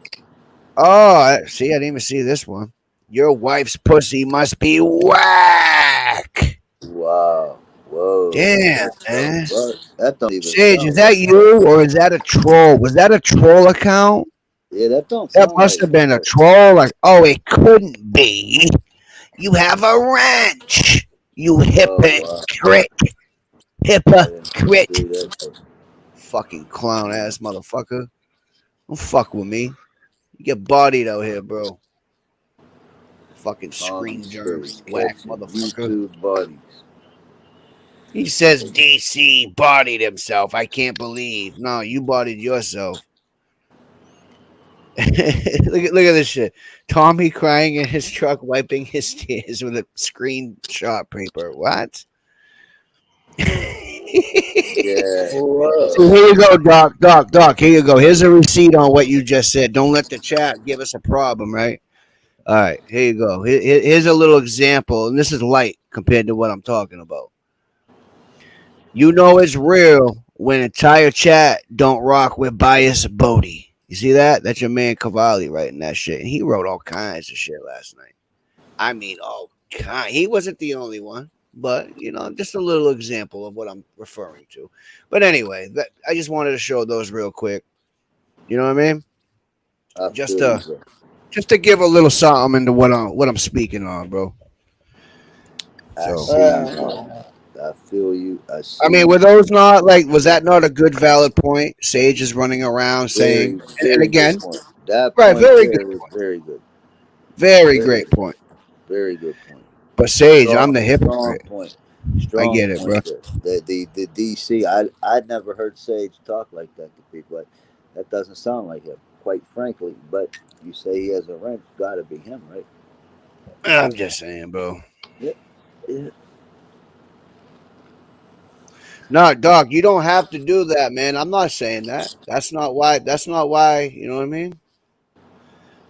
Oh, see, I didn't even see this one. Your wife's pussy must be whack. Wow. Whoa. Damn, What the man. fuck? That don't even Sage, is sound that like her. you or is that a troll? Was that a troll account? Yeah, that don't That sound must like have been a her. troll. Like, oh, it couldn't be. You have a wrench. You Oh wow. hypocrite. I didn't Hypocrite. see that. Fucking clown ass motherfucker. Don't fuck with me. You get bodied out here, bro. Fucking Tommy screen germ Space whack catching motherfucker. YouTube bodies. He says DC bodied himself. I can't believe. No, you bodied yourself. Look at this shit. Tommy crying in his truck, wiping his tears with a screenshot paper. What? So Yeah. Whoa. here you go, Doc. Doc. Here you go. Here's a receipt on what you just said. Don't let the chat give us a problem, right? All right, here you go. Here's a little example, and this is light compared to what I'm talking about. You know it's real when entire chat don't rock with bias Bodie. You see that? That's your man Cavalli writing that shit. And he wrote all kinds of shit last night. I mean, all kind. He wasn't the only one, but just a little example of what I'm referring to. But anyway, I just wanted to show those real quick. You know what I mean? I Just feel you, to bro. just to give a little something into what I'm speaking on, bro. I So see you, bro. Uh, I feel you. I I see mean, you. were those not like? Was that not a good, valid point? Sage is running around Very, saying, and very good again, point. That right, point very good there was point, very good. very Very, great point. very good point. But Sage, I'm the Strong hypocrite. point. I Strong get it, bro. point there. The DC. I never heard Sage talk like that to people. That doesn't sound like him, quite frankly. But you say he has a rank, got to be him, right? I'm just saying, bro. Yeah. Yeah. No, dog, you don't have to do that, man. I'm not saying that. That's not why. That's not why. You know what I mean?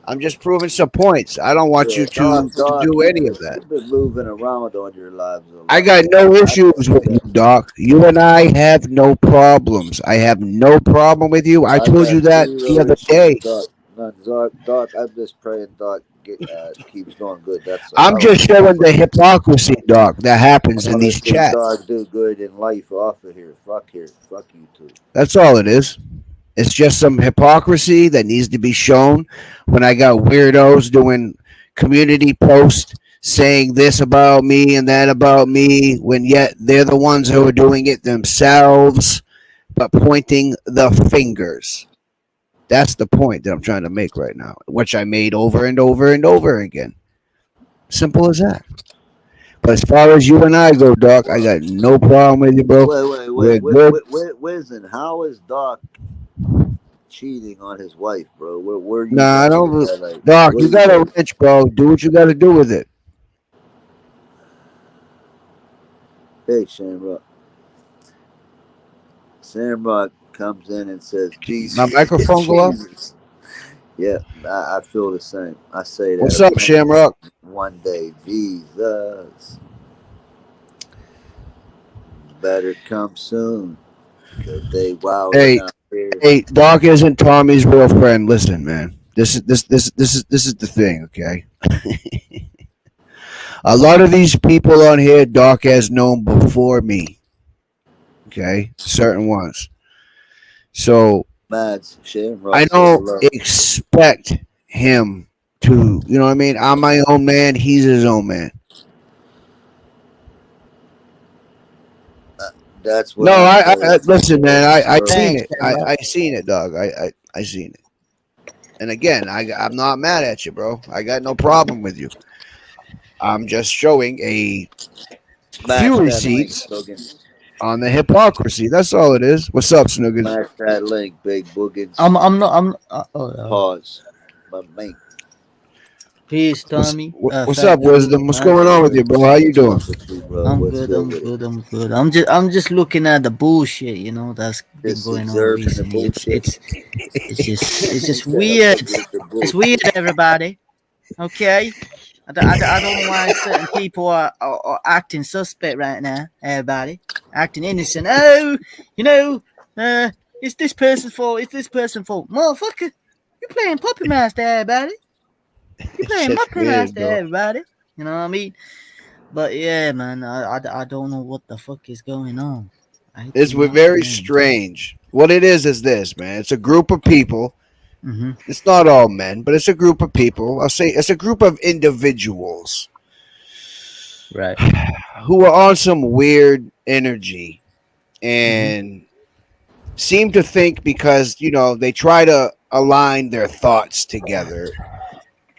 I'm just proving some points. I don't want Yeah, you Doc, to Doc, do any of that. you've been moving around on your lives a I lot, got bro. no I issues can see with you, that. Doc. You and I have no problems. I have no problem with you. I I told got you that the zero other issues day. with Doc. No, Doc, I'm just praying Doc keeps doing good. That's all. I'm just showing the hypocrisy, Doc, that happens I in want to these see chats. Doc do good in life off of here. Fuck here. Fuck you too. That's all it is. It's just some hypocrisy that needs to be shown when I got weirdos doing community posts saying this about me and that about me when yet they're the ones who are doing it themselves but pointing the fingers. That's the point that I'm trying to make right now, which I made over and over and over again. Simple as that. But as far as you and I go, Doc, I Wow. got no problem with you, bro. We're good. Wizen, how is Doc cheating on his wife, bro? Where are you Nah, I going with don't. that? Like, Doc, what you are you got a doing? wrench, bro. Do what you got to do with it. Hey, Shamrock. Shamrock comes in and says, My Jesus. microphone go off. Jesus. Yeah, I feel the same. I say that What's up, opinion Shamrock? one day. Jesus. Better come soon. Cause they wilding Hey, out here. hey, Doc isn't Tommy's real friend. Listen, man. This is the thing, okay? A lot of these people on here, Doc has known before me. Okay, certain ones. So Mads, I Shamrock, say don't hello. expect him to, you know what I mean? I'm my own man. He's his own man. Uh, That's No, what I'm saying. listen, man. I Bro. seen Thanks, it. Shamrock. I seen it, dog. I seen it. And again, I'm not mad at you, bro. I got no problem with you. I'm just showing a few Smash that link, receipts Boogans. on the hypocrisy. That's all it is. What's up, Snoogans? Smash that link, big Boogans. I'm not. Pause. My mate. Peace, Tommy. What's Fat up, Dude, Wisdom? What's going on with Max. you, bro? How you What's doing? up with you, bro? I'm What's good. good I'm with it? good. I'm good. I'm just looking at the bullshit. You know that's been Just going on observing the recently. bullshit. It's He just said, weird. observe the It's bullshit. weird, everybody. Okay. I don't know why certain people are acting suspect right now. Everybody acting innocent. Oh, you know, it's this person's fault. It's this person's fault. Motherfucker, you playing puppy master, everybody. You playing Shit's puppy weird, master, bro. everybody. You know what I mean? But yeah, man, I don't know what the fuck is going on. I It's do not very know. strange. What it is this, man. It's a group of people. Mm-hmm. It's not all men, but it's a group of people. I'll say it's a group of individuals Right. who are on some weird energy Mm-hmm. and seem to think because, they try to align their thoughts together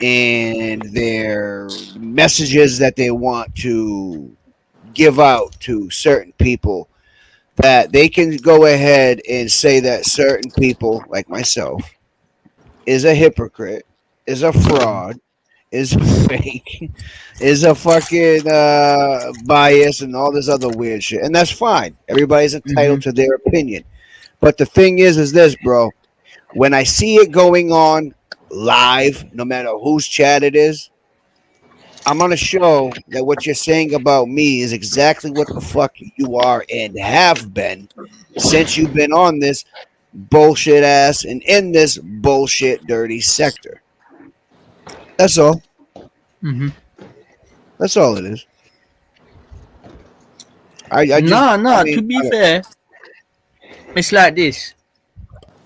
and their messages that they want to give out to certain people, that they can go ahead and say that certain people, like myself, is a hypocrite, is a fraud, is a fake, is a fucking bias, and all this other weird shit. And that's fine. Everybody's Mm-hmm. entitled to their opinion. But the thing is this, bro. When I see it going on live, no matter whose chat it is, I'm gonna show that what you're saying about me is exactly what the fuck you are and have been since you've been on this bullshit ass and in this bullshit dirty sector. That's all. Mm-hmm. That's all it is. I just, No, I no. mean, To be fair, it's like this.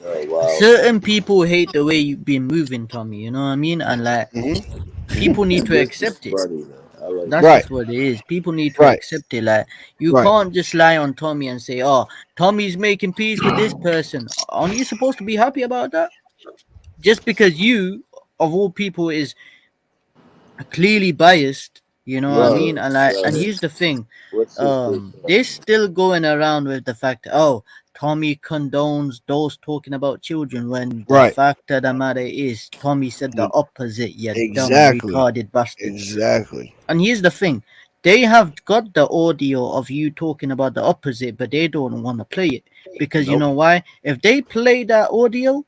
Oh, wow. Certain people hate the way you've been moving, Tommy. You know what I mean? And like, mhm. people need to This is accept it. funny, though. I like That's Right, just what it is. People need to right, accept it. Like, you right, can't just lie on Tommy and say, "Oh, Tommy's making peace with this person." Aren't you supposed to be happy about that? Just because you, of all people, is clearly biased. You know what I Bro, mean? And like, and bro. here's the thing. What's this bitch They're talking still going around with the fact, oh, Tommy condones those talking about children, when the right. fact of the matter is Tommy said the opposite, you dumb Exactly, retarded bastards. exactly. And here's the thing. They have got the audio of you talking about the opposite, but they don't want to play it. Because you Nope. know why? If they play that audio,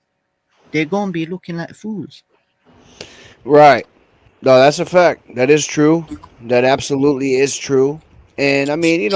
they're gonna be looking like fools. Right. No, that's a fact. That is true. That absolutely is true. And I mean,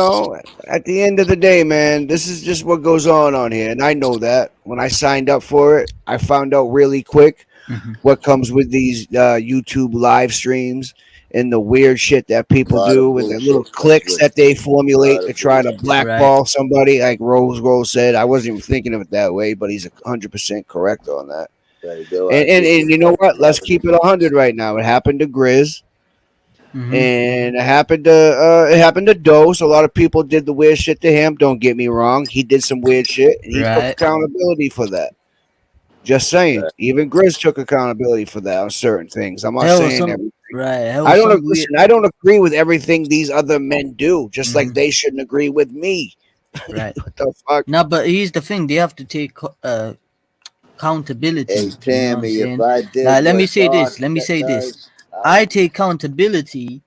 at the end of the day, man, this is just what goes on here. And I know that when I signed up for it, I found out really quick Hmm. what comes with these YouTube live streams and the weird shit that about? A people lot do of with the little bullshit comes clicks with it. that they A lot formulate to of try to bullshit. Right. blackball somebody, like Rose said. I wasn't even thinking of it that way, but he's 100% correct on that. There you go. I And, get and you you know fucking what? Let's loving keep it. it 100 right now. It happened to Grizz. Hmm. And it happened to Dose. A lot of people did the weird shit to him. Don't get me wrong. He did some weird shit, and he took Right. accountability for that. Just saying. Right. Even Grizz took accountability for that on certain things. I'm not There was saying some everything. right. There I was don't some weird. listen. I don't agree with everything these other men do. Just like Hmm. they shouldn't agree with me. Right. What the fuck? No, but here's the thing: they have to take Hey, accountability. You know what I'm Tammy, if saying? I did Like, let me what say God this. Let me say this. does, I I would. take accountability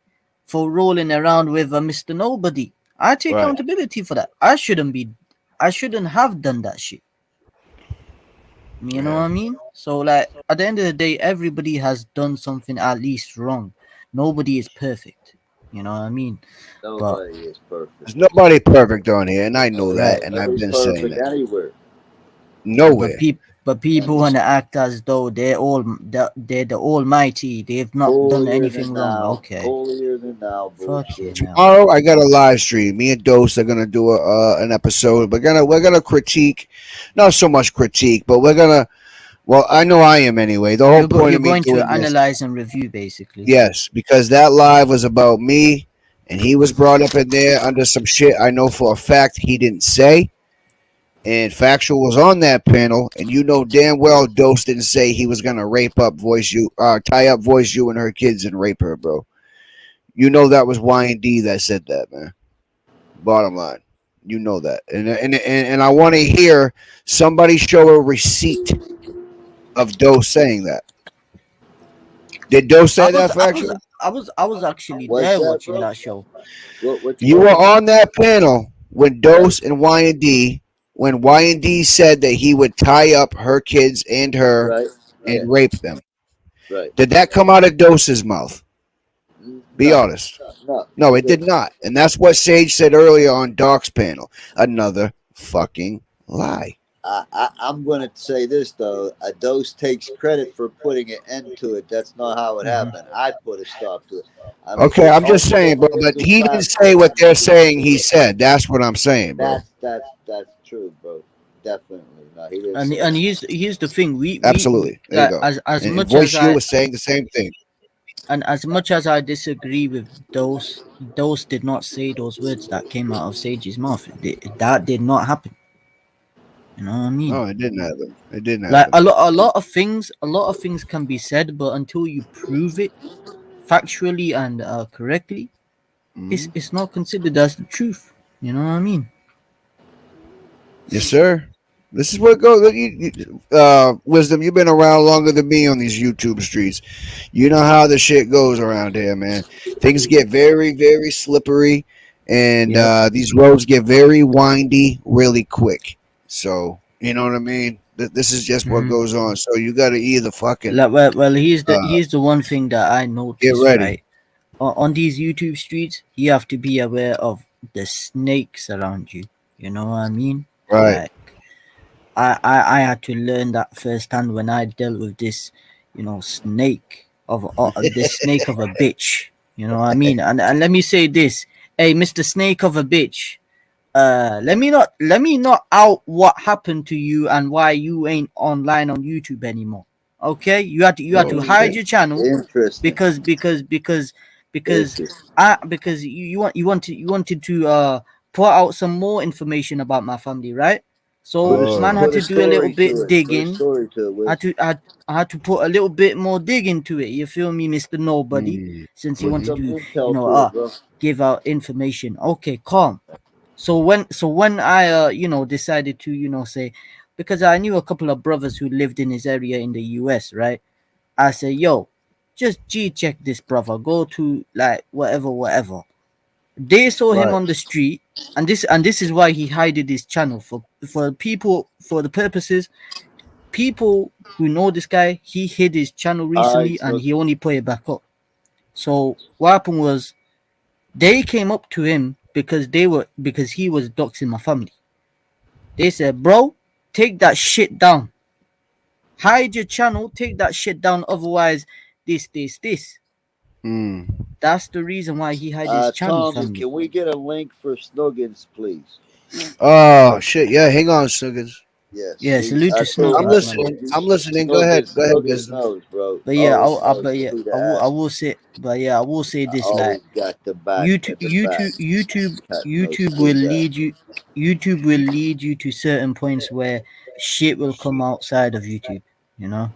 for rolling around with a Mr. Nobody. I take Right. accountability for that. I shouldn't be. I shouldn't have done that shit. You know what Yeah. I mean? So, like, at the end of the day, everybody has done something at least wrong. Nobody is perfect. You know what I mean? But Nobody is perfect. There's nobody perfect on here, and I know No, that, right. and I've nobody's been saying perfect that. anywhere. But Nowhere. But people want to act as though they're the almighty. They've not done anything wrong. Okay, holier than thou fuck bullshit. you now. Tomorrow I got a live stream. Me and Dose are gonna do an episode. We're gonna critique, not so much critique, but we're gonna. Well, I know I am anyway. The whole point You're of me going to doing this, analyze and review basically. yes, because that live was about me, and he was brought up in there under some shit I know for a fact he didn't say. And Factual was on that panel, and you know damn well Dose didn't say he was gonna tie up Voice You and her kids and rape her, bro. You know that was Y&D that said that, man. Bottom line, you know that, and I want to hear somebody show a receipt of Dose saying that. Did Dose I say was that, I was Factual? I was actually What's there that, watching bro? that show. What you You were talking about? on that panel when Right, Dose and Y&D, when Y&D said that he would tie up her kids and her right, yeah, and rape them. right. Did that come out of Dose's mouth? Be No, honest. no, No, it it did didn't. not. And that's what Sage said earlier on Doc's panel. Another fucking lie. I'm going to say this though. A dose takes credit for putting an end to it. That's not how it Hmm. happened. I put a stop to it. I mean, Okay, I'm just saying, bro, ultimately but the he didn't facts say are what going to they're be saying he true. said. That's what I'm saying, bro. That's true, bro. Definitely. No, he didn't And say that. here's the thing. We Absolutely. There you like go. as And much as Voice You I was saying the same thing. and as much as I disagree with those did not say those words that came out of Sage's mouth. That did not happen. You know what I mean? No, it didn't happen. It didn't Like happen. a lot of things can be said, but until you prove it factually and correctly, Hmm. it's not considered as the truth. You know what I mean? Yes, sir. This is what goes. Wisdom, you've been around longer than me on these YouTube streets. You know how the shit goes around here, man. Things get very, very slippery, and Yep. these roads get very windy really quick. So, you know what I mean? This is just what Hmm. goes on. So you got to either fucking Like, well, uh, here's the one thing that I get noticed, right? ready. On these YouTube streets, you have to be aware of the snakes around you. You know what I mean? Right. Like I had to learn that firsthand when I dealt with this, snake of this snake of a bitch. You know what I mean? And let me say this, hey, Mister Snake of a bitch. Let me not out what happened to you and why you ain't online on YouTube anymore. Okay, you had to Oh hide shit. your channel Interesting. because Interesting. because you wanted to put out some more information about my family, right? So man had Oh. Put a to do a little story to bit it. Put a digging. story to it, I had Wiz. to I had to put a little bit more dig into it. You feel me, Mister Nobody? Mm. Since he Put wanted Hmm. some to, intel to it, bro. give out information. Okay, calm. So when I decided to say, because I knew a couple of brothers who lived in his area in the US, right? I said, yo, just G check this brother. Go to like whatever. They saw him Right. on the street, and this is why he hided his channel for people, for the purposes people who know this guy. He hid his channel All right, recently, and he Snooky. only put it back up. So what happened was they came up to him because he was doxing my family. They said, bro, take that shit down. Hide your channel, take that shit down. Otherwise, this. Mm. That's the reason why he hid his channel, Tommy, family. can we get a link for Snuggins, please? Oh shit. Yeah, hang on, Suggins. Yes, Yeah, salute I to told I'm Snuggins, I man. listening. told you I'm listening. Go ahead. Snuggins Go ahead, Snuggins Wisdom. knows, bro. But yeah, Always knows but yeah, who to I ask. will say, but yeah, I will say this, like Always got the back YouTube, at the back. YouTube, YouTube, Cat knows YouTube will who's that. lead you. YouTube will lead you to certain points where shit will come outside of YouTube. You know,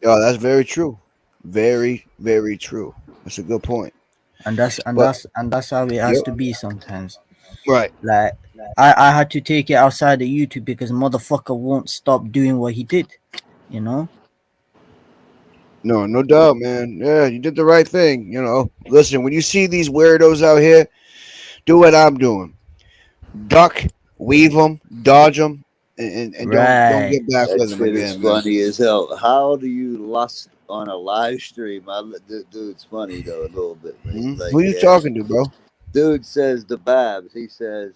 Yeah, that's very true. Very, very true. That's a good point. and that's and But that's and that's how it has yep, to be sometimes. right. Like I had to take it outside of YouTube because motherfucker won't stop doing what he did. You know. No, no doubt, man. Yeah, you did the right thing. Listen, when you see these weirdos out here, do what I'm doing. Duck, weave them, dodge them, and don't Right. get back That with them shit is again, man. funny as hell. How do you lust on a live stream? Dude's funny though a little bit, right? Hmm. Like, Who you yeah. talking to, bro? Dude says the Babs. He said,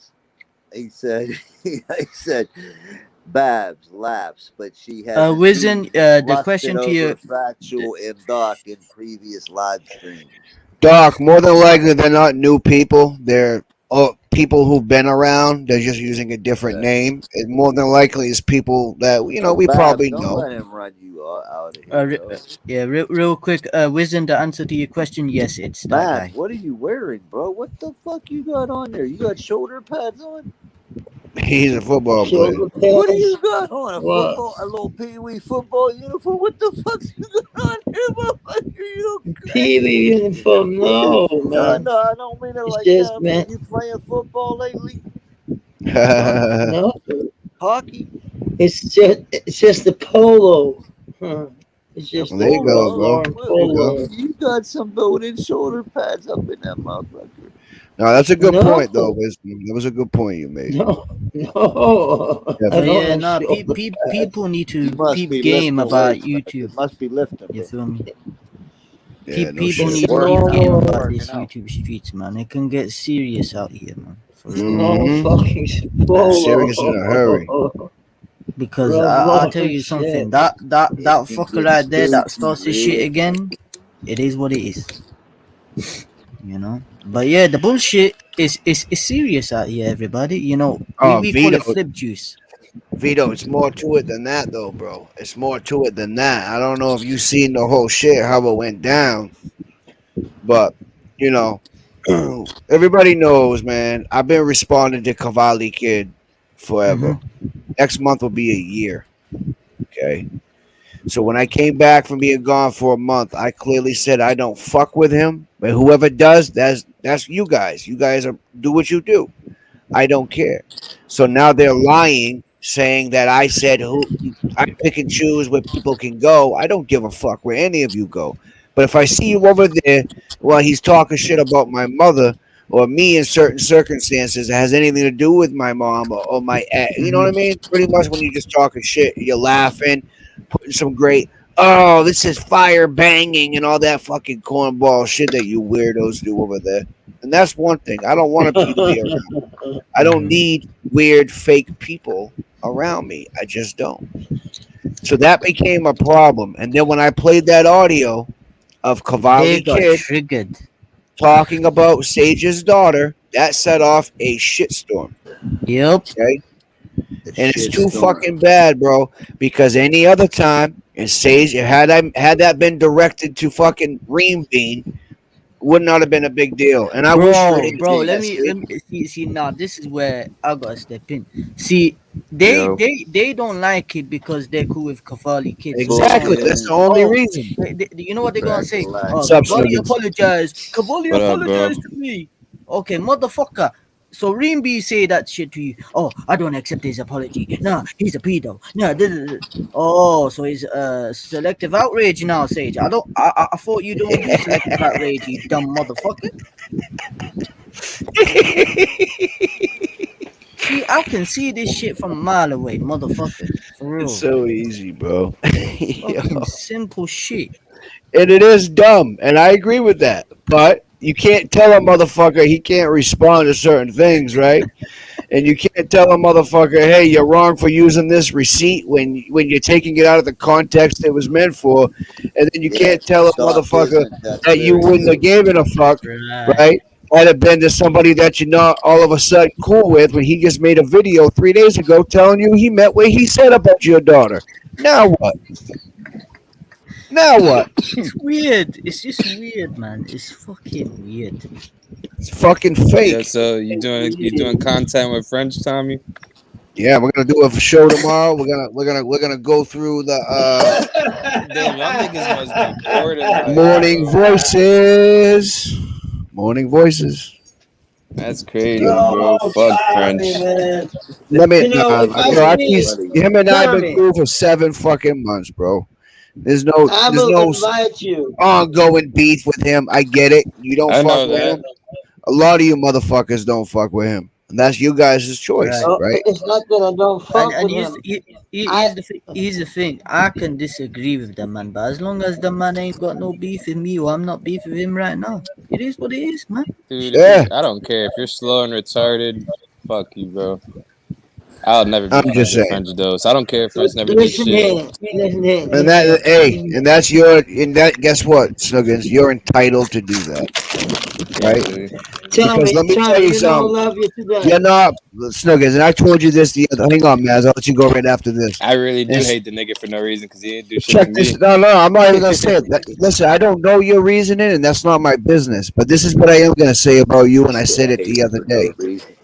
he said, Babs laughs, but she has Wizen, indeed the lusted question to you. over factual and Doc in previous live streams. Doc, more than likely they're not new people. They're people who've been around. They're just using a different Okay. name. It more than likely is people that Oh, we Babs, probably don't know. let him run you out of Uh, here, re- bro. uh, yeah, real quick. Wizen, the answer to your question, yes, it's that Babs, guy. what are you wearing, bro? What the fuck you got on there? You got shoulder pads on? He's a football player. Shoulder What do pads. you got on? What? A little pee wee football uniform? What the fuck's you got on here, motherfucker? You Pee-wee crazy? uniform. No, No, man. no, I don't mean it It's like just, that. man. You playing football lately? Huh? There No, Hockey? it's just the polo. Huh. It's A just the you go, polo? bro. Lauren There you go. polo. You got some built-in shoulder pads up in that motherfucker. No, that's a good No, point, though, Wisdom. That was a good point you made. no, no. Yeah, I But don't yeah, have nah, shoulder people pads. need You to must peep be game lifting about weights, man. You YouTube. must be lifting, You bro. feel me? yeah, no People shit. need to Working peep out. game No, about Working this out. YouTube streets, man. It can get serious out here, man. For real. no Mm-hmm. fucking Serious in a hurry. polo. Because I'll tell Revolution you something. shit. That It fucker gets right there that filthy, starts his shit bro. again, it is what it is. You know. But yeah, the bullshit is serious out here, everybody. You know, Oh, we call Vito. it flip juice. Vito, it's more to it than that, though, bro. It's more to it than that. I don't know if you seen the whole shit, how it went down, but, you know, everybody knows, man. I've been responding to Cavalli Kid Mm-hmm. forever. Next month will be a year, okay? So when I came back from being gone for a month, I clearly said I don't fuck with him. But whoever does, that's you guys. You guys are do what you do. I don't care. So now they're lying, saying that I said who I pick and choose where people can go. I don't give a fuck where any of you go. But if I see you over there while he's talking shit about my mother or me in certain circumstances that has anything to do with my mom or my you know what I Mm-hmm. mean? Pretty much when you're just talking shit, you're laughing, putting some great oh, this is fire banging and all that fucking cornball shit that you weirdos do over there. And that's one thing. I don't want to be around. I don't Mm-hmm. need weird fake people around me. I just don't. So that became a problem. And then when I played that audio of They Cavalli got Kid triggered. talking about Sage's daughter, that set off a shitstorm. Yep. Okay. The And it's shit too storm. fucking bad, bro. Because any other time, and Sage had that been directed to fucking Ream Bean, would not have been a big deal. And I wish for Bro, anything let that me Sage let me see now. This is where I gotta step in. See, they Yo. they they don't like it because they're cool with Cavalli kids, so they're gonna exactly. say, That's Bullshitting. the only "Oh, reason. you know what they're gonna Crack a say? lack. Oh, Cavalli Substance. apologized. Cavalli What up, bro? apologized to me. Okay, motherfucker." So Rimby say that shit to you. Oh, I don't accept his apology. Nah, he's a pedo. Nah, oh, so it's selective outrage now, Sage. I thought you don't do selective outrage, you dumb motherfucker. See, I can see this shit from a mile away, motherfucker. For It's real. so easy, bro. Yo. Fucking simple shit. And it is dumb, and I agree with that. But you can't tell a motherfucker he can't respond to certain things, right? And you can't tell a motherfucker, hey, you're wrong for using this receipt when you're taking it out of the context it was meant for. And then you Yeah, can't tell a stock motherfucker isn't. That's that you very wouldn't have true. given a fuck, Right. right? Had it been to somebody that you're not all of a sudden cool with when he just made a video 3 days ago telling you he meant what he said about your daughter. Now what? Now what? It's weird. It's just weird, man. It's fucking weird. It's fucking Yeah, fake. so you doing content with French, Tommy? Yeah, we're gonna do a show tomorrow. We're gonna go through the Damn, y'all niggas must be bored as hell, morning bro. voices. Morning voices. That's crazy, bro. Oh, Fuck Tommy, French. man. Let me, You know, if I bro. see Buddy. Him and I have been Tommy, cool for 7 fucking months, bro. I There's will no invite you. ongoing beef with him. I get it. You don't I fuck know with that. him. A lot of you motherfuckers don't fuck with him, and that's you guys' choice, Right. Oh, right? it's not that I don't And fuck and with him. I here's the thing. I can disagree with the man, but as long as the man ain't got no beef with me, or I'm not beef with him right now, it is what it is, man. Dude, Yeah. I don't care if you're slow and retarded. Fuck you, bro. I'll never be I'm friends just with saying. French though, so I don't care if French never did Listen shit. here, listen here, And listen here. that, hey, and that's your, and that, guess what, Snuggins? You're entitled to do that, Yeah, right? dude. Because let me tell you You know, I something. love you to You're death. not Snuggins, and I told you this the other. Hang on, Maz. I'll let you go right after this. I really And do hate the nigga for no reason because he didn't do shit check to this. me. No, no, I'm not even gonna say it. Listen, I don't know your reasoning, and that's not my business. But this is what I am gonna say about you, and I said it Hate the other for no day. reason.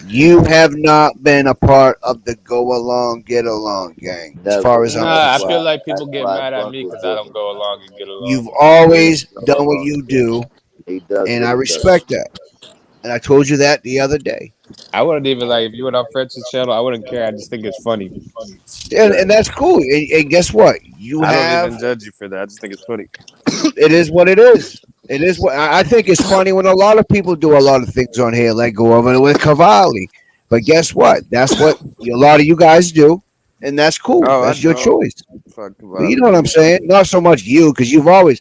You have not been a part of the go along, get along gang, as far Never. as I'm Nah, I concerned. feel like people That's get why I mad at fuck me with because I don't Booker. go along and get along. You've He always don't go done what along. you do, He does and what I he does. respect that. And I told you that the other day. I wouldn't even like if you went on French's channel. I wouldn't care. I just think it's funny. And Exactly. that's cool. And guess what? You I don't have even judge you for that. I just think it's funny. it is what it is. It is what I think it's funny when a lot of people do a lot of things on here, like go over with Cavalli. But guess what? That's what a lot of you guys do, and that's cool. Oh, I That's your don't. choice. Fuck But you Valley, know what I'm nigga. saying? Not so much you, because you've always,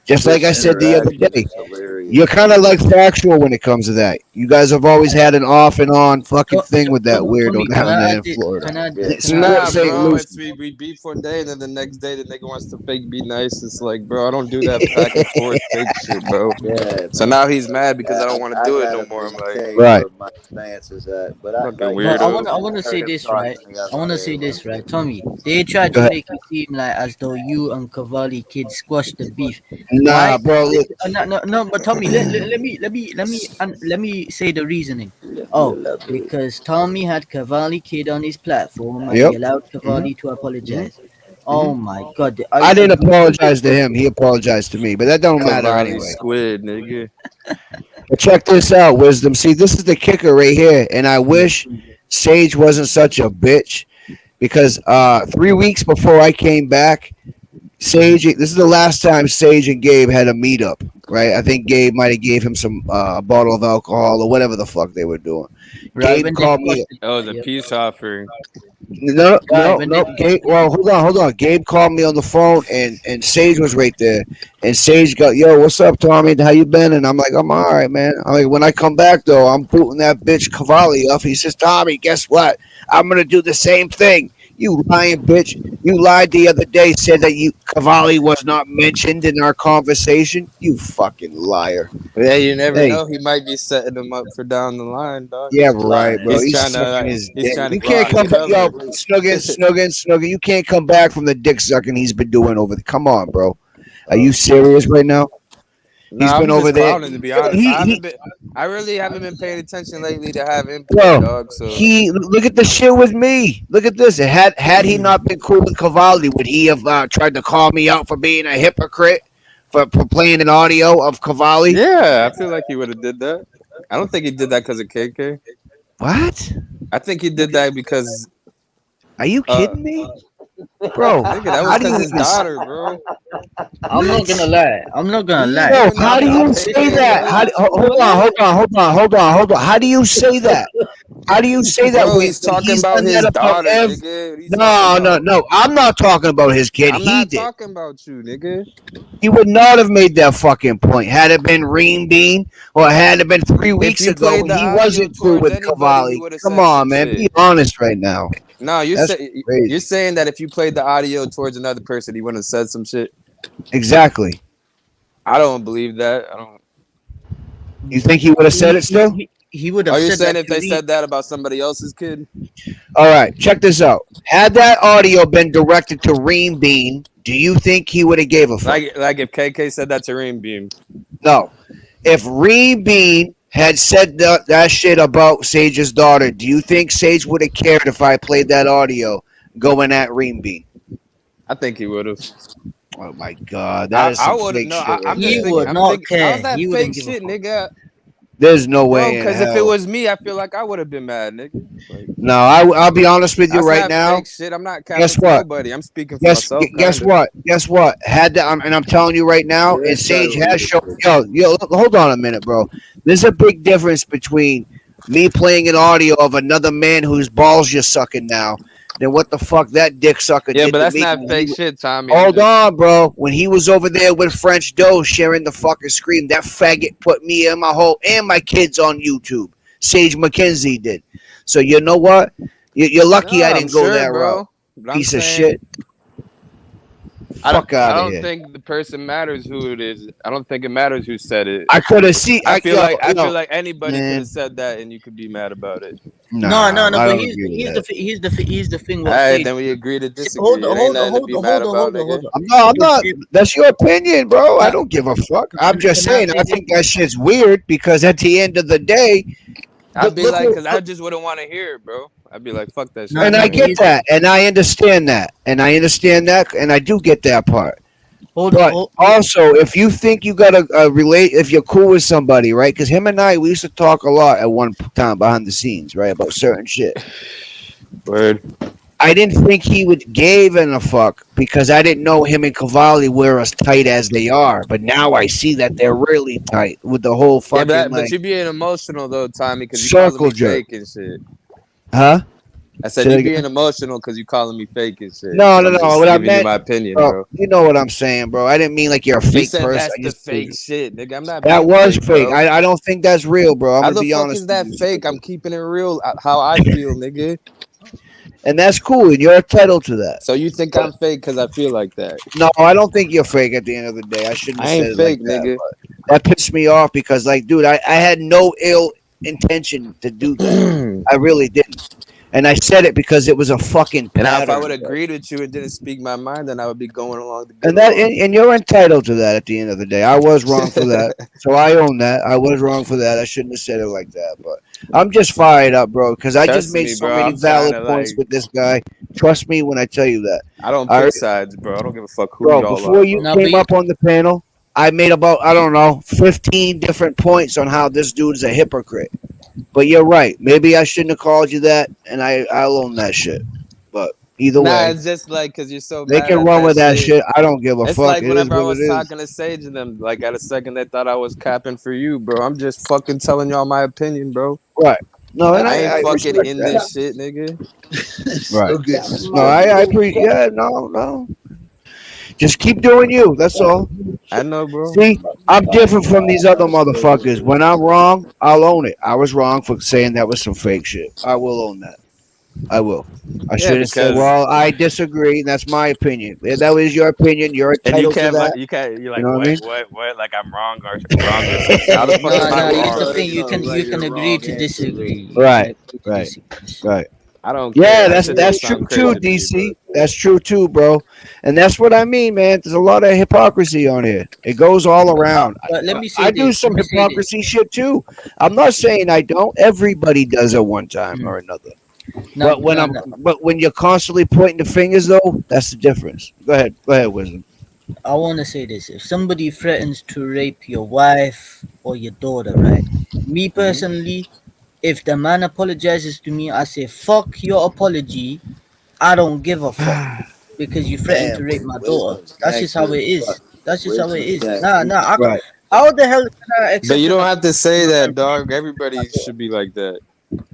just like This I said the other interaction day, is hilarious you're to kind of me. like factual when it comes to that. You guys have always had an off and on fucking thing with that weirdo Tommy, can down I there add in this? Florida. Yeah. Can I add Nah, this St. real bro. quick? It's Lucie. we beef one day and then the next day the nigga wants to fake be nice. It's like, bro, I don't do that back and forth fake shit, bro. Yeah, So man. now he's mad because I Yeah, don't want to I do it no gotta more. I'm like, maintain Right. where my stance is at. But I fucking like No, you weirdo. I said, want to say turn him this right. talking the I other want to day say a little this right, bit. Tommy. They tried Go to ahead. make it seem like as though you and Cavalli kids squashed the beef. Nah, Why? bro. Look, No, no, no. But Tommy, let me say the reasoning. Let me Oh, elaborate. because Tommy had Cavalli kid on his platform and he yep. allowed hmm Cavalli to hmm apologize. hmm Oh my God! Are I you? didn't apologize to him. He apologized to me, but that don't matter Cavalli anyway. squid, nigga. But check this out, Wisdom. See, this is the kicker right here, and I wish Sage wasn't such a bitch because 3 weeks before I came back, Sage. This is the last time Sage and Gabe had a meetup, right? I think Gabe might have gave him some a bottle of alcohol or whatever the fuck they were doing. Right Gabe when they called squashed me. it. That was a Yep. peace offering. No, Right no, when they no. Gabe. Well, hold on. Gabe called me on the phone, and Sage was right there. And Sage got, yo, what's up, Tommy? How you been? And I'm like, I'm all right, man. I'm like, when I come back though, I'm booting that bitch Cavalli off. He says, Tommy, guess what? I'm gonna do the same thing. You lying bitch. You lied the other day. Said that you Cavalli was not mentioned in our conversation. You fucking liar. Yeah, you never Hey, know. He might be setting them up for down the line, dog. yeah, right, Lying. bro. He's He's trying to sucking like, his he's dick. trying to You get can't you come Lying. back, yo, covered. Snuggin. You can't come back from the dick sucking he's been doing over. Come on, bro. Are Oh, you serious right now? He's Nah, been I'm over just there. clowning to be honest. He I really haven't been paying attention lately to have input, bro. dog. So He look at the shit with me. Look at this. Had he not been cool with Cavalli, would he have tried to call me out for being a hypocrite for playing an audio of Cavalli? yeah, I feel like he would have did that. I don't think he did that because of KK. What? I think he did that because Are you uh kidding me, bro? nigga, that was How do because you his even daughter, bro. I'm not what? gonna lie. I'm not gonna He lie. Bro, even how do knocked you out say KK, that? bro. Hold on. How do you say that? How do you say that Bro, he's when talking he's about done his that about daughter, every? nigga. What are you talking No, no, about? no. I'm not talking about his kid. I'm He not did. talking about you, nigga. He would not have made that fucking point had it been Reem Bean or had it been three If weeks you ago played when the he audio wasn't cool towards with anybody, you Cavalli. would have Come said some on, man. Be shit. honest right now. No, That's you're crazy. saying that if you played the audio towards another person, he wouldn't have said some shit. Exactly. I don't believe that. I don't. You think he would have said He, it still? he would have Are you said saying that if to they Reem. said that about somebody else's kid? All right, check this out. Had that audio been directed to Reem Bean, do you think he would have gave a fuck? Like if KK said that to Reem Beam. No. If Reem Bean had said that shit about Sage's daughter, do you think Sage would have cared if I played that audio going at Reem Bean? I think he would have. Oh my god, that is I some would have. fake No, shit right I'm He just there, thinking. bro. would I'm not thinking. How's care. that He fake wouldn't give a shit, fuck. nigga? There's no Bro, way in because if it hell. was me, I feel like I would have been mad, nigga. Like No, I'll be honest with you that's right not now. fake shit. I'm not capping Guess for what? nobody. I'm speaking for myself, Guess kind of. what? Guess what? Had that, and I'm telling you right now, you're and Sage entitled to has your shown. opinion. Yo, hold on a minute, bro. There's a big difference between me playing an audio of another man whose balls you're sucking now, than what the fuck that dick sucker Yeah, but did to that's me not when he. fake shit, Tommy. I'm Hold just. on, bro. When he was over there with French Doe sharing the fucking screen, that faggot put me and my whole and my kids on YouTube. Sage McKenzie did. So you know what? You're No, lucky I I'm didn't go sure, that route. bro. But I'm Piece of saying shit. Fuck I out of don't here. think the person matters who it is. I don't think it matters who said it. I could have seen. I feel Yo, like anybody could have man. said that and you could be mad about it. No, no, Nah, no. I But don't agree with that. here's the thing. All What right, Sage? then we agree to Hold disagree. on, It ain't hold on, nothing to hold be on, mad hold on, about, hold on, nigga. hold on. I'm Because not. That's your opinion, bro. I uh, don't give a fuck. I'm just can I saying. say I this? think that shit's weird because at the end of the day, I'd be look, like, cause I just wouldn't want to hear it, bro. I'd be like, fuck that shit. No, I'm and not I no. But gonna get here's fuck. that, and I understand that, and I do get that part. hold on, But also, if you think you got a relate, if you're cool with somebody, right? Because him and I, we used to talk a lot at one time behind the scenes, right, about certain shit. Word. I didn't think he would give in a fuck because I didn't know him and Cavalli were as tight as they are. But now I see that they're really tight with the whole Yeah, fucking but like you being emotional though, Tommy, cause you calling circle me jerk, fake and shit. huh? I said Say you it being again. emotional cause you calling me fake and shit, No, and no, I'm no. just What I giving you meant, my opinion, bro, bro. you know what I'm saying, bro. I didn't mean like you're a You fake said person. that's I the just fake shit, nigga. I'm not that being was fake, fake. bro. I don't think that's real, bro. I'm How gonna the be fuck honest is with that you, fake? sugar. I'm keeping it real how I feel, nigga. And that's cool, and you're entitled to that. So you think But I'm fake because I feel like that? no, I don't think you're fake. At the end of the day, I shouldn't have I said ain't it like fake, that. nigga. But that pissed me off because, like, dude, I had no ill intention to do that. And I really didn't, and I said it because it was a fucking now if I would pattern, bro. agreed with you and didn't speak my mind, then I would be going along to get And that, along. and you're entitled to that. At the end of the day, I was wrong for that, so I own that. I was wrong for that. I shouldn't have said it like that. But I'm just fired up, bro, because I just Trust made me, so bro. many I'm trying valid to points like. with this guy. Trust me when I tell you that. I don't I pick sides, bro. I don't give a fuck who Bro, y'all before are, you bro. no, but came up on the panel, I made about, I don't know, 15 different points on how this dude is a hypocrite. But you're right. Maybe I shouldn't have called you that, and I'll own that shit. But either Nah, way, it's just like because you're so they mad can at run that with that shit. shit. I don't give a It's fuck. like It is whenever I what it was is. talking to Sage and them, like at a second they thought I was capping for you, bro. I'm just fucking telling y'all my opinion, bro. Right. No, and I ain't I fucking respect in that. this shit, nigga. Right. So good. No, So good. yeah, no, no. Just keep doing you. That's all. I know, bro. See, I'm different from these other motherfuckers. When I'm wrong, I'll own it. I was wrong for saying that was some fake shit. I will own that. I will. I Yeah, should have said, because well, I disagree. That's my opinion. If that was your opinion, you're and you entitled to can't that. like you can't you're You like know what I mean? what like I'm wrong or some shit. How the fuck am no, I no. Here's the wrong? thing. It's not You right can or agree wrong to answer, disagree. though. You can Right, agree to right, disagree. right. I don't Yeah, care. That that's shit don't that's true sound too, crazy to me, bro. DC. That's true too, bro. And that's what I mean, man. There's a lot of hypocrisy on here. It goes all around. But let I, me say I do this. Let some me say this. hypocrisy shit too. I'm not saying I don't. Everybody does at one time or another. No, But when no, I'm, no. but when you're constantly pointing the fingers, though, that's the difference. Go ahead, wisdom. I want to say this. If somebody threatens to rape your wife or your daughter, right? Me Hmm. personally, if the man apologizes to me, I say, fuck your apology. I don't give a fuck because you threatened to Damn, rape my daughter. wisdom's That's that just how good. it is. That's just how it Wisdom's is. that Nah, good. nah. Right. How the hell can I But accept you an don't have to apology say from a that, man raping dog. Everybody my daughter? should be like that.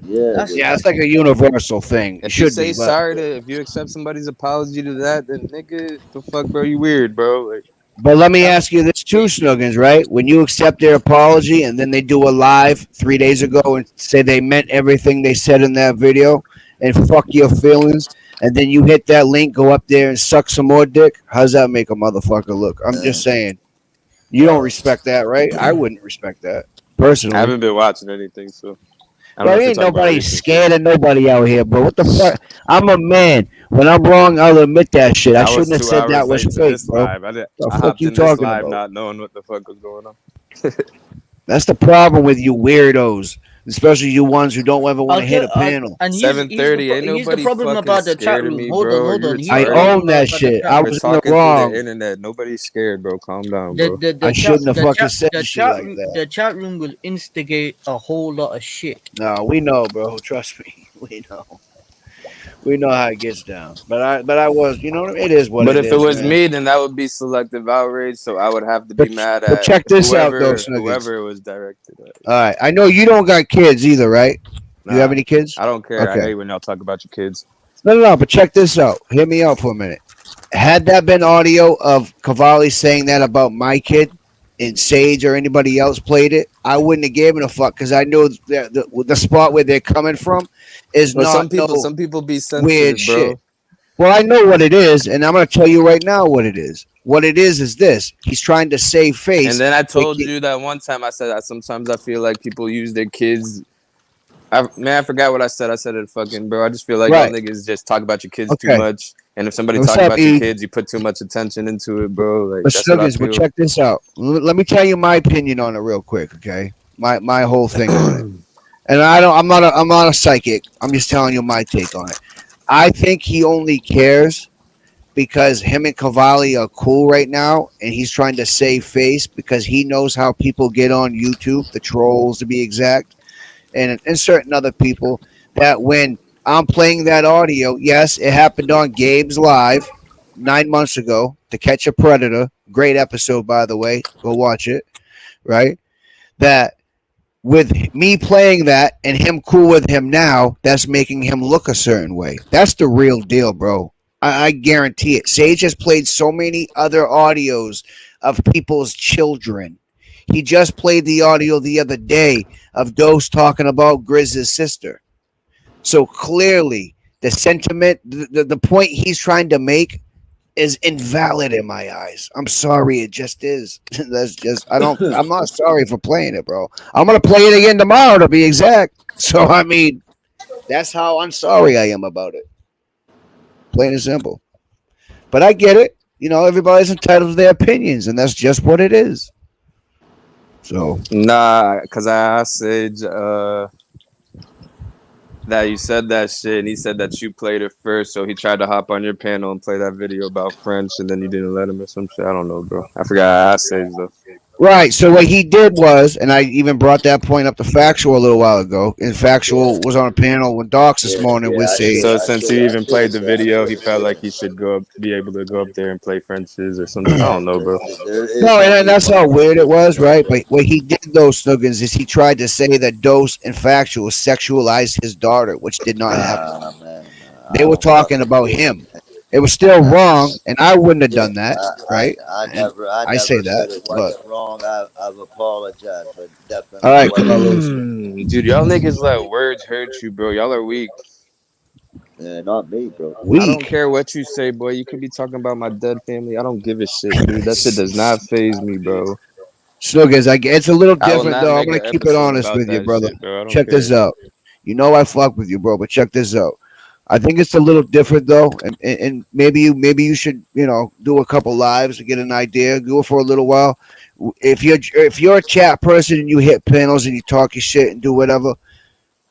Yeah, That's Yeah, wisdom. it's like a universal thing. It If you should say be, but sorry to, if you accept somebody's apology to that, then nigga, the fuck, bro, you weird, bro. Like, let me Nah, ask you this too, Snuggins. Right? When you accept their apology and then they do a live 3 days ago and say they meant everything they said in that video and fuck your feelings, and then you hit that link, go up there and suck some more dick. How's that make a motherfucker look? I'm just saying. You don't Uh, respect that, right? I wouldn't respect that I personally. haven't been watching anything, so I don't know But if you're ain't talking about nobody recent shit. scared of nobody out here, bro. What the fuck? I'm a man. When I'm wrong, I'll admit that shit. I I was shouldn't have two said hours that was late to fake, this bro. live. The I fuck hopped you in this talking live about? not knowing what the fuck was going on. That's the problem with you weirdos, especially you ones who don't ever want to hit a panel. And $7:30. Ain't here's the nobody problem fucking about the chat scared of room. me, bro. Are Hold you on. Here's I the retarded? problem own that about the shit. chat I We're was room. in the talking through the wrong. internet. Nobody's scared, bro. Calm down, The bro. the I the chat shouldn't have fucking said shit like that. the chat room will instigate a whole lot of shit. No, we know, bro. Trust me. We know. We know how it gets down. But I was, it is what But it if it is, was man. me, then that would be selective outrage. So I would have to be But mad but at check this out though, Snuggins. whoever it was directed at. All right, I know you don't got kids either, right? You have Nah, any kids? I don't care. I Okay. hate when y'all talk about your kids. No, no, no. But check this out. Hear me out for a minute. Had that been audio of Cavalli saying that about my kid, and Sage or anybody else played it, I wouldn't have given a fuck because I know that the spot where they're coming from is But not no some people be weird sensitive, shit. bro. Well, I know what it is, and I'm gonna tell you right now what it is. What it is this: he's trying to save And face. then I told you that one time. I said that sometimes I feel like people use their kids. I forgot what I said. I said it fucking, bro. I just feel like y'all Right? niggas just talk about your kids too Okay. much. And if somebody What's talk up, about your E? kids, you put too much attention into it, bro. Like But that's what I Snuggins, but feel. check this out. Let me tell you my opinion on it real quick, okay? My whole thing on it. And I don't. I'm not a psychic. I'm just telling you my take on it. I think he only cares because him and Cavalli are cool right now, and he's trying to save face because he knows how people get on YouTube, the trolls to be exact, and certain other people. That when I'm playing that audio, yes, it happened on Gabe's Live 9 months ago. To Catch a Predator, great episode by the way. Go watch it. Right, that with me playing that and him cool with him now, that's making him look a certain way. That's the real deal, bro. I guarantee it. Sage has played so many other audios of people's children. He just played the audio the other day of Dose talking about Grizz's sister. So clearly, the sentiment, the point he's trying to make is invalid in my eyes. I'm sorry, it just is. That's just I'm not sorry for playing it, bro. I'm gonna play it again tomorrow to be exact. So I mean, that's how unsorry I am about it. Plain and simple. But I get it. You know, everybody's entitled to their opinions, and that's just what it is. So Nah, cause I asked Sage that you said that shit, and he said that you played it first. So he tried to hop on your panel and play that video about French, and then you didn't let him or some shit. I don't know, bro. I forgot I asked Sage though. right. So what he did was, and I even brought that point up to Factual a little while ago. And Factual was on a panel with Docs this Yeah, morning yeah, with So Sage. since he even played the video, he felt like he should go up, be able to go up there and play French's or some. I yeah. don't know, bro. There is No, no and that's reason. how weird it was, right? But what he did, though, Snuggins, is he tried to say that Dose and Factual sexualized his daughter, which did not happen. Nah, man, nah, They I were don't fuck talking with about Dose. him. It was still Nah, wrong, and I wouldn't have yeah, done that, I, right? I And never, I I say never that, said it but wasn't wrong. I've apologized, but all definitely right, wasn't wrong. Carlos, Dude, y'all niggas let words hurt you, bro. Y'all are weak. Yeah, not me, bro. I don't weak. care what you say, boy. You could be talking about my dead family. I don't give a shit, dude. That shit does not phase me, bro. Snuggins, it's a little I will different not though. I'm make gonna an keep it episode honest about with you, that brother. shit, bro. I don't Check this care. out. You know I fuck with you, bro, but check this out. I think it's a little different though, and maybe you should do a couple lives to get an idea. Do it for a little while. If you're a chat person and you hit panels and you talk your shit and do whatever,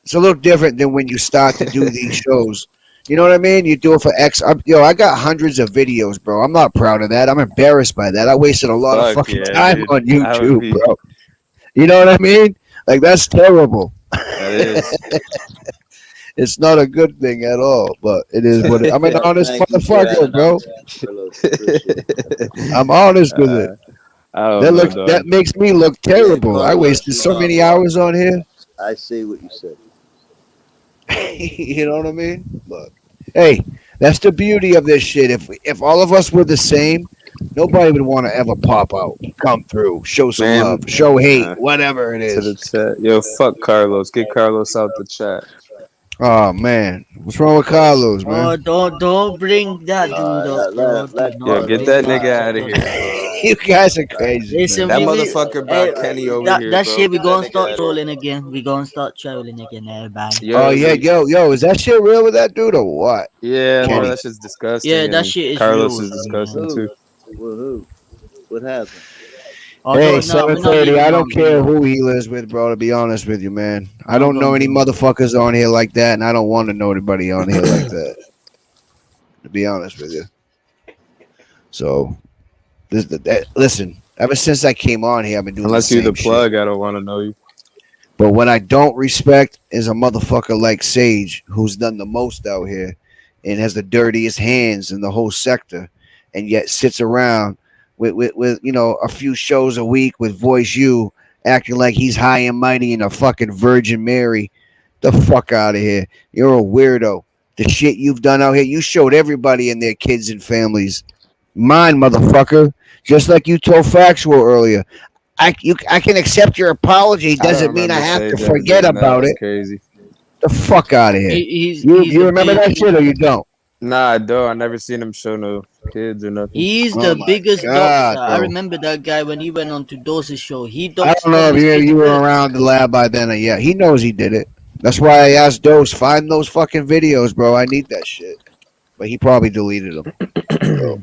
it's a little different than when you start to do these shows. You know what I mean? You do it for X. I got hundreds of videos, bro. I'm not proud of that. I'm embarrassed by that. I wasted a lot of Fuck fucking yeah, time dude. on I would YouTube, be. bro. You know what I mean? Like that's terrible. That is. It's not a good thing at all, but it is what I'm an honest Thank you for motherfucker, adding bro. on that, Carlos. Appreciate it. I'm honest with it. uh, I don't know, That dog. makes me look Yeah, terrible. I Carlos, wasted you're so not many wrong. hours on here. I see what you said. You know what I mean? But hey, that's the beauty of this shit. If all of us were the same, nobody would want to ever pop out, come through, show some Man, love, show hate, uh, whatever it to the is. chat. Yo, fuck Carlos. Get Carlos out the chat. Oh man, what's wrong with Carlos, Oh, man? don't bring that dude up, bro. Do Yo, not get bring that that nigga up, out of bro. here, bro. You guys are crazy, Listen, man. That we motherfucker hey, brought Kenny over that here, that bro. shit we Get that gonna nigga start out of here. trolling again. We gonna start trolling again, everybody. Oh Yo, yeah, yo, is that shit real with that dude or what? yeah, bro, Kenny. that shit's disgusting, Yeah, that and shit is real Carlos with is him, With man. disgusting too. who? With who? What happened? Hey, Although no, we're not 7:30. leaving I it on don't care video. who he lives with, bro. To be honest with you, man, I Not don't know gonna any do it. motherfuckers on here like that, and I don't want to know anybody on here like that. To be honest with you, so listen. Ever since I came on here, I've been doing the Unless you the same shit. plug, I don't want to know you. But what I don't respect is a motherfucker like Sage, who's done the most out here and has the dirtiest hands in the whole sector, and yet sits around with a few shows a week with Voice U, acting like he's high and mighty and a fucking Virgin Mary. The fuck out of here. You're a weirdo. The shit you've done out here, you showed everybody and their kids and families. Mine, motherfucker. Just like you told Factual earlier. I can accept your apology. I don't Doesn't mean I remember have to Sage ever forget doing that. about That's it. crazy. The fuck out of here. He's You the remember big that shit or you don't? Nah, I don't. I never seen him show no kids or nothing. he's Oh the my biggest doxer. god, I bro. remember that guy when he went on to Dose's show. He I doxed don't know if Tommy's kid you to were bits. around the lab by then or yeah. He knows he did it. That's why I asked Dose, find those fucking videos, bro. I need that shit. But he probably deleted them. So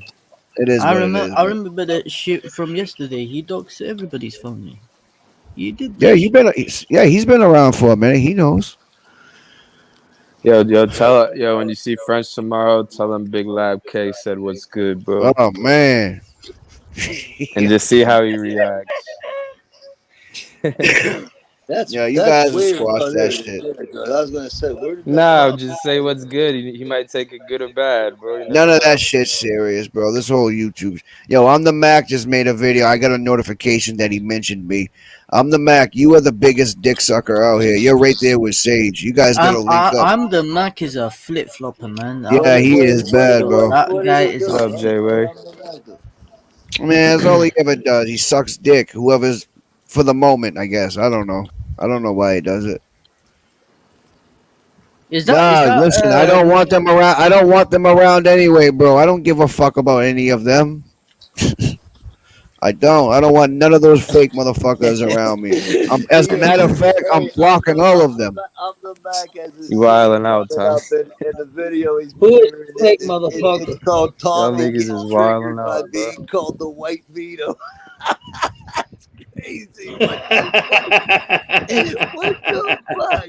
it is what it is, I man. remember that shit from yesterday. He doxed everybody's phone. He did Yeah, that you shit. been yeah, he's been around for a minute. He knows. Yo, when you see French tomorrow, tell him Big Lab K said what's good, bro, Oh man. and just see how he reacts. Yeah, you That's guys will weird. squash Oh, that there it is. shit. There it goes. I was gonna say, where did that Nah, come just from? say what's good. He might take it good or bad, bro. You None never of that know. shit's serious, bro. This whole YouTube. Yo, I'm the Mac just made a video. I got a notification that he mentioned me. I'm the Mac. You are the biggest dick sucker out here. You're right there with Sage. You guys gotta link up. I'm the Mac is a flip flopper, man. I Yeah, will he tell is you straight bad, up. bro. That What did guy he is do? a What's up, flip. Jay What Way? I'm the Magda? Man, that's all he ever does. He sucks dick. Whoever's for the moment, I guess. I don't know. I don't know why he does it. Is Nah, that listen, I don't want them around. I don't want them around anyway, bro. I don't give a fuck about any of them. I don't. I don't want none of those fake motherfuckers around me. As a Yeah. matter of fact, I'm Hey, blocking all of them. I'm the Mac as his You son wilding out, coming Tommy. up in the video he's Who is premiering. the fake motherfucker? It's called Y'all Tommy niggas Gets is wilding Triggered by out, bro. Being Called the White Vito. Crazy. What the fuck? What the fuck?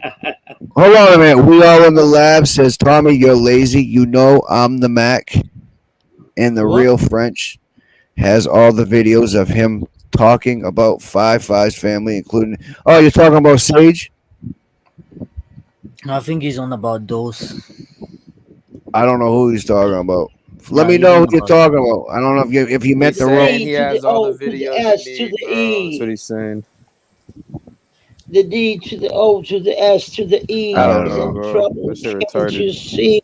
Hold on a minute. We all in the lab says Tommy, you're lazy. You know I'm the Mac, and the what? real French has all the videos of him talking about Five's family, including. Oh, you're talking about Sage? I think he's on about those. I don't know who he's talking about. Let Nah, me he's know on who you're about talking those. about. I don't know if you To meant He's the the wrong. saying E he to the has all the O to the videos you S to need, the bro. That's what E. he's saying. The D to the O to the S to the I I E. don't don't Cause know, know. I'm bro. trouble. That shit Can't retarded. you see?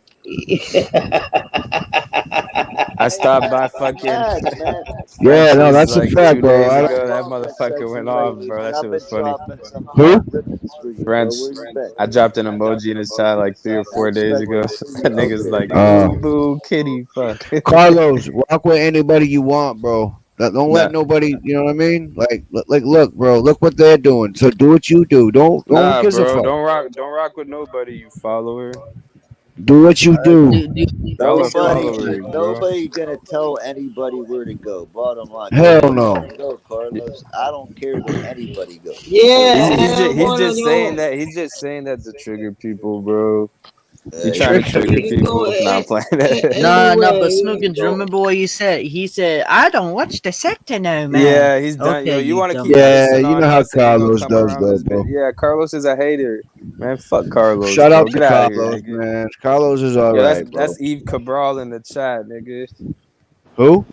I Hey, stopped by Mac, fucking Mac, man. Yeah, no, French's that's a like fact, two bro. days I Stop ago. That comment motherfucker section went off, lately, bro. man. That I've shit been was funny. dropping some who? hot ribbons for you, bro. French, Where you been? I dropped an emoji in his chat like 3 or 4 days Expecting ago. to see That you. nigga's Okay, like, okay. boo, boo, kitty, fuck. Carlos, rock with anybody you want, bro. Don't let Nah, nobody. You know what I mean? Like, look, bro. Look what they're doing. So do what you do. Don't nah, gives a bro. fuck. Don't rock with nobody, you follower. Do what you Uh, do. Y'all are nobody, followers, bro. nobody gonna tell anybody where to go. Bottom line, go Hell where you no. want to go, Carlos. I don't care that anybody goes. So Yeah, He's and he's I just he's wanna just saying know. that he's just saying that to trigger people, bro. He trying to yeah, Trick trigger You can go people. Nah, I'm playing. Nah, anywhere. but You can Smookins, go. remember what he said? He said, I don't watch the sector no man. Yeah, he's done. Okay, Yo, you you want to keep dumbass. Yeah, pissing you on know how us and we gonna Carlos come does, around though, this bit. bro. Yeah, Carlos is a hater, man. Fuck Carlos, Shout bro. out to Get out of here, Carlos, nigga. man. Carlos is all Yo, that's right, bro. that's Eve Cabral in the chat, nigga. Who?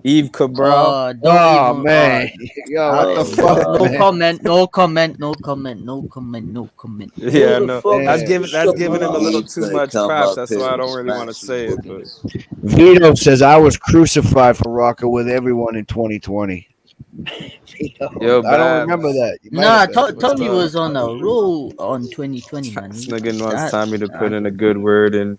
Eve Cabral. Don't Oh even man, yo, what the Oh fuck, no God. man? comment, no comment, no comment, no comment, no comment. Yeah, Who I the know. fuck is Man, That's Christopher giving him a little Eve's too gonna much come props. up That's here why I and don't really want to smash you say it, but boogers. Vito says I was crucified for rocking with everyone in 2020. yo, I don't remember Babs, that. You might have Nah, been. what's Tommy up? was on a roll on 2020, man. This nigga wants That Tommy to put in a good word and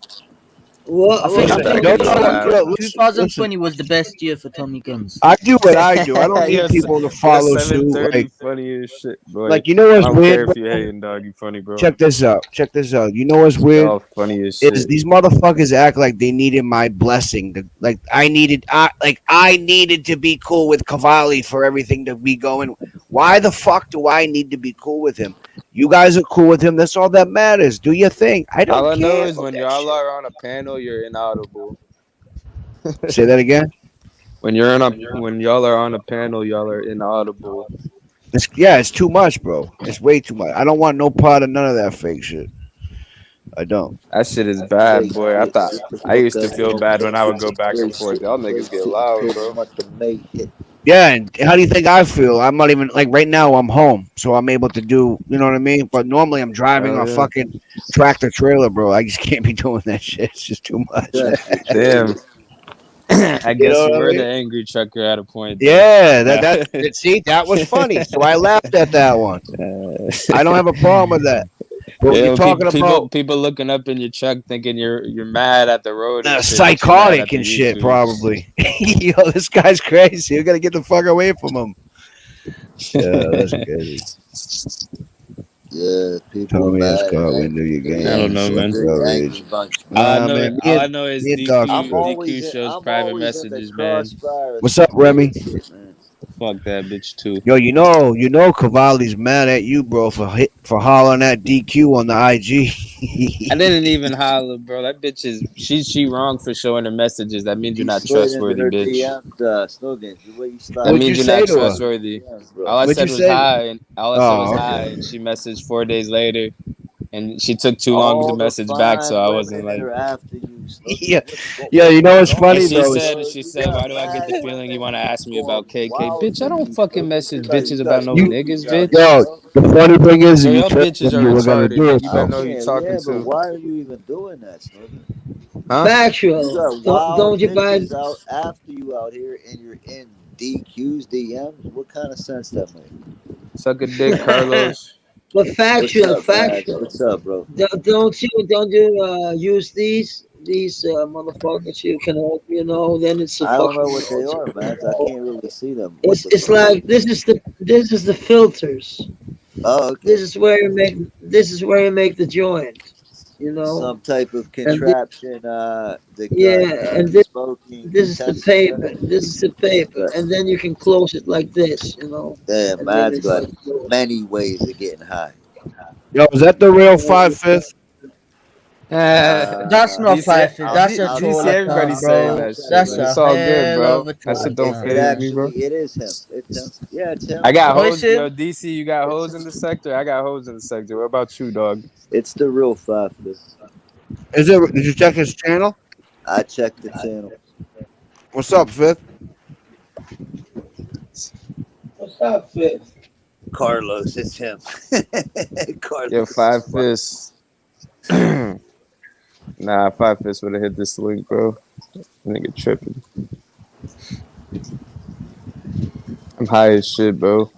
what get I think back in Don't his tell him. bag. Yo, listen, listen. 2020 was the best year for Tommy Guns. I do what I do. I don't yo, need people to yo, follow suit. 730 funny as shit, boy. Like you know I what's don't weird, care if bro? you hating, dog. You funny, bro. Check this out. Check this out. You know what's weird? Y'all funny as Is shit. these motherfuckers act like they needed my blessing. Like I needed to be cool with Cavalli for everything to be going. Why the fuck do I need to be cool with him? You guys are cool with him. That's all that matters. Do your thing. I All don't I know care is about when that y'all shit. are on a panel, you're inaudible. Say that again. When y'all are on a panel, y'all are inaudible. It's too much, bro. It's way too much. I don't want no part of none of that fake shit. I don't. That shit is That bad, fake boy. shit. Get the I fuck used to out of feel here bad with when that I would go fake, back and fake forth. shit. Y'all Fake niggas get shit loud, pretty bro. much to make it. Yeah, and how do you think I feel? I'm not even like right now. I'm home, so I'm able to do. You know what I mean? But normally I'm driving Hell a yeah. fucking tractor trailer, bro. I just can't be doing that shit. It's just too much. That's for sure. Damn. I You guess know you what I were the mean? angry trucker at a point. Yeah, see, that was funny. So I laughed at that one. I don't have a problem with that. But when Yeah, you're well, talking about people looking up in your truck thinking you're mad at the road and shit, but you're mad psychotic at the and shit, YouTube. probably. Yo, this guy's crazy. You gotta get the fuck away from him. Yeah, that's crazy. Yeah, people Tommy has mad, caught wind of angry. your They're I don't game. know, angry. man. Selective They're outrage. angry bunch, man. Nah, man. All I know is Doc I'm DQ always in. shows I'm private always in the messages, man. crossfire of What's some up, Remy? bullshit, man. Fuck that bitch too. Yo, you know, Cavalli's mad at you, bro, for hollering at DQ on the IG. I didn't even holler, bro. That bitch is she wrong for showing her messages. That means you're He not slid into trustworthy, her bitch. DMs, Snuggins. The way you That slide What'd in you means you're say not to her? her trustworthy. DMs, bro. All I What'd you said was say? hi, and all I said was Oh, hi, okay. and she messaged 4 days later, and she took too long to All the message back, so fine I wasn't women like. are after you, Snuggins. Yeah, yeah. What's You know going what's And funny on, she though? said, dog? she You said, why got do I get the mad feeling you want women to ask me going about KK? wild Bitch, I for don't you, fucking Snuggins. message bitches You about got no You, niggas, groupies out bitch. here, yo, bro. the funny thing is, Girl, you y'all told bitches them are you were gonna retarded. do Like it you I better though. know who you can't, talking yeah, but to, why are you even doing that, Snuggins? huh? You Factual. got wild Don't you buy? bitches out after you out here and you're in DQ's DMs? What kind of sense that make? Suck a dick, Carlos. But What's factual, up, Mads? factual. What's up, bro? Don't you use these motherfuckers you can then it's a I don't know fucking what they are, Mads. I can't really see them. What the it's fuck? like this is the filters. Oh, okay. This is where you make the joint, Some type of and contraption that got yeah, and smoking this is the utensils in paper. it. This is the paper, Okay. and then you can close it like this, Damn, and then Mads it's got many ways of getting high. Yo, is that the real 5/5? That's not DC, 5 feet. That's a troll everybody account, saying bro. that shit, That's man. a It's all good, hell bro. of a That troll shit don't account, It phase man. me, bro. actually, it is him. It's him. Yeah, it's him. I got Oh, is hoes, it? yo. DC, you got hoes in the sector. I got hoes in the sector. What about you, dog? It's the real 5 Is it? Did you check his channel? I checked the channel. What's up, Fifth? what's up, Fitz? Carlos, it's him. Yo, Carlos is five funny. fists. Nah, five fists would have hit this link, bro. Nigga tripping. I'm high as shit, bro.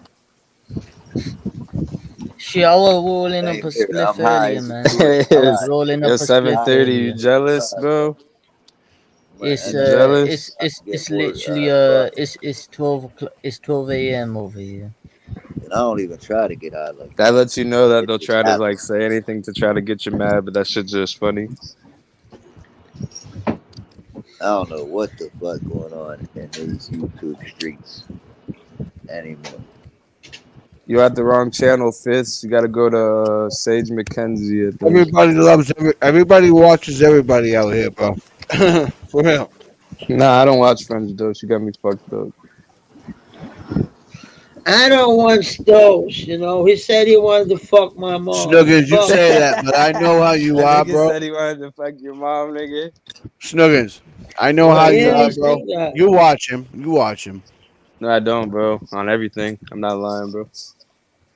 Shit, I was rolling up Same a here. I'm spliff high earlier, as a man. tourist. I I'm was Yes. high. rolling Yo, up a spliff 7:30. You earlier. jealous, bro? It's And then it's Jealous? it's get it's more literally buff. it's 12 o'clock. It's 12 a.m. over here. And I don't even try to get high like That that. lets you know that It they'll just try to like happens. say anything to try to get you mad, but that shit's just funny. I don't know what the fuck going on in these YouTube streets anymore. You at the wrong channel, Fitz. You gotta go to Sage McKenzie, I think. Everybody watches everybody out here, bro. For real. Nah, I don't watch Friends though. She got me fucked up. I don't want those. He said he wanted to fuck my mom. Snuggins, you Fuck. say that, but I know how you That are, nigga bro. said he wanted to fuck your mom, nigga. Snuggins, I know how What? He you ain't are, bro. say that. You watch him. You watch him. No, I don't, bro. On everything. I'm not lying, bro.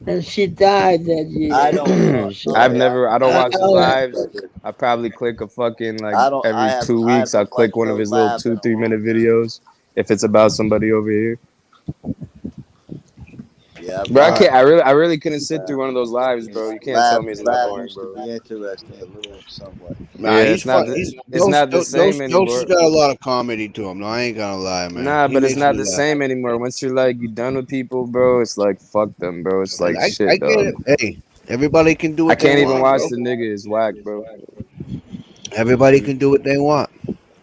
And she died that I year. don't I've okay. never. I don't I, watch his I, lives. I probably click a fucking like I don't every two I weeks. I'll haven't click watched one of no his little lab in two, a 3 minute long time. videos if it's about somebody over here. Yeah, I've Bro, I All right. can't. I really couldn't sit through one of those lives, bro. You can't tell me it's not lab boring, used to bro. be interesting a little somewhat. Nah, Yeah, he's it's not. fun. He's It's not the same Ghost has anymore. got a lot of comedy to him. No, I ain't gonna lie, man. Nah, He but it's makes not me the laugh. same anymore. Once you're like you done with people, bro, it's like fuck them, bro. It's And like I shit, get dog. it. Hey, everybody can do I what they can't even want, watch bro. the nigga. It's whack, bro. Everybody can do what they want.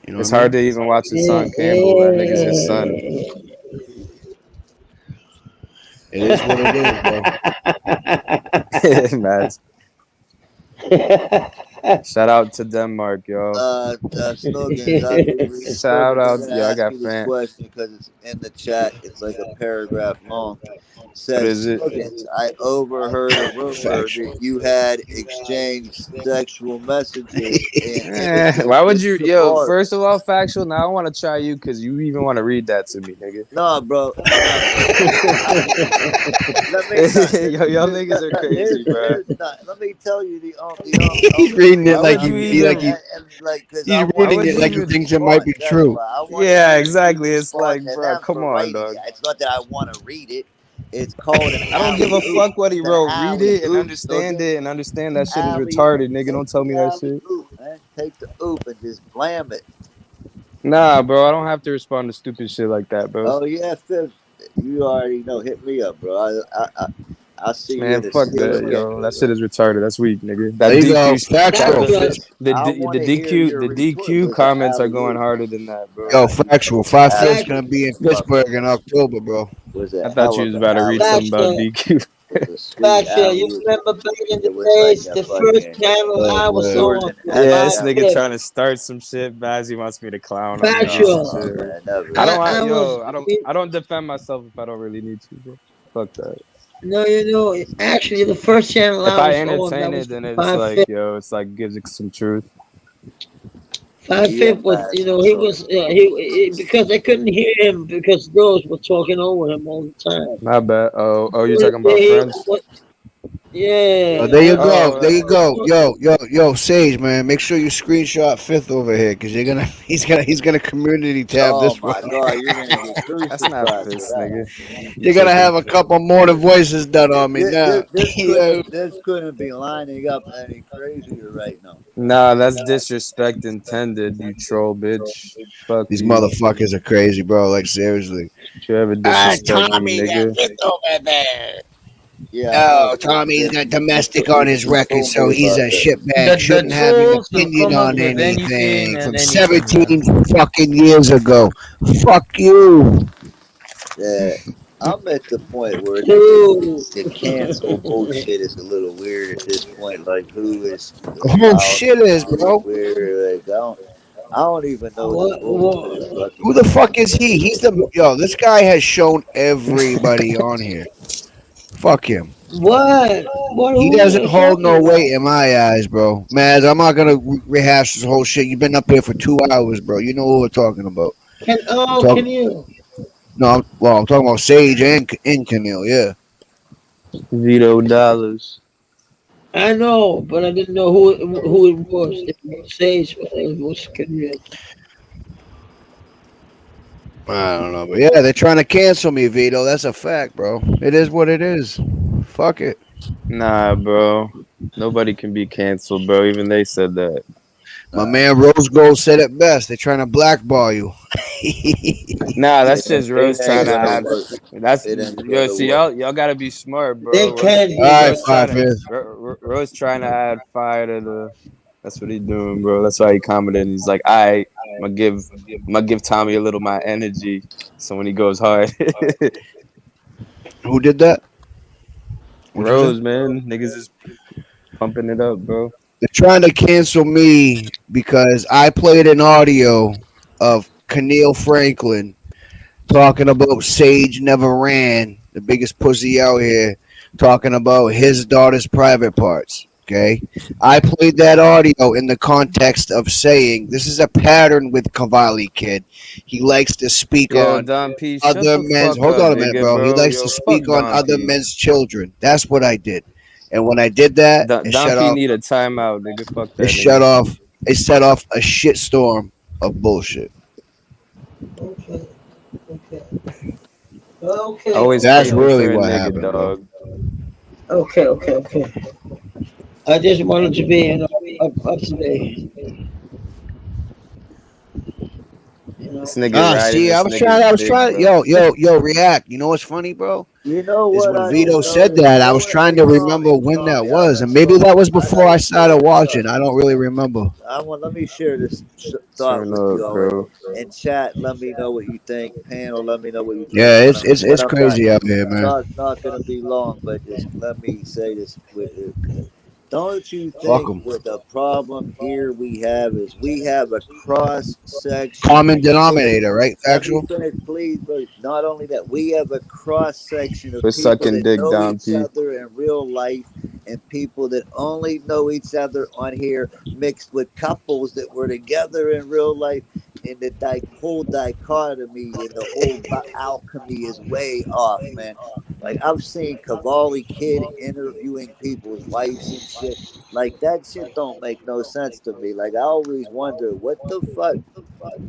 You know what It's I hard mean? to even watch his eh, son Campbell. That nigga's his son. It is what it is, bro. Mad. Shout out to Denmark, yo. Snuggins, Shout Snuggins, I'm out, gonna yo. I ask got you this fan. question because it's in the chat. It's like a paragraph long. What Says is it? Snuggins, I overheard a rumor that Factual. you had exchanged sexual messages and images Why would with you, yo? Jabbar. First of all, factual. Now I want to try you because you even want to read that to me, nigga. No, bro. Nah, bro. Let me not. Yo, y'all niggas are crazy, bro. Let me tell you the He's reading it Why like would I he, you mean, he like even? he like, because I He's want I to reading wouldn't it hear like he you even. thinks it might respond. be That's true. why I want to Yeah, hear you exactly. It's respond like, to bro, them come for on, writing dog. it. It's not that I want to read it. It's called an I don't give alley a oop. fuck what he It's an wrote. Read alley it and oop. Go understand get it and understand that shit is alley oop. retarded, nigga. Take Don't tell the me that alley shit. oop, man. Take the oop and just blam it. Nah, bro, I don't have to respond to stupid shit like that, bro. Oh yeah, Fifth. You already know. Hit me up, bro. I see you Man, in a fuck sea that, of yo. That gangster. shit is retarded. That's weak, nigga. There That you go. DQ, Factual. Factual. the I want to hear DQ, your the retort. DQ Was an comments are alley going oop. harder than that, bro. Yo, You know, factual. was an Five alley Fifth's Fact, gonna oop. be in Fucking Pittsburgh in October, bro. was a I thought hell you of was an about to read alley oop. something about factual, DQ. Was a sweet factual. alley You oop. remember back in the It was like days, a the first fucking channel I was Word. more on than was Yeah, Five this extra. nigga Fifth. trying to start some shit. Baz, he wants me to clown him and do some Factual. No, shit. man, never. I don't want, I was, yo. I don't defend myself if I don't really need to, bro. Fuck that. no, actually, the first channel If I I was on, that entertain was it, then it's Five like, Fifth. yo, it's like gives it some truth. Five Yeah, Fifth was, fast. he was, because they couldn't hear him because girls were talking over him all the time. My bad. Oh, you What, talking about they, French? what, yeah, Oh, there you go. Oh, There you go. Yo, Sage, man. Make sure you screenshot Fifth over here, cause you're gonna he's gonna community tab Oh this one. my God, you're gonna get that's not crucified for fist, that. nigga. You You're gonna tripping? have a couple more than voices done on me now. Yo, This couldn't be lining up any crazier right now. Nah, that's disrespect intended. You troll bitch. Fuck these you. motherfuckers are crazy, bro. Like seriously. Don't you ever Ah, disrespect me, Tommy got nigga? fifth over there. Yeah, I know. Oh, Tommy's got domestic He, on his he record, told so me he's about a that. shitbag. The Shouldn't have an trolls will opinion come up on with anything anything and from anything, 17 man. fucking years ago. Fuck you. Yeah, I'm at the point where dude. the cancel bullshit is a little weird at this point. Like, who is Oh allowed shit to is, do it? bro. Where? Like, I don't even know what the rules of this What, fucking Who the game fuck is is he? He's anymore. the yo. This guy has shown everybody on here. Fuck him. He who are doesn't you hold talking no weight about? in my eyes, bro. Maz, I'm not gonna rehash this whole shit. You've been up here for 2 hours, bro. You know what we're talking about. I'm Can talking. you? No, I'm talking about Sage and Camille. Yeah. Vito dollars. I know, but I didn't know who it was. If it was Sage or it was Kenya. I don't know, but yeah, they're trying to cancel me, Vito. That's a fact, bro. It is what it is. Fuck it. Nah, bro. Nobody can be canceled, bro. Even they said that. My Nah, man Rose Gold said it best. They're trying to blackball you. Nah, it that's just it Rose ain't trying to gonna add. work. That's It ain't yo. gonna See, work. y'all gotta be smart, They bro. can't All hear right, Rose him. trying five to fifth. Rose trying to add fire to the. That's what he doing, bro. That's why he commented. And he's like, I'm gonna give Tommy a little of my energy. So when he goes hard, Who did that? What'd you say? Rose, man, niggas is pumping it up, bro. They're trying to cancel me because I played an audio of Keneal Franklin talking about Sage never ran, the biggest pussy out here, talking about his daughter's private parts. Okay. I played that audio in the context of saying this is a pattern with Cavalli Kid. He likes to speak Yo, on Don P, shut other the men's. fuck Hold up, on a minute, nigga, bro. He bro. likes to Yo, fuck speak on Don other P. men's children. That's what I did. And when I did that, Don P need a timeout, nigga. Fuck it that shut nigga. off. It set off a shitstorm of bullshit. Okay, okay, okay, Always okay, That's caping really for a what nigga, happened, bro. dog. okay. I just wanted to be up to date. You This know. nigga Ah, riding see, this nigga's I was dick, trying. bro. Yo, react. You know what's funny, bro? You know Is what when I just Vito said noticed? that, You I know was what? trying Hey, to remember when call that me. I was, got and maybe something. that was I before I gotta started share this watching. thought. I don't really remember. Let me share this thought Turn with up, y'all. bro. And chat, let me know what you think. Panel, let me know what you think. Yeah, it's I'm not. crazy out here, I'm man. not gonna be long, but just let me say this with. Don't you Fuck think them. what the problem here we have is we have a cross section. Common denominator, right? Let me Factual. finish, please. But not only that, we have a cross section of For people sucking that dick, know Don each P. other in real life and people that only know each other on here, mixed with couples that were together in real life. And the whole dichotomy and the whole alchemy is way off, man. Like I've seen Cavalli Kid interviewing people's wives and shit. Like that shit don't make no sense to me. Like I always wonder what the fuck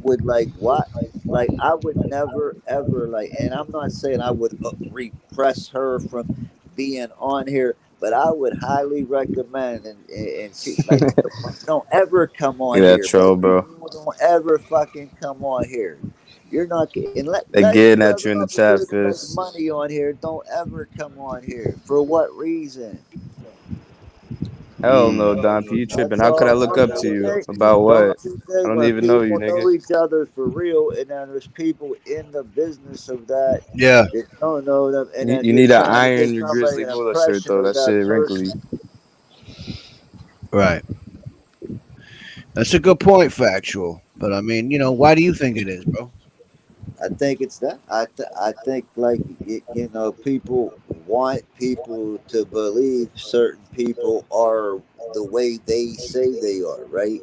would like what like I would never ever like, and I'm not saying I would repress her from being on here, but I would highly recommend and she like don't ever come on Yeah, here, bro. troll, bro. You don't ever fucking come on here. You're not and They let any getting at other you in the chat, motherfucker that make fist. money on here. Don't ever come on here. For what reason? Hell Mm. no, Don P, you tripping? That's How could I all. look up to you? About Don't what? you think I don't when even know you, people nigga. know each other for real, and then there's people in the business of that Yeah. that don't know them, and You, then you you're need to trying to iron give your somebody Grizzly an Moolah shirt impression though. of That that shit person. wrinkly. Right. That's a good point, factual. But I mean, why do you think it is, bro? I think it's that. I think like people want people to believe certain people are the way they say they are, right?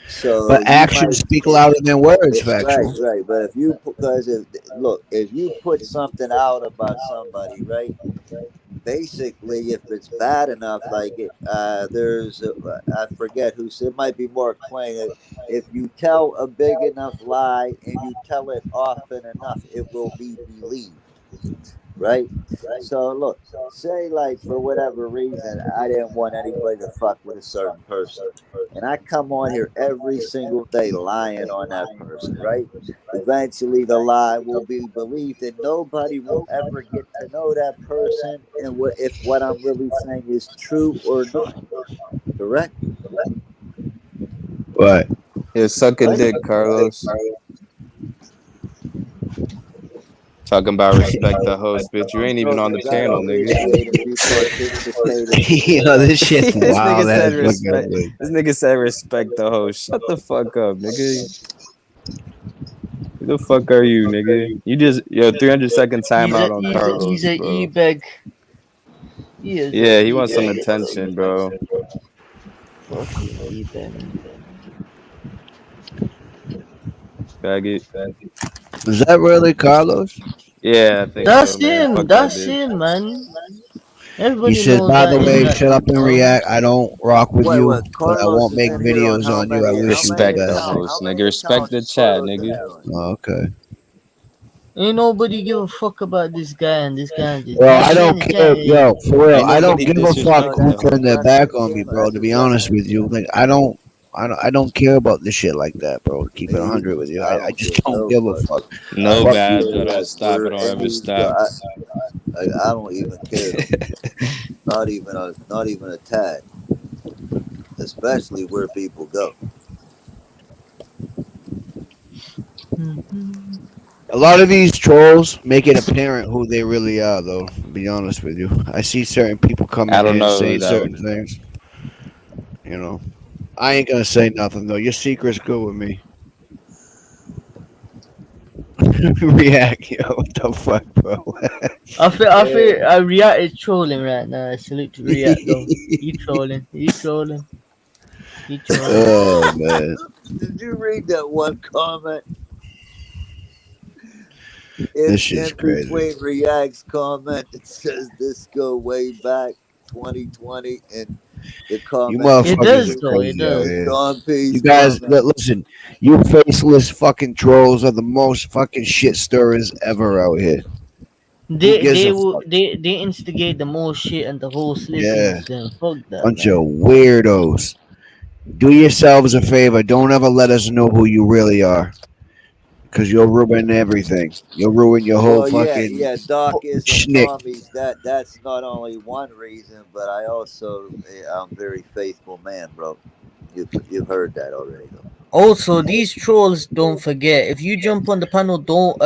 So But you actions might speak louder than words, right, factual. right. But if you because if look, if you put something out about somebody, right? Basically, if it's bad enough, like I forget who said, it might be more plain. If you tell a big enough lie and you tell it often enough, it will be believed, right? So look, say like for whatever reason, I didn't want anybody to fuck with a certain person, and I come on here every single day lying on that person, right? Eventually, the lie will be believed, and nobody will ever get to know that person and what if what I'm really saying is true or not. Correct? Right. Yeah, suck a Right? dick, Carlos. Talking about respect the host, bitch. You ain't even No, on the because I panel, nigga. appreciate if you participate in the This shit's This nigga wild as said fucking respect. thing. This nigga said respect the host. Shut the fuck up, nigga. Who the fuck are you, nigga? You just 300-second timeout on He's Carlos, a bro. e-bag. He is a Yeah, he wants some e-bag. attention, bro. Fucking e-bag. Faggot. Is that really Carlos? Yeah, I think so, That's man. him. Fuck that That's bitch. him, man. He Everybody says, knows by that the is way, that shut up dude, and bro. react. I don't rock with Wait, you, what? but I Carlos won't is make in here on videos how on you. I many? wish How you the many Respect the best. accounts? How host, nigga. many Respect accounts the is chat, Carlos in nigga. here on? Oh, okay. Ain't nobody give a fuck about this guy and this guy and this. Well, This I man don't is care, trying. yo, for real. Ain't I don't nobody give a fuck No, disrespect who the that's turned their host. back on me, bro. that's To a be honest different. with you, like I don't care about this shit like that, bro. To keep it Me 100 either. with you, I I don't just give don't no give a fuck. fuck. No, I Fuck just you. bad, feel but don't like stop. It we're don't in ever these. stop. I don't even care though. Not even a tad. Especially where people go. Mhm. A lot of these trolls make it apparent who they really are, though. To be honest with you, I see certain people I coming don't in know saying who that certain would. things. You know, I ain't gonna say nothing though. Your secret's good with me. React, yo. What the fuck, bro? I React is trolling right now. I salute to React though. He trolling. He trolling. He trolling. Oh man, Did you read that one comment this in shit's crazy. between React's comment that says this go way back 2020 and the You comment It in motherfuckers does are though. between It crazy out does. here. Don P's You guys, comment? listen. You faceless fucking trolls are the most fucking shit stirrers ever out here. Who gives a fuck? They instigate the most shit and the host Yeah, listens to them. Fuck that, bunch of man. weirdos. Do yourselves a favor. Don't ever let us know who you really are, because you'll ruin everything. You'll ruin your whole Well, yeah, fucking yeah. Doc isn't schnick. Tommy's. That's not only one reason, but I also I'm a very faithful man, bro. You've heard that already, though. Also, these trolls, don't forget, if you jump on the panel, don't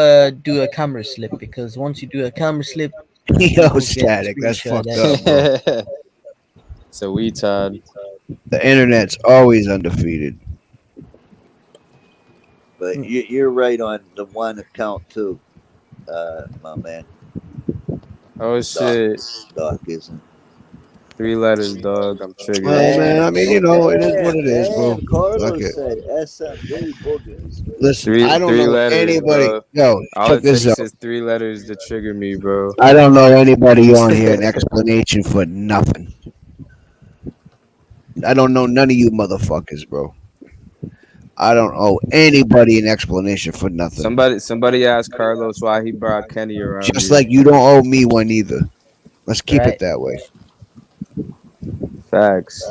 do a camera slip, because once you do a camera slip, Yo, people get static. That's screenshot fucked that up, shit. bro. So we Todd. The internet's always undefeated. But Mm. you're right on the one account too, my man. Oh Doc, shit. Doc isn't. Three letters, dog. I'm triggered. Well, man, I Damn, mean, it is what it is, bro. damn. Fuck Carlos it. said SMD boogers. Listen, Three I don't three know letters, anybody. bro. Yo, All check it this takes out. is three letters to trigger me, bro. I don't know anybody on here an explanation for nothing. I don't know none of you motherfuckers, bro. I don't owe anybody an explanation for nothing. Somebody asked Carlos why he brought Kenny around Just here. like you don't owe me one either. Let's keep it Right? that way. Facts.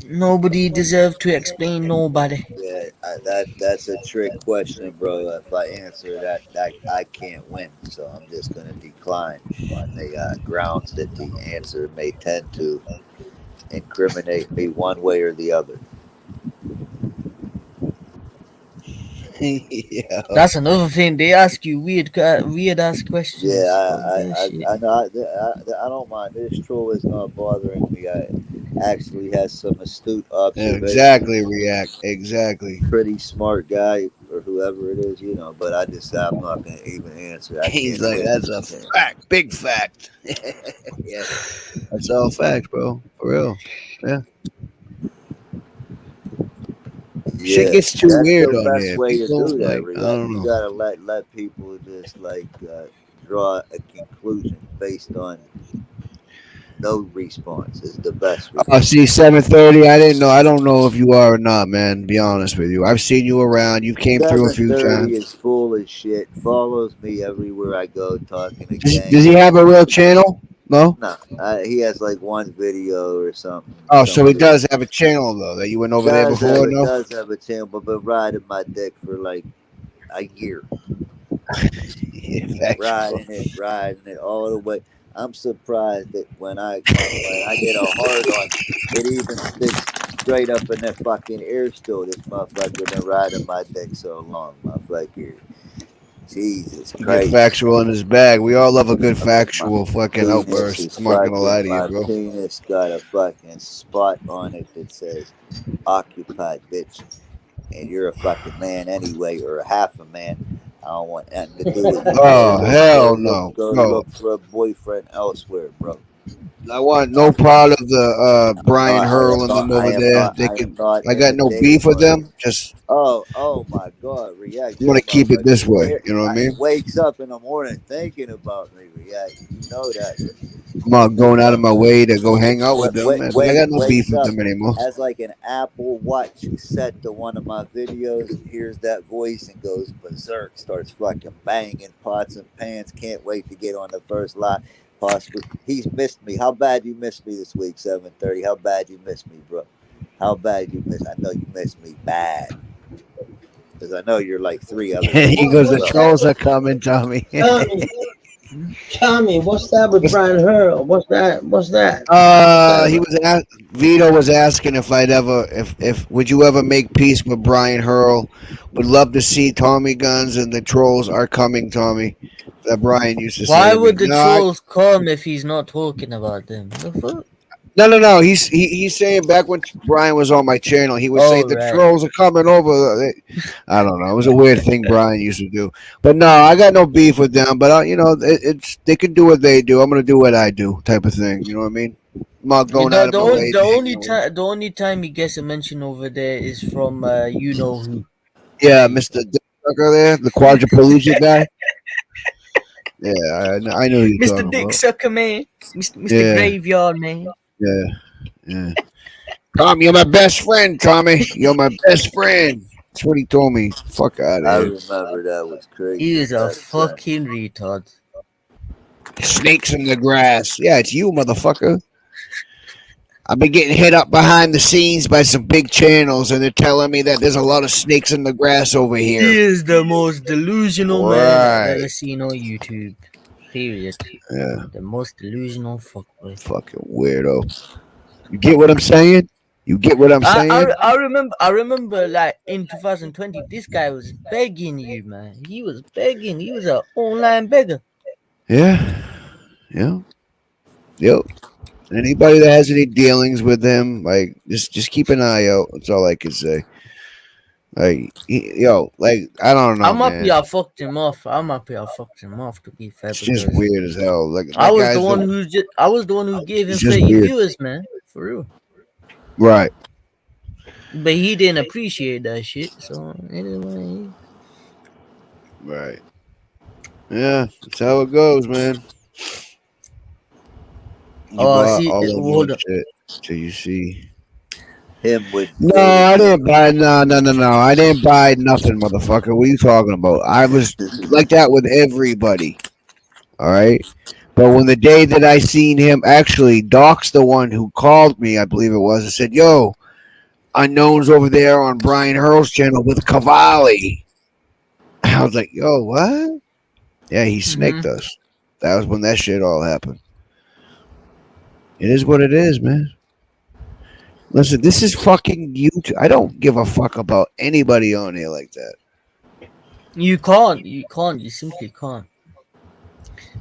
Nobody deserve to explain nobody. Yeah, that's a trick question, bro. If I answer that I can't win, so I'm just gonna decline on the grounds that the answer may tend to incriminate me one way or the other. Yeah. That's another thing. They ask you weird ass Yeah, questions. Fuck that shit. I know. I don't mind. This troll is not bothering me. I actually has some astute observation. Exactly, react. Exactly. Pretty smart guy or whoever it is, you know. But I just I'm not gonna even answer. I He's can't like, win. that's a fact. Big fact. Yeah. That's all facts, bro. For real. Yeah. Shit Yeah, gets too that's weird the on best here. way to People do that. like, I React. don't You know. gotta let people just like draw a conclusion based on no response is the best response. See, 7:30. I didn't know. I don't know if you are or not, man. To be honest with you, I've seen you around. You came through a few 730 times. is full of shit. Follows me everywhere I go, talking to Does he gangsters. have a real channel? No. No, he has like one video or something. Oh, Some so he shit. does have a channel though. That you went over there before? No. Does have a channel, but been riding my dick for like a year. Yeah, factual. Riding it all the way. I'm surprised that when I get a hard on, it even sticks straight up in that fucking air still. This motherfucker been riding my dick so long, motherfucker. Jesus Get Christ. factual in his bag. We all love a good My factual fucking penis outburst. is I'm not gonna lie fucking to you, my bro. penis got a fucking spot on it that says occupied bitch. And you're a fucking man anyway, or a half a man. I don't want nothing to do with you. Oh hell no, Go bro. look for a boyfriend elsewhere, bro. I want no part of the Brian Hurl and them over there. They I am could. not I in got the no dating beef with market. them. Just Oh my God, React want this to keep it this motherfucker. way. You know what I He mean? wakes up in the morning thinking about me, React. You know that. I'm not going out of my way to go hang out with them, but I got no beef Wakes with up, them anymore. has like an Apple Watch set to one of my videos, hears that voice and goes berserk, starts fucking banging pots and pans. Can't wait to get on the first live. Possibly, he's missed me. How bad you missed me this week? 7:30. How bad you missed me, bro? How bad you miss? I know you missed me bad because I know you're like three other He people goes, as the What's well. that? trolls are coming, Tommy. Tommy, Tommy, what's that with Brian Hurl? What's that? What's that? What's that He about? was Vito was asking if I'd ever, if would you ever make peace with Brian Hurl? Would love to see Tommy Guns and the trolls are coming, Tommy. That Brian used to say Why to me. would the No, trolls come if he's not talking about them? The fuck? no. He's saying back when Brian was on my channel, he would say Oh the right. trolls are coming over. I don't know. It was a weird thing Brian used to do. But no, I got no beef with them. But it's they can do what they do. I'm gonna do what I do, type of thing. You know what I mean? I'm not going out of my way to hang out with him. The only time he gets a mention over there is from you know who. Yeah, There you Mr. go. Dick there, the quadriplegic guy. Yeah, I know who you're Mr. talking Dick about. Sucker man. Mr. Yeah, Graveyard man. yeah, yeah. Tommy, you're my best friend, Tommy. You're my best friend. That's what he told me. Fuck out of I here. remember that was He crazy is a back then. fucking retard. Snakes in the grass. Yeah, it's you, motherfucker. I've been getting hit up behind the scenes by some big channels, and they're telling me that there's a lot of snakes in the grass over He here. is the most delusional man I've Right. ever seen on YouTube. Period. Yeah, The most delusional fuckboy. fucking weirdo. You get what I'm saying? You get what I'm saying? I remember like in 2020 this guy was begging you, man. He was begging. He was an online beggar. Yeah, yeah, yep. Anybody that has any dealings with him, like just keep an eye out. That's all I can say. Like, yo, like I don't know, I'm happy man. I fucked him off. I'm happy I fucked him off. To be fair, It's just because weird as hell. Like I that was the guy's one the. who I was the one who gave him It's just 30 weird, viewers, man, for real. right? But he didn't appreciate that shit. So anyway, Right. Yeah, that's how it goes, man. You oh, buy see, all hold unknown on. shit till you see. Him with No, I billions. didn't buy. No, no, no, no. I didn't buy nothing, motherfucker. What are you talking about? I was like that with everybody. All right. But when the day that I seen him, actually, Doc's the one who called me, I believe it was, and said, "Yo, unknowns over there on Brian Hurl's channel with Cavalli." I was like, "Yo, what?" Yeah, he snaked Mm-hmm. us. That was when that shit all happened. It is what it is, man. Listen, this is fucking YouTube. I don't give a fuck about anybody on here like that. You can't. You can't. You simply can't.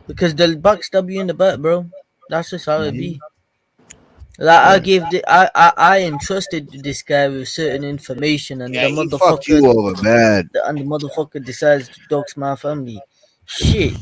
Because they'll backstab you in the butt, bro. That's just how it Hmm. be. Like I Yeah. gave the I entrusted this guy with certain information, Yeah, he fucked you over bad. and the motherfucker decides to dox my family. Shit.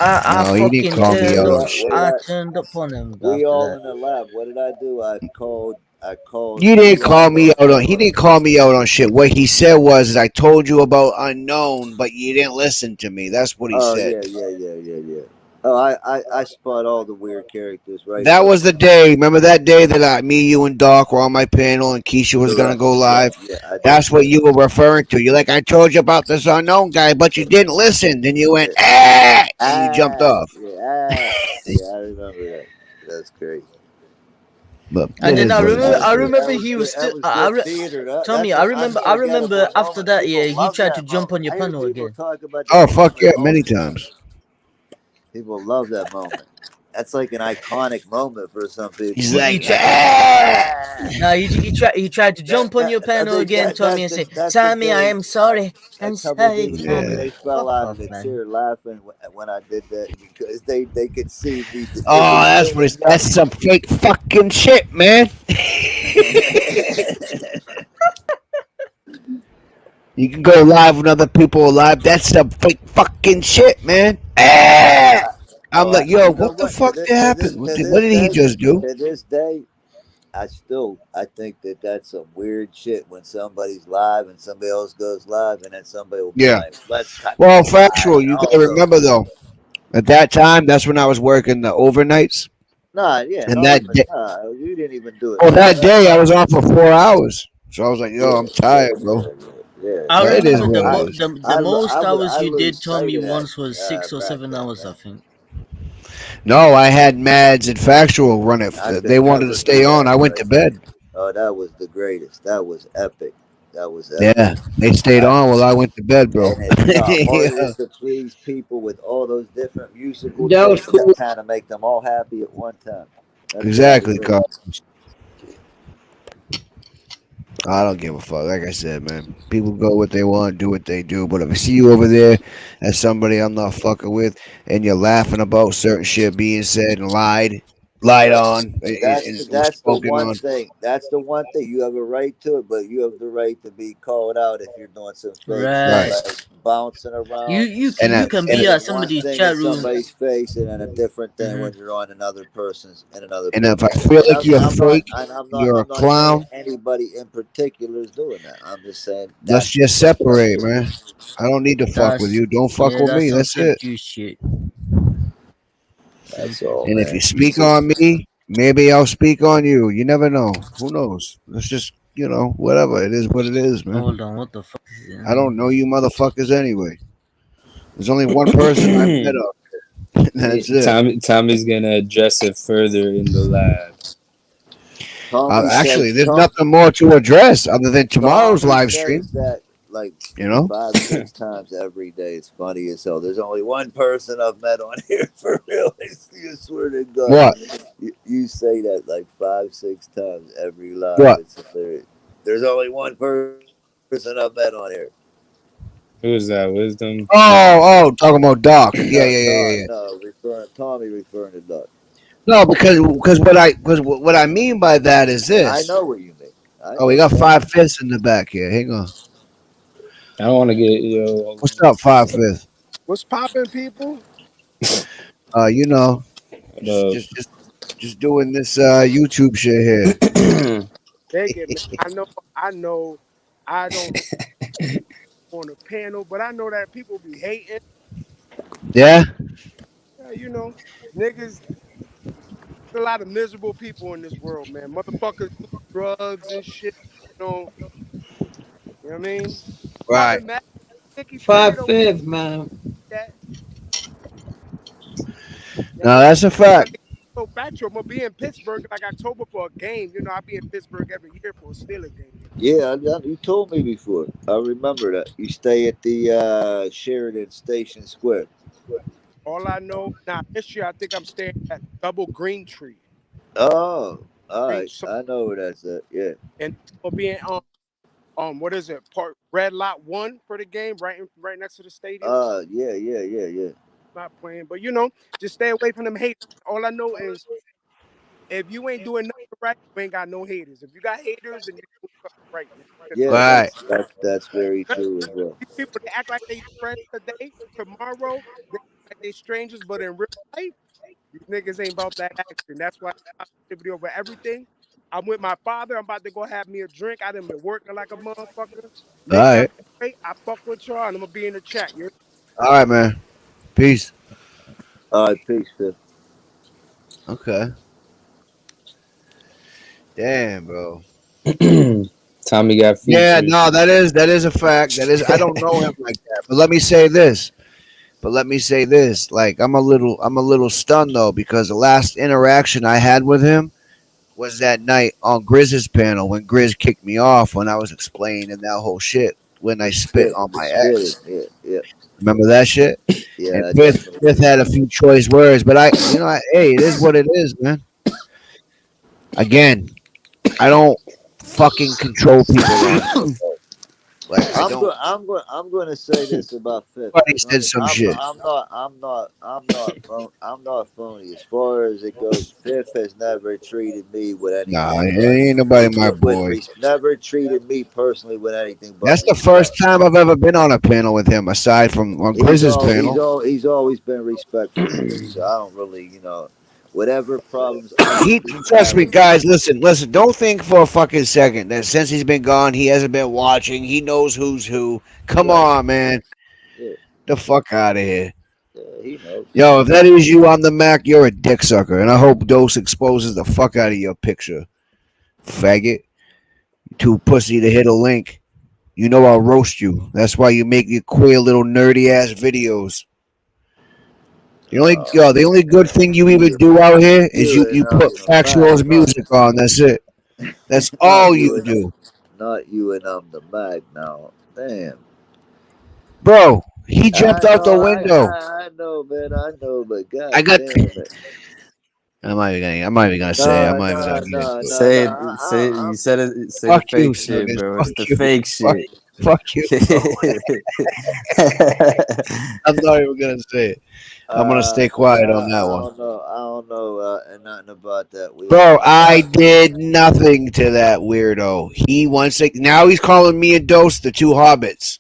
I No, he didn't fucking call me What turned out did up. on I? What shit. did I I? turned up on him We after all that. in the lab. What did I do? I called. I called You didn't call Doc me on out on. He camera. didn't call me out on shit. What he said was, "I told you about unknown, but you didn't listen to me." That's what he Oh said. yeah, yeah, yeah, yeah, yeah. Oh, I spot all the weird characters right That from was the day. Remember that day that me, you, and Doc were on my panel, and Keisha was gonna correct. go Yeah, live. yeah. I do That's what remember you that. were referring to. You're like, "I told you about this unknown guy, but you didn't listen." Then you went, Yeah. "Ah," and you jumped off. Yeah. Yeah, I remember that. That's great. But And it then is what it is, I man. remember he was That still. was good theater. Tommy, That's an I remember unforgettable after moment. that. Yeah, People he love tried to that jump moment. on your I hear panel people again. talk about Oh that fuck moment yeah, all many the time. times. People love that moment. That's like an iconic moment for some He's people. He like, tried. "Ah." No, he tried to That, jump on that your I panel think again, Tommy, and say, that's the "Tommy, I day am sorry. I'm a couple of sorry, people told me Tommy." Yeah. they fell Fuck out of off, the man. chair laughing when I did that because they could see me. It Oh, was that's what really it's. That's some fake fucking shit, man. You can go live when other people are live. That's some fake fucking shit, man. Ah! I'm oh, like, yo, you know what the what? fuck did happen? What did he just do? To this day, I think that that's some weird shit when somebody's live and somebody else goes live and then somebody will be Yeah. like, "Let's cut Well, this guy," factual. and You all gotta those. remember though. At that time, that's when I was working the overnights, Nah, yeah, and no, that even day, you didn't even do it oh, like that that. day I was on for 4 hours. So I was like, yo, Yeah, I'm yeah, tired, bro. yeah, yeah. I But it is remember what it is. the most hours I you lose did, sight Tommy, of that once was six or back 7 hours, I then. think. No, I had Mads and Factual run it. I They could wanted to never do stay on. that I went to right there. bed. Oh, that was the greatest. That was epic. That was epic. Yeah, they stayed I, on while I went to bed, bro. and it, you know how hard it Yeah, is to please people with all those different musical That was tastes cool. and kind of make them all happy at one time. That's what I was exactly, doing. Carl. I don't give a fuck. Like I said, man, people go what they want, do what they do. But if I see you over there as somebody I'm not fucking with, and you're laughing about certain shit being said and lied But on, and that's the spoken one on, thing. That's the one thing. You have a right to it, but you have the right to be called out if you're doing some fake shit right? Right. like bouncing around And You I, can and be saying at one somebody's thing in chat room. somebody's face and then a different thing Hmm. when you're on another person's in another and if person's I face. feel like you're fake, you're a I'm not saying clown. anybody in particular is doing that. I'm just saying Let's that's just what you have separate, to do. man. I don't need to fuck with That's you. Don't fuck yeah, with that's me. some That's simp it. juice shit. That's Simple. all, And if you man. speak on me, maybe I'll speak on you. You never know. Who knows? Let's just, whatever. It is what it is, man. Hold on, what the fuck is it? I don't know you motherfuckers anyway. There's only one person I've met of. That's it. Tommy's gonna address it further in the lab. Actually, there's nothing more to address other than tomorrow's Tommy live stream. says that like You know? five, six times every day. It's funny as hell. There's only one person I've met on here for real. You swear to God. What? You say that like five, six times every live. What? It's hilarious. There's only one person I've met on here. Who is that? Wisdom? Talking about Doc. No, Yeah, yeah, yeah, yeah, yeah. referring Tommy referring to Doug. No, because what I mean by that is I this. know what you mean. I Oh, we know got exactly. five fists in the back here. Hang on. I don't want to get yo. What's up, 5/5? What's popping, people? You know, just The just just just doing this YouTube shit here. They get man. I know, I don't on a panel, but I know that people be hating. Yeah. Yeah, niggas, a lot of miserable people in this world, man. Motherfuckers do drugs and shit. You know, you know what I mean? Right. Popping mad Nicky Spirit Five over fifth, man. that. Yeah, No, that's a fact. so factual. I'm gonna be in Pittsburgh like October for a game. I be in Pittsburgh every year for a Steelers game. Yeah, you told me before. I remember that. You stay at the Sheridan Station Square. All I know, now this year I think I'm staying at Double Green Tree. Oh, all Green, right. so, I know where that's at. Yeah. and I'm gonna be in what is it? Part Red Lot 1 for the game, right next to the stadium. Yeah, yeah, yeah, yeah. Not playing, but just stay away from them haters. All I know is if you ain't doing nothing right, you ain't got no haters. If you got haters, then you doing something right, man. Because Yeah, Right. that's very true as well. these people they act like they friends today, tomorrow they act like they strangers, but in real life, these niggas ain't about that action. That's why positivity over everything. I'm with my father. I'm about to go have me a drink. I done been working like a motherfucker. All Make that right. straight. I fuck with y'all, and I'm gonna be in the chat. You All right, man. Peace. All right, peace, Phil. Okay. Damn, bro. Tommy got Yeah, features. no, that is a fact. That is, I don't know him like that. But let me say this. Like I'm a little stunned though because the last interaction I had with him was that night on Grizz's panel when Grizz kicked me off when I was explaining that whole shit when I spit on The my spitting. ex. Yeah, yeah, Remember that shit? And yeah. I Fifth definitely Fifth do. had a few choice words, but hey, it is what it is, man. Again, I don't fucking control people on here. Like I don't. I'm going to say this about Fifth Somebody because said some shit. I'm not phony as far as it goes. Fifth has never treated me with Nah, anything but ain't nobody my boy. never treated me personally with anything but That's the first respect. time I've ever been on a panel with him, aside from on Grizz's panel. He's always been respectful to me, so I don't really whatever problems I He could be trust me, having. guys. Listen. Don't think for a fucking second that since he's been gone, he hasn't been watching. He knows who's who. Come Right? on, man. Yeah, The fuck out of here. yeah, he knows. Yo, if that is you on the Mac, you're a dick sucker, and I hope Dose exposes the fuck out of your picture, faggot. Too pussy to hit a link. You know I'll roast you. That's why you make your queer little nerdy ass videos. The only good thing you even do out here is You and you put Mac, Factual's music on. That's it. That's not all you you and do, not you and the Mac now. Damn. bro. He jumped out the window. I know, man. I know, but I god got. damn it. I'm not even gonna say. It. I'm not even gonna get into it. Say it. Say it. You said it. Say the Fuck you, fake shit, Suckers. bro. Fuck It's the you. fake Fuck. shit. Fuck you, bro. I'm not even gonna say it. I'm gonna stay quiet on that one, I don't know nothing about that bro. weirdo. I did nothing to that weirdo. He wants it now. He's calling me and Dose the two hobbits.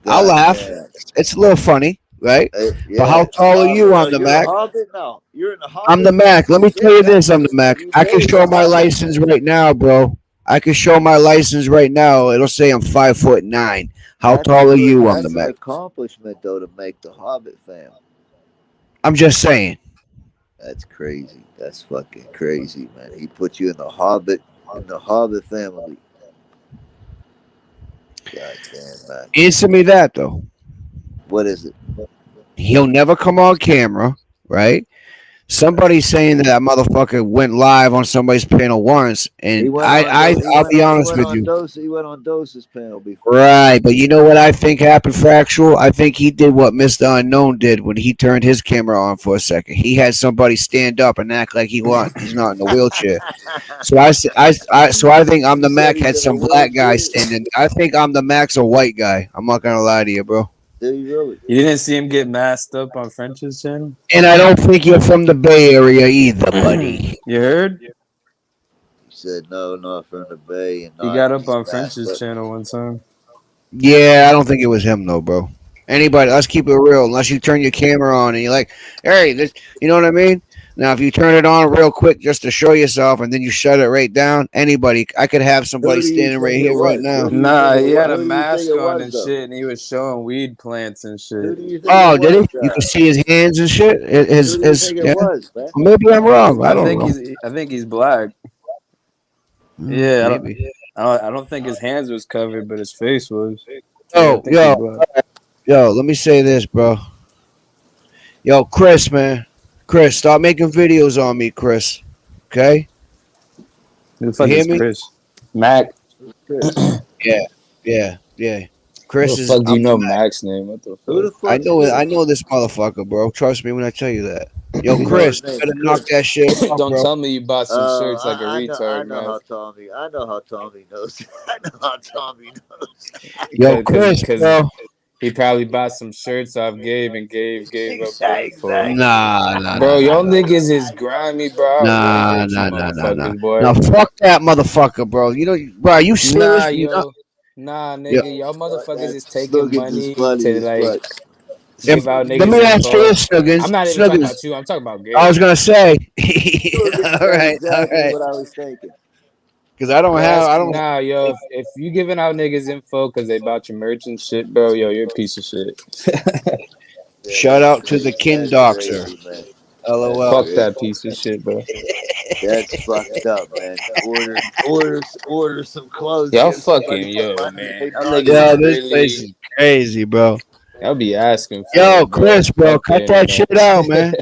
I'll God laugh. damn. It's a little funny, right? But Yeah, how a tall are you hobbit. on No, the you're a Mac? hobbit now. You're in the I'm hobbit the Mac. family. Let me tell Shit, you that this. I'm the Mac. you I can made the show my hobbit license family. right now, bro. I can show my license right now. It'll say I'm 5'9". How tall are you? I'm the That's an Mac. accomplishment though to make the hobbit family. I'm just saying. That's crazy. That's fucking crazy, man. He put you in the hobbit family. God damn, man. Answer me that though. What is it? He'll never come on camera, right? Somebody's saying that motherfucker went live on somebody's panel once, He and went on. I'll be honest with you. He went on Dose's panel before. Right, but you know what I think happened, Factual? I think he did what Mr. Unknown did when he turned his camera on for a second. He had somebody stand up and act like he's not in a wheelchair. So I think I'm You the said Mac he's had in a some black guy wheelchair. standing. I think I'm the Mac's a white guy. I'm not gonna lie to you, bro. Did he really? You didn't see him get masked up on French's channel? And I don't think you're from the Bay Area either, buddy. You heard? He said no, not from the Bay and He not got up getting on masked French's up. channel one time. Yeah, I don't think it was him though, bro. Anybody, let's keep it real. Unless you turn your camera on and you're like, hey, this, you know what I mean? Now, if you turn it on real quick just to show yourself and then you shut it right down, anybody, I could have somebody Who do you standing right think it here right was? Who now. do you think Nah, it he was? had a Who do you think mask it on was and though? shit, and he was showing weed plants and Who shit. do you think it Oh, did was? he? You can see his hands and shit. Who do you think it Yeah. was, man? Well, maybe I'm wrong. I I don't think know. he's black. Yeah, Maybe. I don't think his hands was covered, but his face was. Yeah, I Yo, think he's yo, black. yo. Let me say this, bro. Yo, Chris, man. Chris, stop making videos on me, Chris. Okay? Who the You fuck hear is me? Chris? Mac. Chris. Yeah, yeah. How the Chris is. fuck do you know Mac's name? What the Who fuck? the fuck's Chris? I know this motherfucker, bro. Trust me when I tell you that. Yo, You know his Chris, you name's better knock Chris. that shit off, Don't bro. tell me you bought some shirts like a I retard, know man. how Tommy. I know how Tommy knows. I know how Tommy knows. Yo, Chris, Cause bro. he probably bought some shirts off Gabe and Gabe gave up the info. Exactly. Bro, y'all niggas is grimy, bro. I'll really hurt you motherfuckers, boy. Now, fuck that motherfucker, bro. You know, bro, are you Nah, serious? You know, yo. Nah, yo, nigga. Y'all motherfuckers That is taking Snuggins is money funny to as like fuck. if, give out let niggas me ask you info. this, Snuggins. I'm not even talking Snuggins, about you. I'm talking about I Gabe. was gonna say, Snuggins all know right, all exactly right, what I was thinking. because I don't. Nah, yo. If you giving out niggas info because they bought your merch and shit, bro, yo, you're a piece of shit. Yeah, Shout that's out to the crazy. kin That's doctor. crazy, man. That's LOL. Fuck that crazy. piece of shit, bro. That's fucked up, man. Order some clothes, Y'all give somebody fucking some yo, money, and they man. Y'all bought niggas Yo, is this something. place really is crazy, bro. y'all be asking for Yo, it, bro. Chris, bro, Fuck the cut that internet. shit out, man.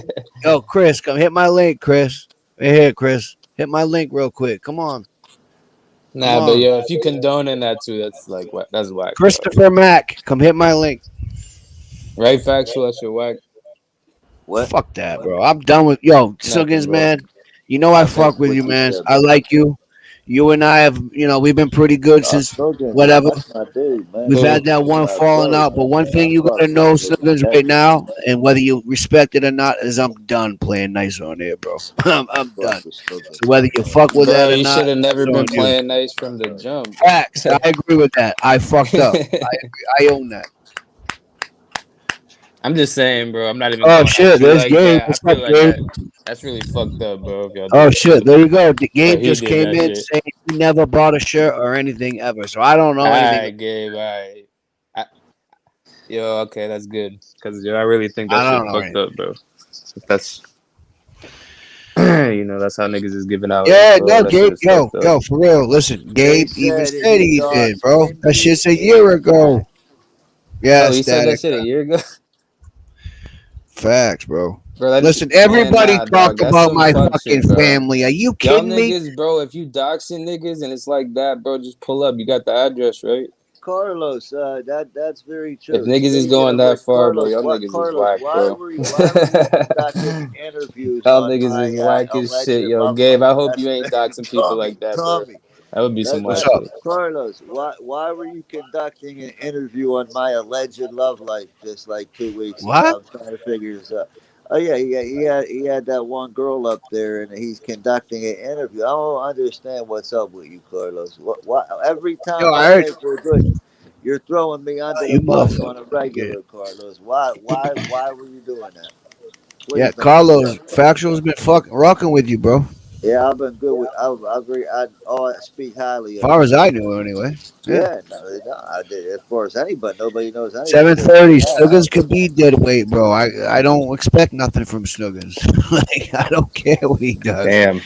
Yo, Chris, come hit my link, Chris. Right here, Chris. Hit my link real quick. Come on. Come Nah, but on. yo, if you condoning that too, that's like what that's whack, bro. Christopher Mack, come hit my link. Right, factual, that shit whack. What? Fuck that, bro. I'm done with yo, Nothing, Suggins, bro. man. You know I Nothing. fuck with you, What you man. said, I bro? like you. You and I have, we've been pretty good since Snuggins, man, whatever. that's my dude, man. We've Who? had that That's one my falling bro, out, but man. one thing I you gotta fuck know, with Snuggins Suggins, right heavy. now, and whether you respect it or not, is I'm done playing nice on here, bro. I I'm fuck done. with So Snuggins. whether you fuck with Bro, that or you not, should have never it's been on you. playing nice from the jump. Facts. I agree with that. I fucked up. I own that. I'm just saying, bro. I'm not even Oh going at shit, you there's like Gabe. that. I What's up, feel like Gabe? that's really fucked up, bro. If y'all Oh did that shit, shit, there you go. but Gabe he just did came that in shit. saying he never bought a shirt or anything ever. So I don't All know anything. right, Gabe. All right. I, yo, okay, that's good. Cause yo, I really think that I shit don't know fucked anything. up, bro. If that's that's how niggas is giving out Yeah, info. no, That shit Gabe, is fucked up. for real. Listen, They Gabe even said said he he did, thought bro. That Cindy shit's a year and ago. Yeah, Oh, he said that static. shit a year ago, Facts, bro. bro. That Listen, man, everybody nah, talk dog. That's about some my fuck fucking shit, bro. family. Are you Y'all kidding me? niggas, bro. If you doxing niggas and it's like that, bro, just pull up. You got the address, right? Carlos. That's very If true. niggas is Speaking going of that which, far, bro, Carlos, y'all what niggas is Carlos? whack, Why bro. were you conducting interviews Y'all on niggas my is whack as alleged shit, yo. love Gabe, life? I hope That's you ain't doxing people Tommy. like that, bro. Tommy. That would be some What's whack up? shit. Carlos, why were you conducting an interview on my alleged love life just like 2 weeks What? ago? I'm trying to figure this out. Oh yeah, he had that one girl up there, and he's conducting an interview. I don't understand what's up with you, Carlos. What every Yo, time I I heard make a good, you're throwing me under the you bus on a motherfucker. regular, Carlos. Why were you doing that? Yeah, Please don't do that, Carlos, Carlos. Factual's been fucking rocking with you, bro. Yeah, I've been good with. I agree. I speak highly of Far you, as man. I knew, anyway. Yeah. Yeah, no, I did. As far as anybody, nobody knows anything but me. 7:30. Yeah, Snuggins could be dead weight, bro. I don't expect nothing from Snuggins. Like I don't care what he does. Damn,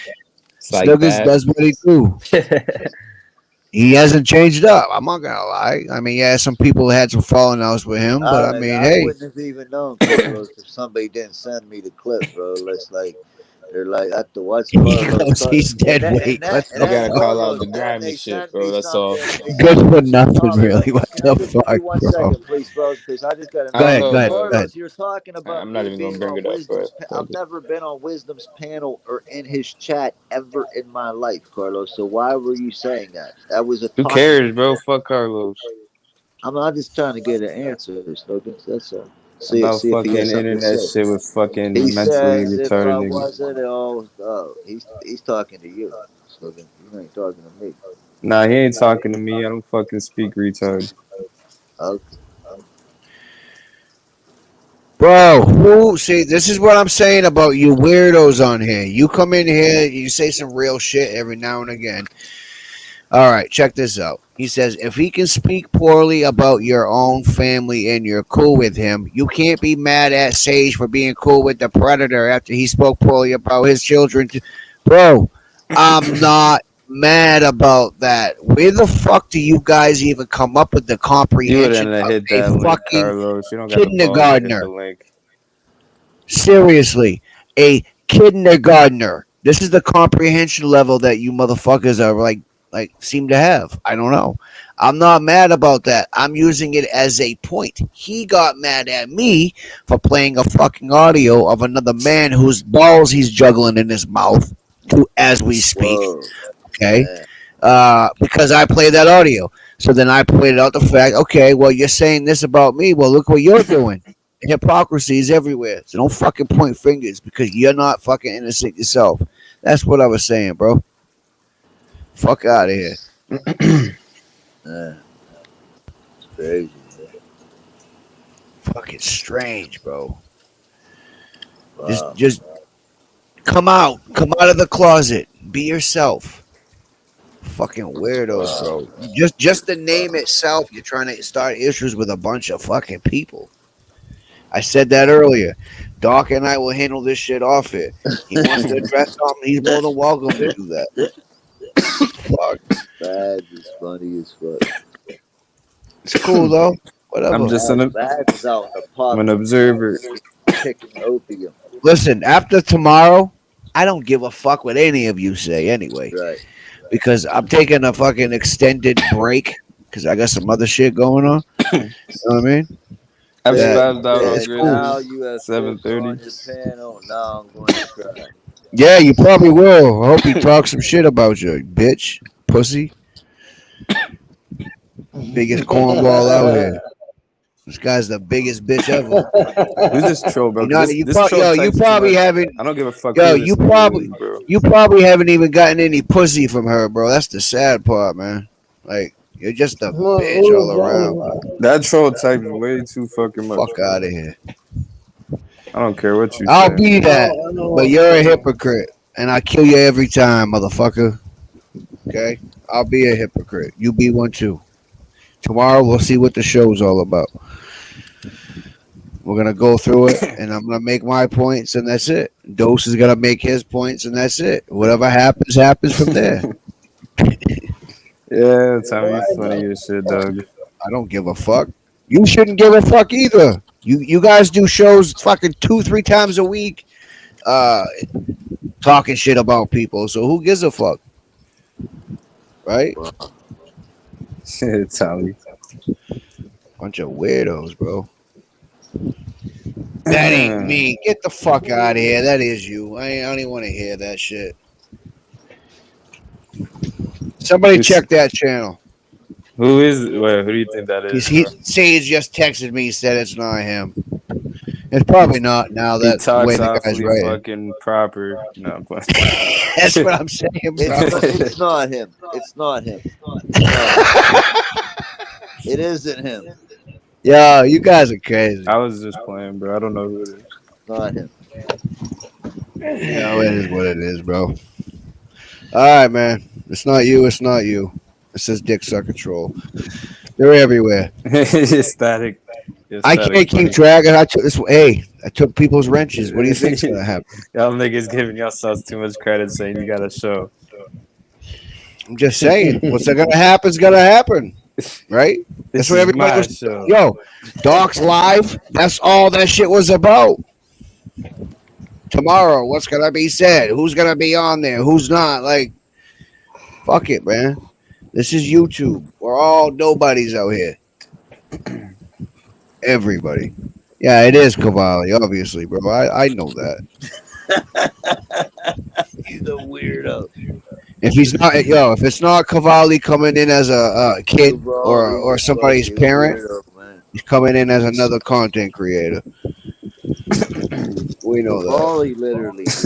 it's like Snuggins that. does what he do. He hasn't changed up. I'm not gonna lie. I mean, yeah, some people had some falling outs with him, but I mean, I hey, wouldn't have even known Carlos if somebody didn't send me the clip, bro. It's like they're like, I the what's he Carlos, goes, he's dead weight. What And You the then gotta fuck? call out Carlos, the then grimy they shit, sent bro. me That's all. something. They Good sent for me nothing, Tommy. really. What Can I the just give fuck, you one bro? second, please, bro? Because I just got to I know, don't Go ahead, know, go ahead, but go ahead. Carlos. You're talking about I'm not me even gonna being bring on it up, but I've fuck it. never been on Wisdom's panel or in his chat ever in my life, Carlos. So why were you saying that? That was a Who talking. cares, bro? Fuck Carlos. I'm just trying to get an answer, Slogans. That's all. See About if he has fucking something to internet say. shit with He fucking mentally says if retarded I niggas. wasn't, he's talking to you, Slogans. You ain't talking to me. Nah, he ain't talking to me. I don't fucking speak retard. Okay. Bro, who see this is what I'm saying about you weirdos on here. You come in here, you say some real shit every now and again. All right, check this out. He says if he can speak poorly about your own family and you're cool with him, you can't be mad at Sage for being cool with the predator after he spoke poorly about his children. Bro, I'm not mad about that. Where the fuck do you guys even come up with the You comprehension wouldn't have of hit a that link, fucking Carlos. You don't got the balls to hit the kindergartner? link. Seriously, a kindergartner. This is the comprehension level that you motherfuckers are like seem to have. I don't know. I'm not mad about that. I'm using it as a point. He got mad at me for playing a fucking audio of another man whose balls he's juggling in his mouth to as we speak. Whoa. Okay, Yeah. because I played that audio. So then I pointed out the fact, okay, well, you're saying this about me. Well, look what you're doing. Hypocrisy is everywhere. So don't fucking point fingers because you're not fucking innocent yourself. That's what I was saying, bro. Fuck out of here. Yeah. It's crazy. Fucking strange, bro. Just Wow. just come out. Come out of the closet. Be yourself. Fucking weirdos, Wow. bro. Just the name itself, you're trying to start issues with a bunch of fucking people. I said that earlier. Doc and I will handle this shit off here. He wants to address something, he's more than welcome to do that. Fuck. Bad is funny as fuck. It's cool though. I'm Whatever. just Bad's out in the I'm an pocket observer. picking opium. Listen, after tomorrow, I don't give a fuck what any of you say anyway. Right. Because I'm taking a fucking extended break because I got some other shit going on. You know what I mean? I've That spazzed out it's already. cool. Now you have fish 7:30. on your panel. Now I'm going to cry. Yeah, you probably will. I hope he talks some shit about you, bitch, pussy, biggest cornball out here. This guy's the biggest bitch ever. Who's this troll, bro? You 'Cause know, this troll you types too probably much. haven't. I don't give a fuck Yo, who this nigga is, bro. you probably haven't even gotten any pussy from her, bro. That's the sad part, man. Like you're just a bitch all around. That troll types way too fucking much, Fuck bro. out of here. I don't care what you I'll say. be that, but you're a hypocrite, and I kill you every time, motherfucker. Okay, I'll be a hypocrite. You be one too. Tomorrow we'll see what the show's all about. We're gonna go through it, and I'm gonna make my points, and that's it. Dose is gonna make his points, and that's it. Whatever happens, happens from there. Yeah, Tommy, you funny as shit, dog. I don't give a fuck. You shouldn't give a fuck either. You guys do shows fucking 2-3 times a week, uh, talking shit about people. So who gives a fuck, right? Tommy. Bunch of weirdos, bro. That ain't me. Get the fuck out of here. That is you. I don't even want to hear that shit. Somebody check that channel. Who is? Wait, who do you think that is? He Bro? Sage just texted me. He said it's not him. It's probably not now He that the way talks the guy's awfully writing. fucking proper. No, I'm playing. That's what I'm saying, bro. It's not him. It's not him. No, it isn't him. Yo, you guys are crazy. I was just playing, bro. I don't know who it is. Not him. Yo, it is what it is, bro. All right, man. It's not you. It's not you. It says Dick Sucker Troll. They're everywhere. It's static. It's I static can't funny. keep track. I took this. Hey, I took people's wrenches. What do you think's gonna happen? Y'all niggas giving yourselves too much credit saying you got a show. I'm just saying. What's gonna happen is gonna happen, right? This That's what is everybody my was. show. Yo, Doc's live. That's all that shit was about. Tomorrow, what's gonna be said? Who's gonna be on there? Who's not? Like, fuck it, man. This is YouTube. We're all nobodies out here. Everybody. Yeah, it is Cavalli, obviously, bro. I know that. He's a weirdo. If he's not, if it's not Cavalli coming in as a kid or somebody's Fucking parent, weirdo, man. he's coming in as another content creator. We know that. Wally literally lives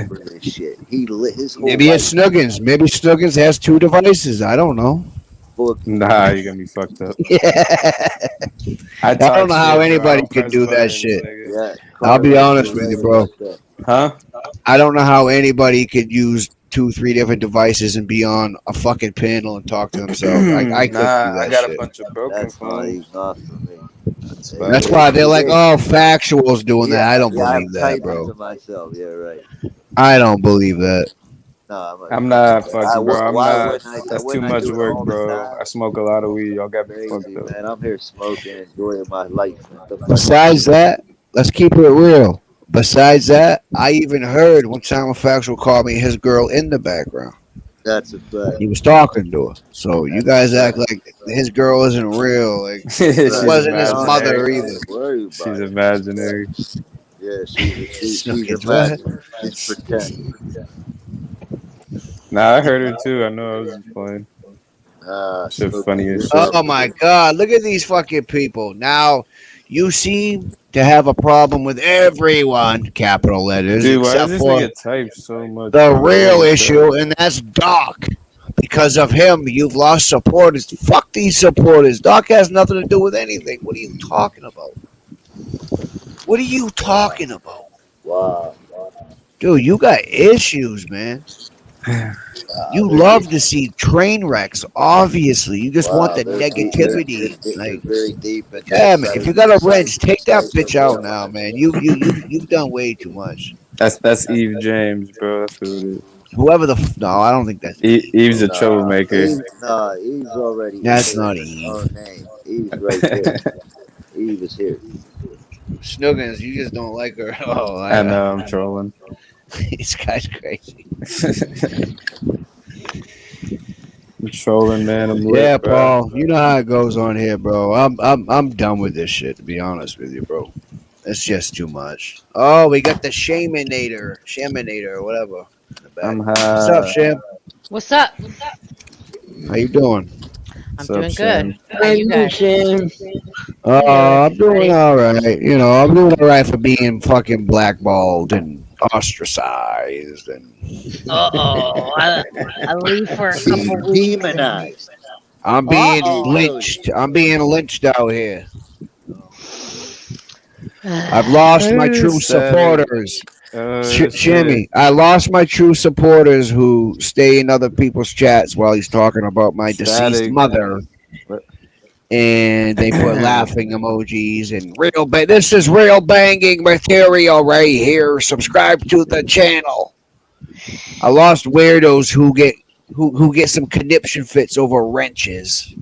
for this shit. He lit his whole Maybe life. it's Snuggins. Maybe Snuggins has 2 devices. I don't know. boogie. Nah, you got me fucked up. Yeah. I I don't talk know how shit, bro. I anybody don't could press do that buttons, shit. nigga. Yeah, I'll be Carlos, honest you're with you, right bro. about that. Huh? I don't know how anybody could use 2, 3 different devices and be on a fucking panel and talk to themselves. I couldn't do Nah, I that got a shit. bunch of broken That's not phones. even not for me. That's about That's it. why they're like, It is. oh, factuals doing Yeah, that. I don't yeah, I'm believe that, typing bro. to myself. Yeah, right. I don't believe that. No, I'm not I'm fucking with not that. I fucking, bro. I'm why not. wouldn't I? That's too Wouldn't I much do it work, all the bro. time? I smoke a lot of weed. Y'all got me fucked Crazy, up. man. I'm here smoking, enjoying my life, man. The fuck you Besides mean? that, let's keep it real. Besides that, I even heard one time a factual called me his girl in the background. That's a fact. He was talking to her. So you That's a guys act fact. like his girl isn't real. Like it Right. She's wasn't his No, no, mother imaginary. either. don't worry She's about it. imaginary. Yeah, she's Snookins, what? imaginary. She's pretending. Nah, I heard her too. I know I was just playing. Shit funny Smoking as good shit. Oh company. my God! Look at these fucking people. Now you seem to have a problem with everyone, capital letters, Dude, why does except this for nigga type so much, the bro? real Holy crap. issue, and that's Doc. Because of him, you've lost supporters. Fuck these supporters. Doc has nothing to do with anything. What are you talking about? What are you Wow. talking about? Wow. Dude, you got issues, man. Wow. You They're love getting to see train wrecks, obviously. You just want wow. the They're deep. negativity. They're Like, very deep into the damn it. If you got a wrench, take that bitch out now, man. psychoanalysis. You've done way too much. That's Eve James, bro. That's who it is. Whoever no, I don't think that's Eve, Eve's bro. a troublemaker. Eve's already in That's there not in her Eve. own name. Eve's right there. Eve is here. Snuggins, you just don't like her. Oh, I know I'm trolling. this guy's crazy. I'm trolling, man. I'm lit, Yeah, bro. Paul. You know how it goes on here, bro. I'm done with this shit. To be honest with you, bro. It's just too much. Oh, we got the Shaminator, or whatever in the back. I'm What's up, high. Sham? What's up? How you doing? I'm What's up, doing good. Sham? How I you do, guys? Sam. Hello, I'm doing everybody. all right. You know, I'm doing all right for being fucking blackballed and ostracized and Uh-oh. I leave for a couple weeks and Demonized. I'm being uh-oh. lynched. I'm being lynched out here. I've lost my true Static. supporters. Shit. Shimmy, I lost my true supporters who stay in other people's chats while he's talking about my deceased Static. mother, What? and they put laughing emojis and this is real banging material right here. Subscribe to the channel. I lost weirdos who get some conniption fits over wrenches.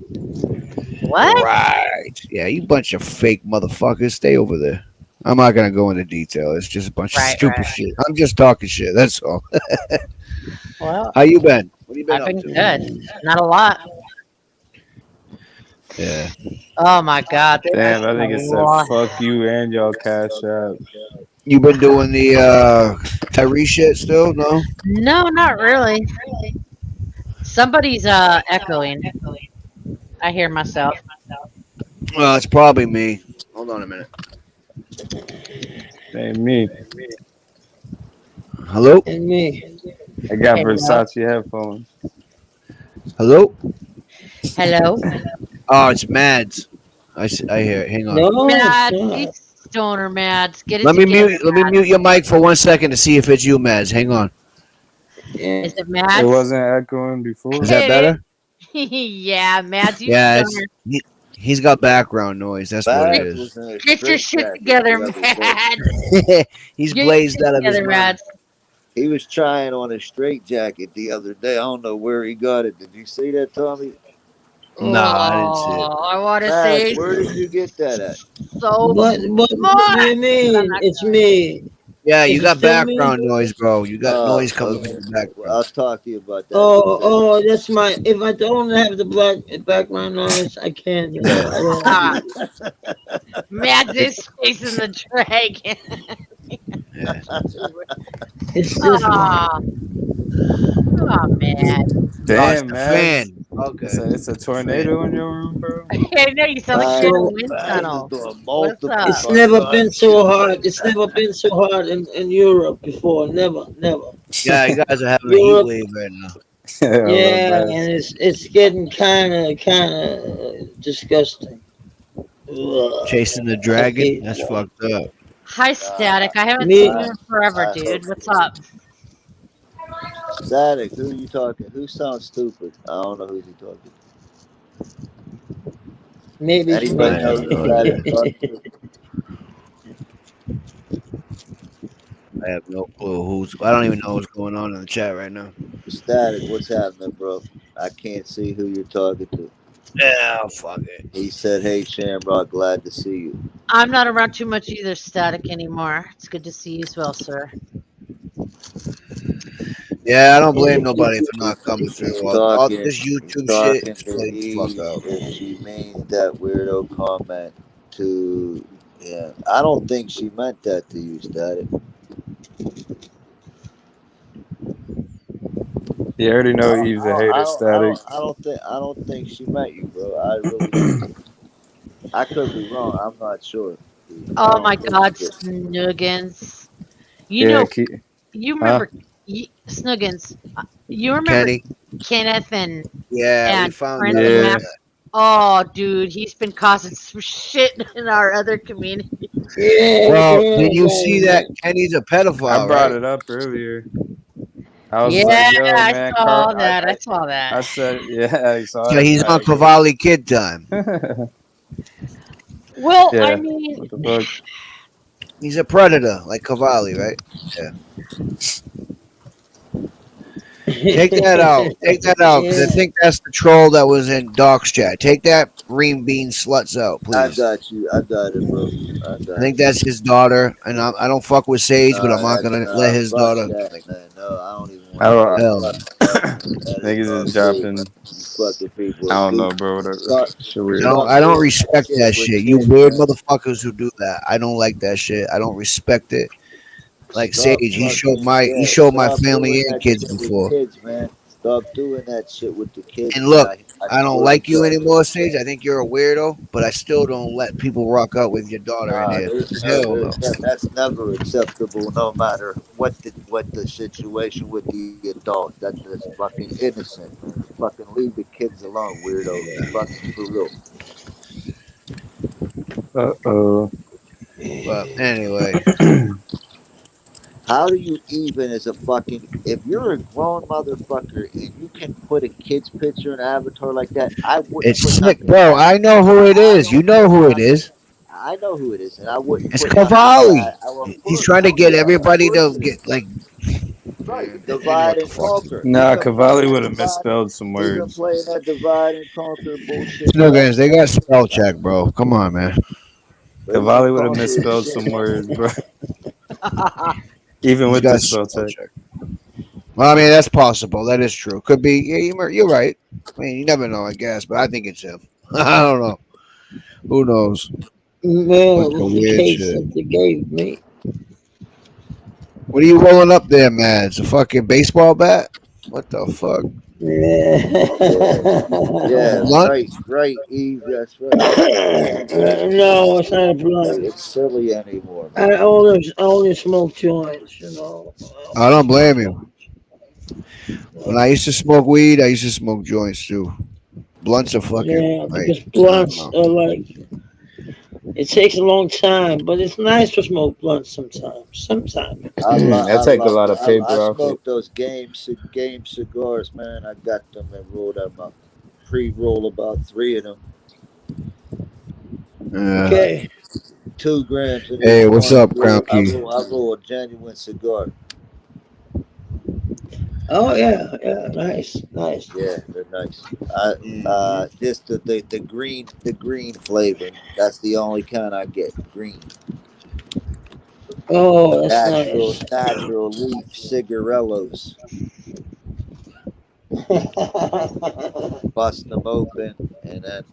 What? Right. Yeah, you bunch of fake motherfuckers. Stay over there. I'm not gonna go into detail. It's just a bunch of Right, stupid right. shit. I'm just talking shit. That's all. Well, How you been? What have you been I've up been to? good. Not a lot. Yeah. Oh my god. There's Damn, I been a think it said lot. fuck you and y'all cash out. You been doing the Tyree shit still? No. No, not really. Somebody's echoing. I hear myself. Well, it's probably me. Hold on a minute. Ain't me. Hello. And me. I got Hello. Versace headphones. Hello. Hello. Oh, it's Mads. I hear it. Hang on. No, it's Mads, not. these stoner Mads. Get it Let me together, mute. Let me Mads. mute your mic for 1 second to see if it's you, Mads. Hang on. Yeah. Is it It Mads? wasn't echoing Is before. that better? Yeah, Mads, you Yeah. stoner. He's got background noise. That's what it Get, Bags is. was in a get your straight shit jacket together, the other day. Mads. He's Get your blazed shit out of his together, mind. Mads. He was trying on a straight jacket the other day. I don't know where he got it. Did you see that, Tommy? Nah, I didn't see it. Oh, I want to Mads, say where did you get that at? so What do much, you but I'm mean? not It's going me. Yeah, you Is it got still me? background noise, bro. You got noise coming from Okay. the Well, background. I'll talk to you about that in a Oh, bit. that's my. If I don't have the black background noise, I can't. I don't to. use it. Mads is chasing the dragon. Yeah. It's this one. Oh, oh, man. Oh, it's Damn, the Mads. fan. Okay. It's a It's the fan. tornado in your room, bro. I know you sound like you're in a So wind Mads is tunnel. doing What's multiple up? it's never been confrontations. so hard. It's never been so hard in Europe before. Never, never. Yeah, you guys are having a heat Europe, wave right now. Hell, that Yeah, bad. and it's getting kind of disgusting. Ugh, Chasing the I dragon. hate That's that. fucked up. Hi, Nah, Static. I haven't Me, seen you I, in forever, I hope dude. What's so. up? Static, who you talking? Who sounds stupid? I don't know who you talking maybe to. it's I Anybody me. have know who no Static idea. talking to? I have no clue who's. I don't even know what's going on in the chat right now. Static, what's happening, bro? I can't see who you're talking to. Yeah, fuck it. He said, "Hey Shamrock, glad to see you." I'm not around too much either, Static, anymore. It's good to see you as well, sir. Yeah, I don't blame nobody for not coming He's through. All talking. this He's YouTube shit talking is to played the fuck me out. if she means that weirdo comment to. Yeah, I don't think she meant that to you, Static. You already I know don't, Eve's I a don't, I hater, don't, I Static. don't, I don't think she met you, bro. I really don't. I could be wrong. I'm not sure. I Oh my don't think she God, did. Snuggins. You Yeah, know, you huh? remember Snuggins. You remember Kenny. Kenneth and Yeah, we found Prince out and about Yeah. Matt. that. Oh, dude, he's been causing some shit in our other community. Yeah, I Well, heard did you about see that that. Kenny's a I pedophile, brought right? it up earlier. I was like, Yeah, yo, I man, saw Car that. I saw that. I said, yeah, I saw So it. he's on Cavalli Kid time. Well, I Yeah. mean, What the fuck? He's a predator, like Cavalli, right? Yeah. Take that out. Take that out, because I Yeah, think that's the troll that was in Doc's chat. Take that green bean sluts out, I please. got you. I got it, bro. I I got think it. that's his daughter, and I don't fuck with Sage, but I'm No, not that's gonna let his fuck daughter. that, Like, man. No, I don't even I want to don't. talk hell, about that, man. That is Niggas no is shade, man. dropping. You fucking people I are don't know, stupid. bro. Whatever. Stop, Shit weird. I stop don't doing that respect shit that with shit. You kids, weird man. motherfuckers who do that. I don't like that shit. I don't respect it. Like Sage, Stop fucking, he yeah, showed my stop family doing and that kids shit with before. kids, man. Stop doing that shit with the kids, And man. look, I I don't swear to like you God. anymore, Sage. I think you're a weirdo, but I still don't let people rock out with your daughter in Nah, here. Hell no. that's never acceptable, no matter what the situation with the adult. That's fucking innocent, man. Fucking leave the kids alone, weirdos. Fucking for real. Uh-oh. But anyway, How do you even, as a fucking, if you're a grown motherfucker and you can put a kid's picture in an avatar like that, I wouldn't it's put sick, nothing bro. past. I know who it I is. You don't know put who it nothing. is. I know who it is, and I wouldn't It's put nothing Cavalli. past. I, of He's course, trying to oh get yeah, of everybody course to it is. get like. Right, You know divide what the and fuck? conquer. Nah, Cavalli would have misspelled some He been words. playing that divide and conquer bullshit forever. Snuggins, they got spell check, bro. Come on, man. But he been Cavalli would have conquering misspelled shit. some words, bro. Even He's with the got spell spell check. check. Well, I mean, that's possible. That is true. Could be. Yeah, you're right. I mean, you never know, I guess, but I think it's him. I don't know. Who knows? well, Bunch of with the weird case shit. that they gave me. What are you rolling up there, man? It's a fucking baseball bat? What the fuck? Yeah. Yeah, A yeah, blunt? right, Eve. That's right. No, it's not a blunt. It's silly anymore, man. I only smoke joints, you know. I don't blame you. When I used to smoke weed, I used to smoke joints too. Blunts are fucking Yeah, like because I don't blunts know. are like, it takes a long time, but it's nice to smoke blunts sometimes. Sometimes. I take a lot of I paper off it. smoke those game cigars, man. I got them and rolled them up. Pre-roll about three of them. Yeah. Uh, Okay. 2 grams in Hey, each what's one. up, Crown Key? I roll a genuine cigar. Oh yeah, yeah, nice, nice. Yeah, they're nice. Hmm. This the green flavor. That's the only kind I get. Green, Oh, that's nice. natural leaf cigarellos. Bust them open, and then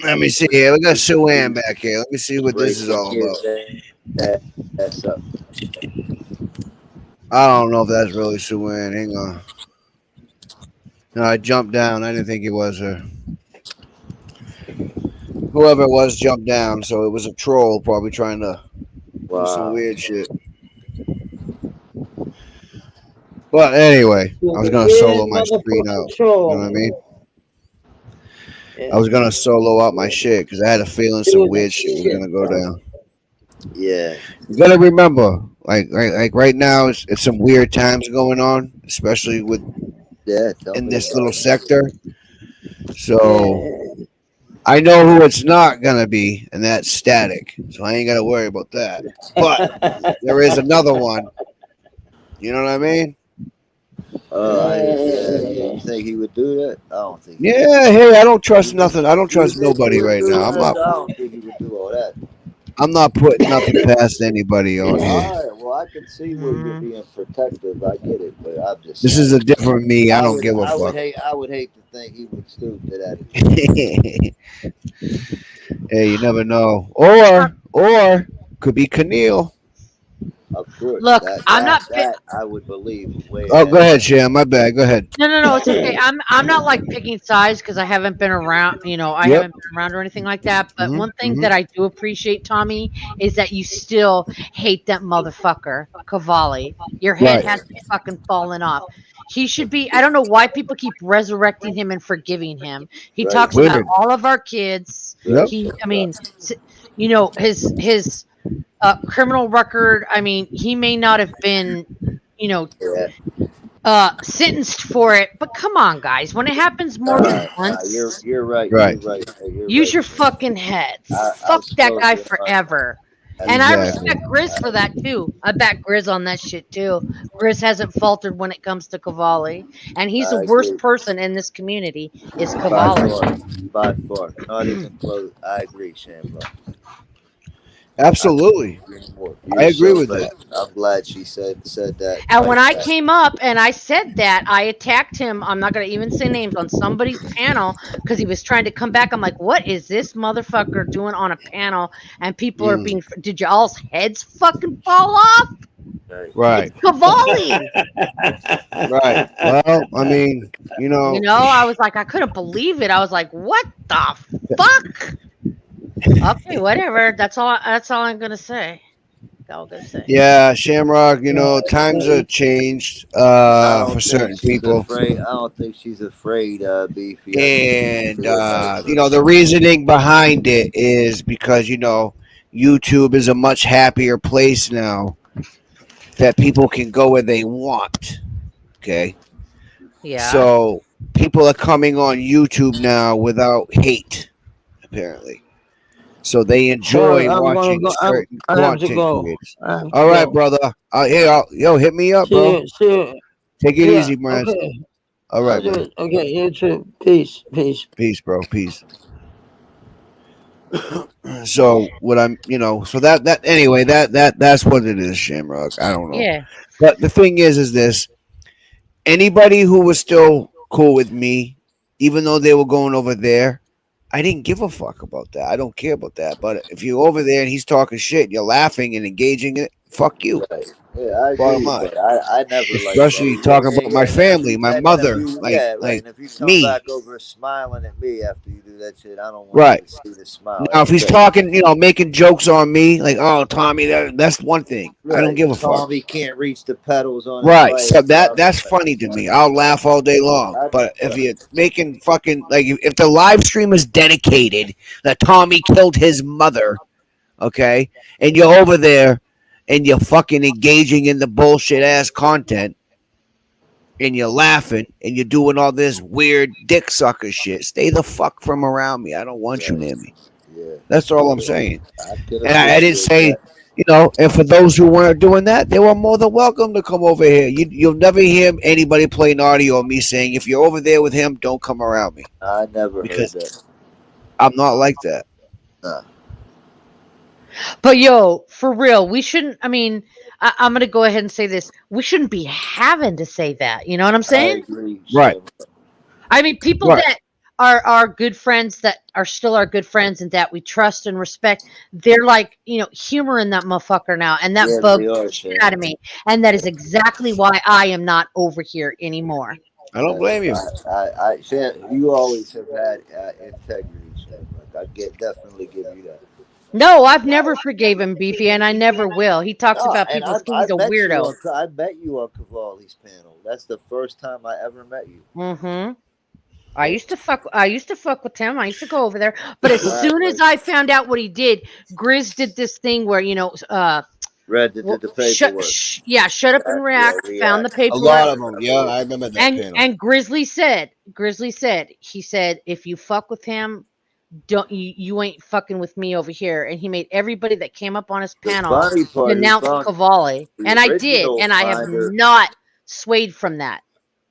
Let me see here. We got Sue Ann back here. Let me see what this break is the all about. kid's ass up. I don't know if that's really Sue Ann. Hang on. No, I jumped down. I didn't think it was her. Whoever it was jumped down, so it was a troll probably trying to do some Wow. weird shit. But anyway, I was Stupid. gonna Weird solo my screen motherfucking out. You know what I troll. mean? I Yeah. was gonna solo out my shit because I had a feeling some Doing that weird shit was shit, gonna go bro. down. Yeah, You gotta remember, like right now, it's some weird times going on, especially with yeah. Tell in me this about little it. sector. So Yeah. I know who it's not gonna be, and that's Static. So I ain't gotta worry about that. But there is another one. You know what I mean? Yeah. You think he would do that? I don't think he would. Yeah. Hey, I don't trust You, nothing. I don't you trust think he nobody would right do now. that? I don't think he would do all that. I'm not putting nothing past anybody on here. All right. Well, I can see where you're Mm. being protective. I get it, but I'm just This is a saying. different me. I don't give a I would fuck. hate. I would hate to think he would stoop to that extent. Hey, you never know. Uh, Or could be Keneal. Of course, Look, that I'm not. that that I would believe way Oh, ahead go of ahead, that. Sham. My bad. Go ahead. No, no, no. It's okay. I'm not like picking sides because I haven't been around. I Yep. haven't been around or anything like that. But Hmm. one thing Hmm. that I do appreciate, Tommy, is that you still hate that motherfucker, Cavalli. Your head Right. hasn't fucking fallen off. He should be. I don't know why people keep resurrecting him and forgiving him. He Right, talks about Women. all of our kids. Yep. right, He, I mean, his criminal record. I mean, he may not have been, you know, yeah. sentenced for it. But come on, guys, when it happens more than You're once, you're right. Right. You're use right. your fucking heads. I Fuck that suppose guy you are. forever. That's And I true. Exactly. respect Grizz for that too. I back Grizz on that shit too. Grizz hasn't faltered when it comes to Cavalli, and he's the I worst agree. person in this community. Is By Cavalli? far, by far. Not even close. I agree, Shambo. I couldn't Absolutely. agree more. I You're agree so with right. that. I'm glad she said that And when like I that. came up and I said that, I attacked him. I'm not going to even say names on somebody's panel because he was trying to come back. I'm like, what is this motherfucker doing on a panel? And people are Mm. being, did y'all's heads fucking fall off? Right. It's Right. Cavalli. Right. Well, I mean, I was like, I couldn't believe it. I was like, what the fuck? Okay, whatever. That's all I'm gonna say. That's all I'm gonna say. yeah, Shamrock. Times Yeah. have changed I for don't think certain she's people, afraid. I don't think she's afraid, Beefy. I think she's and into it nicer. the reasoning behind it is because YouTube is a much happier place now that people can go where they want. Okay, Yeah. so people are coming on YouTube now without hate, apparently. So they Sorry, enjoy I'm gonna watching go. certain I have to content go. creators. I have to All right, go. brother. Yo, hit me up, See bro. you. See you. Take it Yeah. easy, man. Okay. All I'll right, do man. it. Okay. You too. Peace. Peace. Peace, bro. Peace. So what so that anyway, that's what it is, Shamrock. I don't know, Yeah. but the thing is this: anybody who was still cool with me, even though they were going over there, I didn't give a fuck about that. I don't care about that. But if you're over there and he's talking shit, you're laughing and engaging in it, fuck you. Right. Yeah, I Bottom agree, line. but I never like that Especially either. talking about my And then if family, you my mother, yeah, right. like And if you come me. back over smiling at me after you do that shit, I don't want you Right. to see the smile. Now, if That's he's crazy. talking, making jokes on me, like, oh, Tommy, that's one thing. I don't Right. give a fuck. Tommy can't reach the pedals on his Right. bike. So Blah blah that's blah. funny to me. I'll laugh all day long. I, But if right. you're making fucking like if the live stream is dedicated that Tommy killed his mother, okay, and you're over there and you're fucking engaging in the bullshit ass content and you're laughing and you're doing all this weird dick sucker shit, stay the fuck from around me. I don't want you Right. near me. Yeah. That's all I'm Yeah. saying. I could And I didn't appreciate say, that. and for those who weren't doing that, they were more than welcome to come over here. You'll never hear anybody play naughty or me saying, if you're over there with him, don't come around me. I never heard Because that. I'm not like that. Nah. But yo, for real, we shouldn't. I mean, I'm gonna go ahead and say this. We shouldn't be having to say that. You know what I'm I saying? agree, Right. Sham. I mean, people Right. that are good friends, that are still our good friends, and that we trust and respect, they're like, humoring that motherfucker now, and that Yeah, bugs they the are, shit out Sham. of me. And that is exactly why I am not over here anymore. I don't blame you. Sham, you always have had integrity, Sham. Like, definitely give you that. No, I've never forgave him, Beefy, and I never will. He talks Ah, about and people's kids. I He's a met you weirdo. on I met you on Cavalli's panel. That's the first time I ever met you. Mm-hmm. I used to fuck with him. I used to go over there. But as Right, soon as right. I found out what he did, Grizz did this thing where, Read the paperwork. yeah, shut up and Yeah, react, found the react. A paperwork. lot of them. Yeah, I remember that panel. And Grizzly said, he said, if you fuck with him, don't you ain't fucking with me over here. And he made everybody that came up on his The panel funny part, he denounce found Cavalli. the And I did, original and I have finder. not swayed from that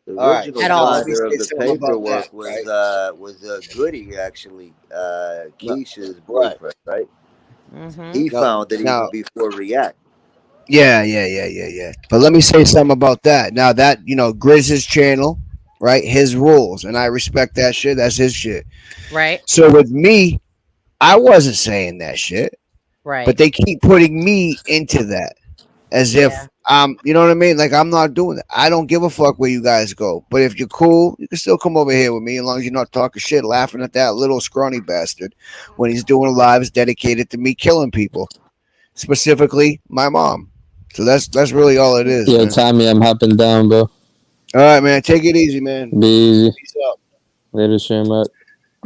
The All right, original at so let all. me finder say of the something about that, paperwork right? was a Goody actually, No, Keisha's right. boyfriend, right? Mm-hmm. He No, found it even now, before React. yeah. But let me say something about that. Now that Grizz's channel, right? His rules, and I respect that shit. That's his shit. Right, So with me, I wasn't saying that shit, but right. they keep putting me into that as Yeah. if you know what I mean? Like I'm not doing it. I don't give a fuck where you guys go. But if you're cool, you can still come over here with me as long as you're not talking shit, laughing at that little scrawny bastard when he's doing lives dedicated to me killing people, specifically my mom. So that's really all it is, Yo, man. Tommy, I'm hopping down, bro. All right, man. Take it easy, man. Be easy. Peace out. Later, Shamrock.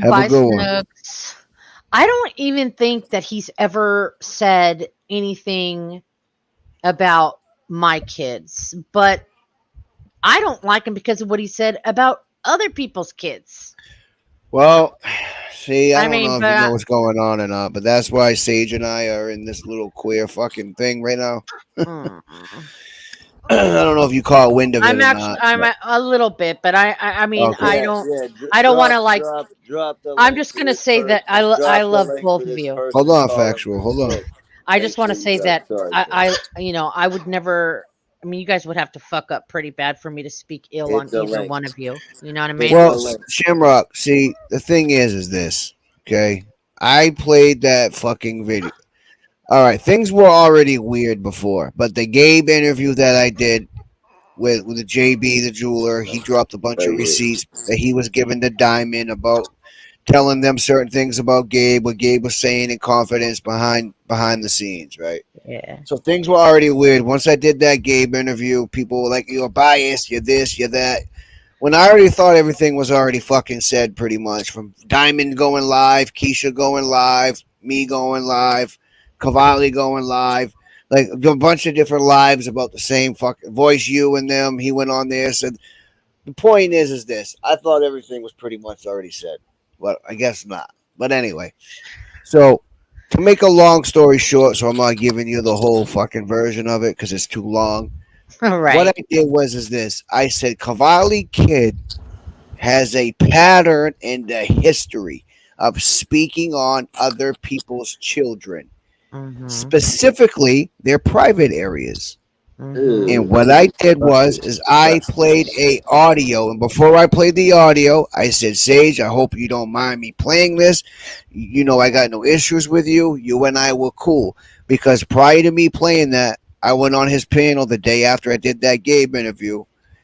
Have a Bye, good one. Snooks. I don't even think that he's ever said anything about my kids, but I don't like him because of what he said about other people's kids. Well, see, I I don't mean, know if you know what's going on or not, but that's why Sage and I are in this little queer fucking thing right now. mm, I don't know if you caught wind of it I'm or actually not. I'm But, a little bit, but I mean, okay. Yeah. I don't want to like. Drop the I'm link just to gonna this say that person. I Drop the love link both for of this you. Hold person on, calling factual. for Hold on. smoke. I Make just want sure to you say drop. that Sorry, bro. I would never. I mean, you guys would have to fuck up pretty bad for me to speak ill Hit on the either link. one of you. You know what I Hit mean? the Well, link. Shamrock, see, the thing is this, okay? I played that fucking video. All right, things were already weird before, but the Gabe interview that I did with the JB, the jeweler, he dropped a bunch of Right here. receipts that he was giving to Diamond about telling them certain things about Gabe, what Gabe was saying in confidence behind the scenes, right? Yeah. So things were already weird. Once I did that Gabe interview, people were like, "You're biased. You're this. You're that." When I already thought everything was already fucking said, pretty much from Diamond going live, Keisha going live, me going live, Cavalli going live, like a bunch of different lives about the same fucking voice. You and them. He went on there, said the point is this. I thought everything was pretty much already said, but I guess not. But anyway, so to make a long story short, so I'm not giving you the whole fucking version of it because it's too long. What I Right. did was is this. I said Cavalli Kid has a pattern and a history of speaking on other people's children, Mhm. specifically their private areas. And Mhm. what I did was is I played a audio, and before I played the audio, I said, Sage, I hope you don't mind me playing this. You know I got no issues with you. You and I were cool. Because prior to me playing that, I went on his panel the day after I did that Gabe interview,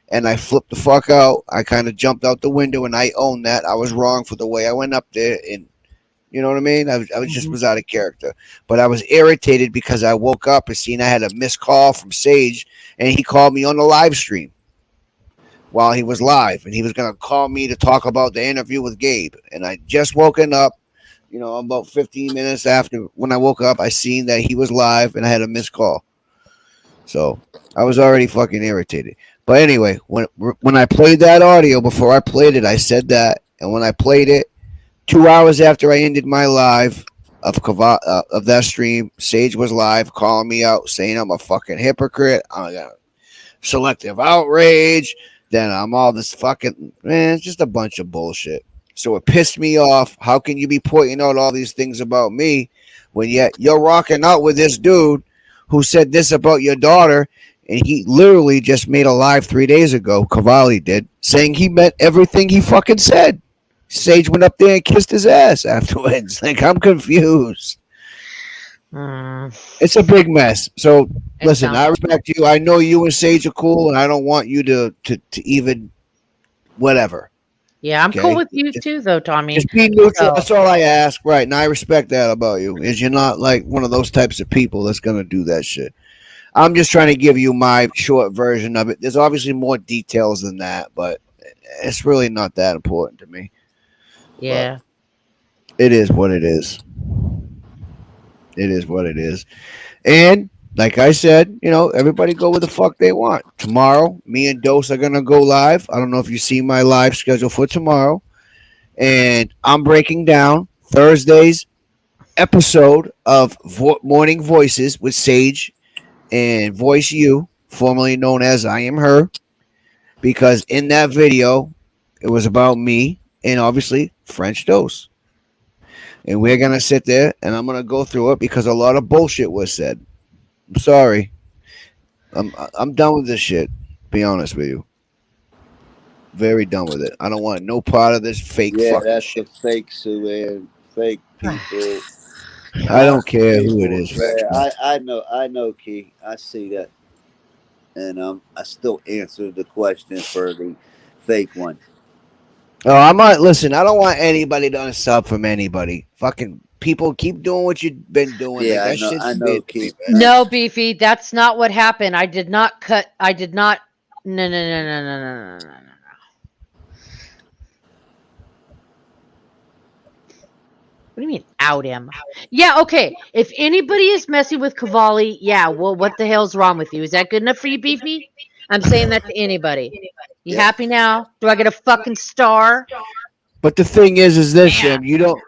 and I flipped the fuck out. I kind of jumped out the window, and I owned that. I was wrong for the way I went up there, and you know what I mean? I was just Mhm. was out of character. But I was irritated because I woke up and seen I had a missed call from Sage, and he called me on the live stream while he was live, and he was gonna call me to talk about the interview with Gabe. And I just woken up, about 15 minutes after when I woke up, I seen that he was live, and I had a missed call. So I was already fucking irritated. But anyway, when I played that audio before I played it, I said that, and when I played it, 2 hours after I ended my live of that stream, Sage was live calling me out, saying I'm a fucking hypocrite. I'm a selective outrage. Then I'm all this fucking man. It's just a bunch of bullshit. So it pissed me off. How can you be pointing out all these things about me when yet you're rocking out with this dude who said this about your daughter? And he literally just made a live 3 days ago. Cavalli did, saying he meant everything he fucking said. Sage went up there and kissed his ass afterwards. Like, I'm confused. Mm. It's a big mess. So It listen, sounds I like it. respect you. I know you and Sage are cool, and I don't want you to even whatever. Yeah, I'm cool Okay, with you too, though, Tommy. just be neutral. So That's all I ask. Right, and I respect that about you. Is you're not like one of those types of people that's gonna do that shit. I'm just trying to give you my short version of it. There's obviously more details than that, but it's really not that important to me. But yeah, it is what it is. It is what it is. And like I said, everybody go where the fuck they want. Tomorrow, me and Dose are gonna go live. I don't know if you see my live schedule for tomorrow, and I'm breaking down Thursday's episode of Morning Voices with Sage and Voice You, formerly known as I Am Her, because in that video, it was about me and obviously French Dose. And we're gonna sit there and I'm gonna go through it because a lot of bullshit was said. I'm sorry. I'm done with this shit. Be honest with you. Very done with it. I don't want no part of this fake Yeah, fucking that's shit. the fake Sue and fake people. I Half don't care who it people. is, Yeah, Factual. I know, Key. I see that, and I still answer the question for the fake one. Oh, I might listen. I don't want anybody to unsub from anybody. Fucking people keep doing what you've been doing. Like Yeah, that shit's I know, weird to me, Key. man. no, Beefy, that's not what happened. I did not cut. I did not. No, no, no, no, no, no, no, no, no. What do you mean out him? Yeah, okay. If anybody is messing with Cavalli, yeah, well, what the hell's wrong with you? Is that good enough for you, Beefy? I'm saying that to anybody. You Yep, happy now? Do I get a fucking star? But the thing is this, Yeah. Sham. You don't.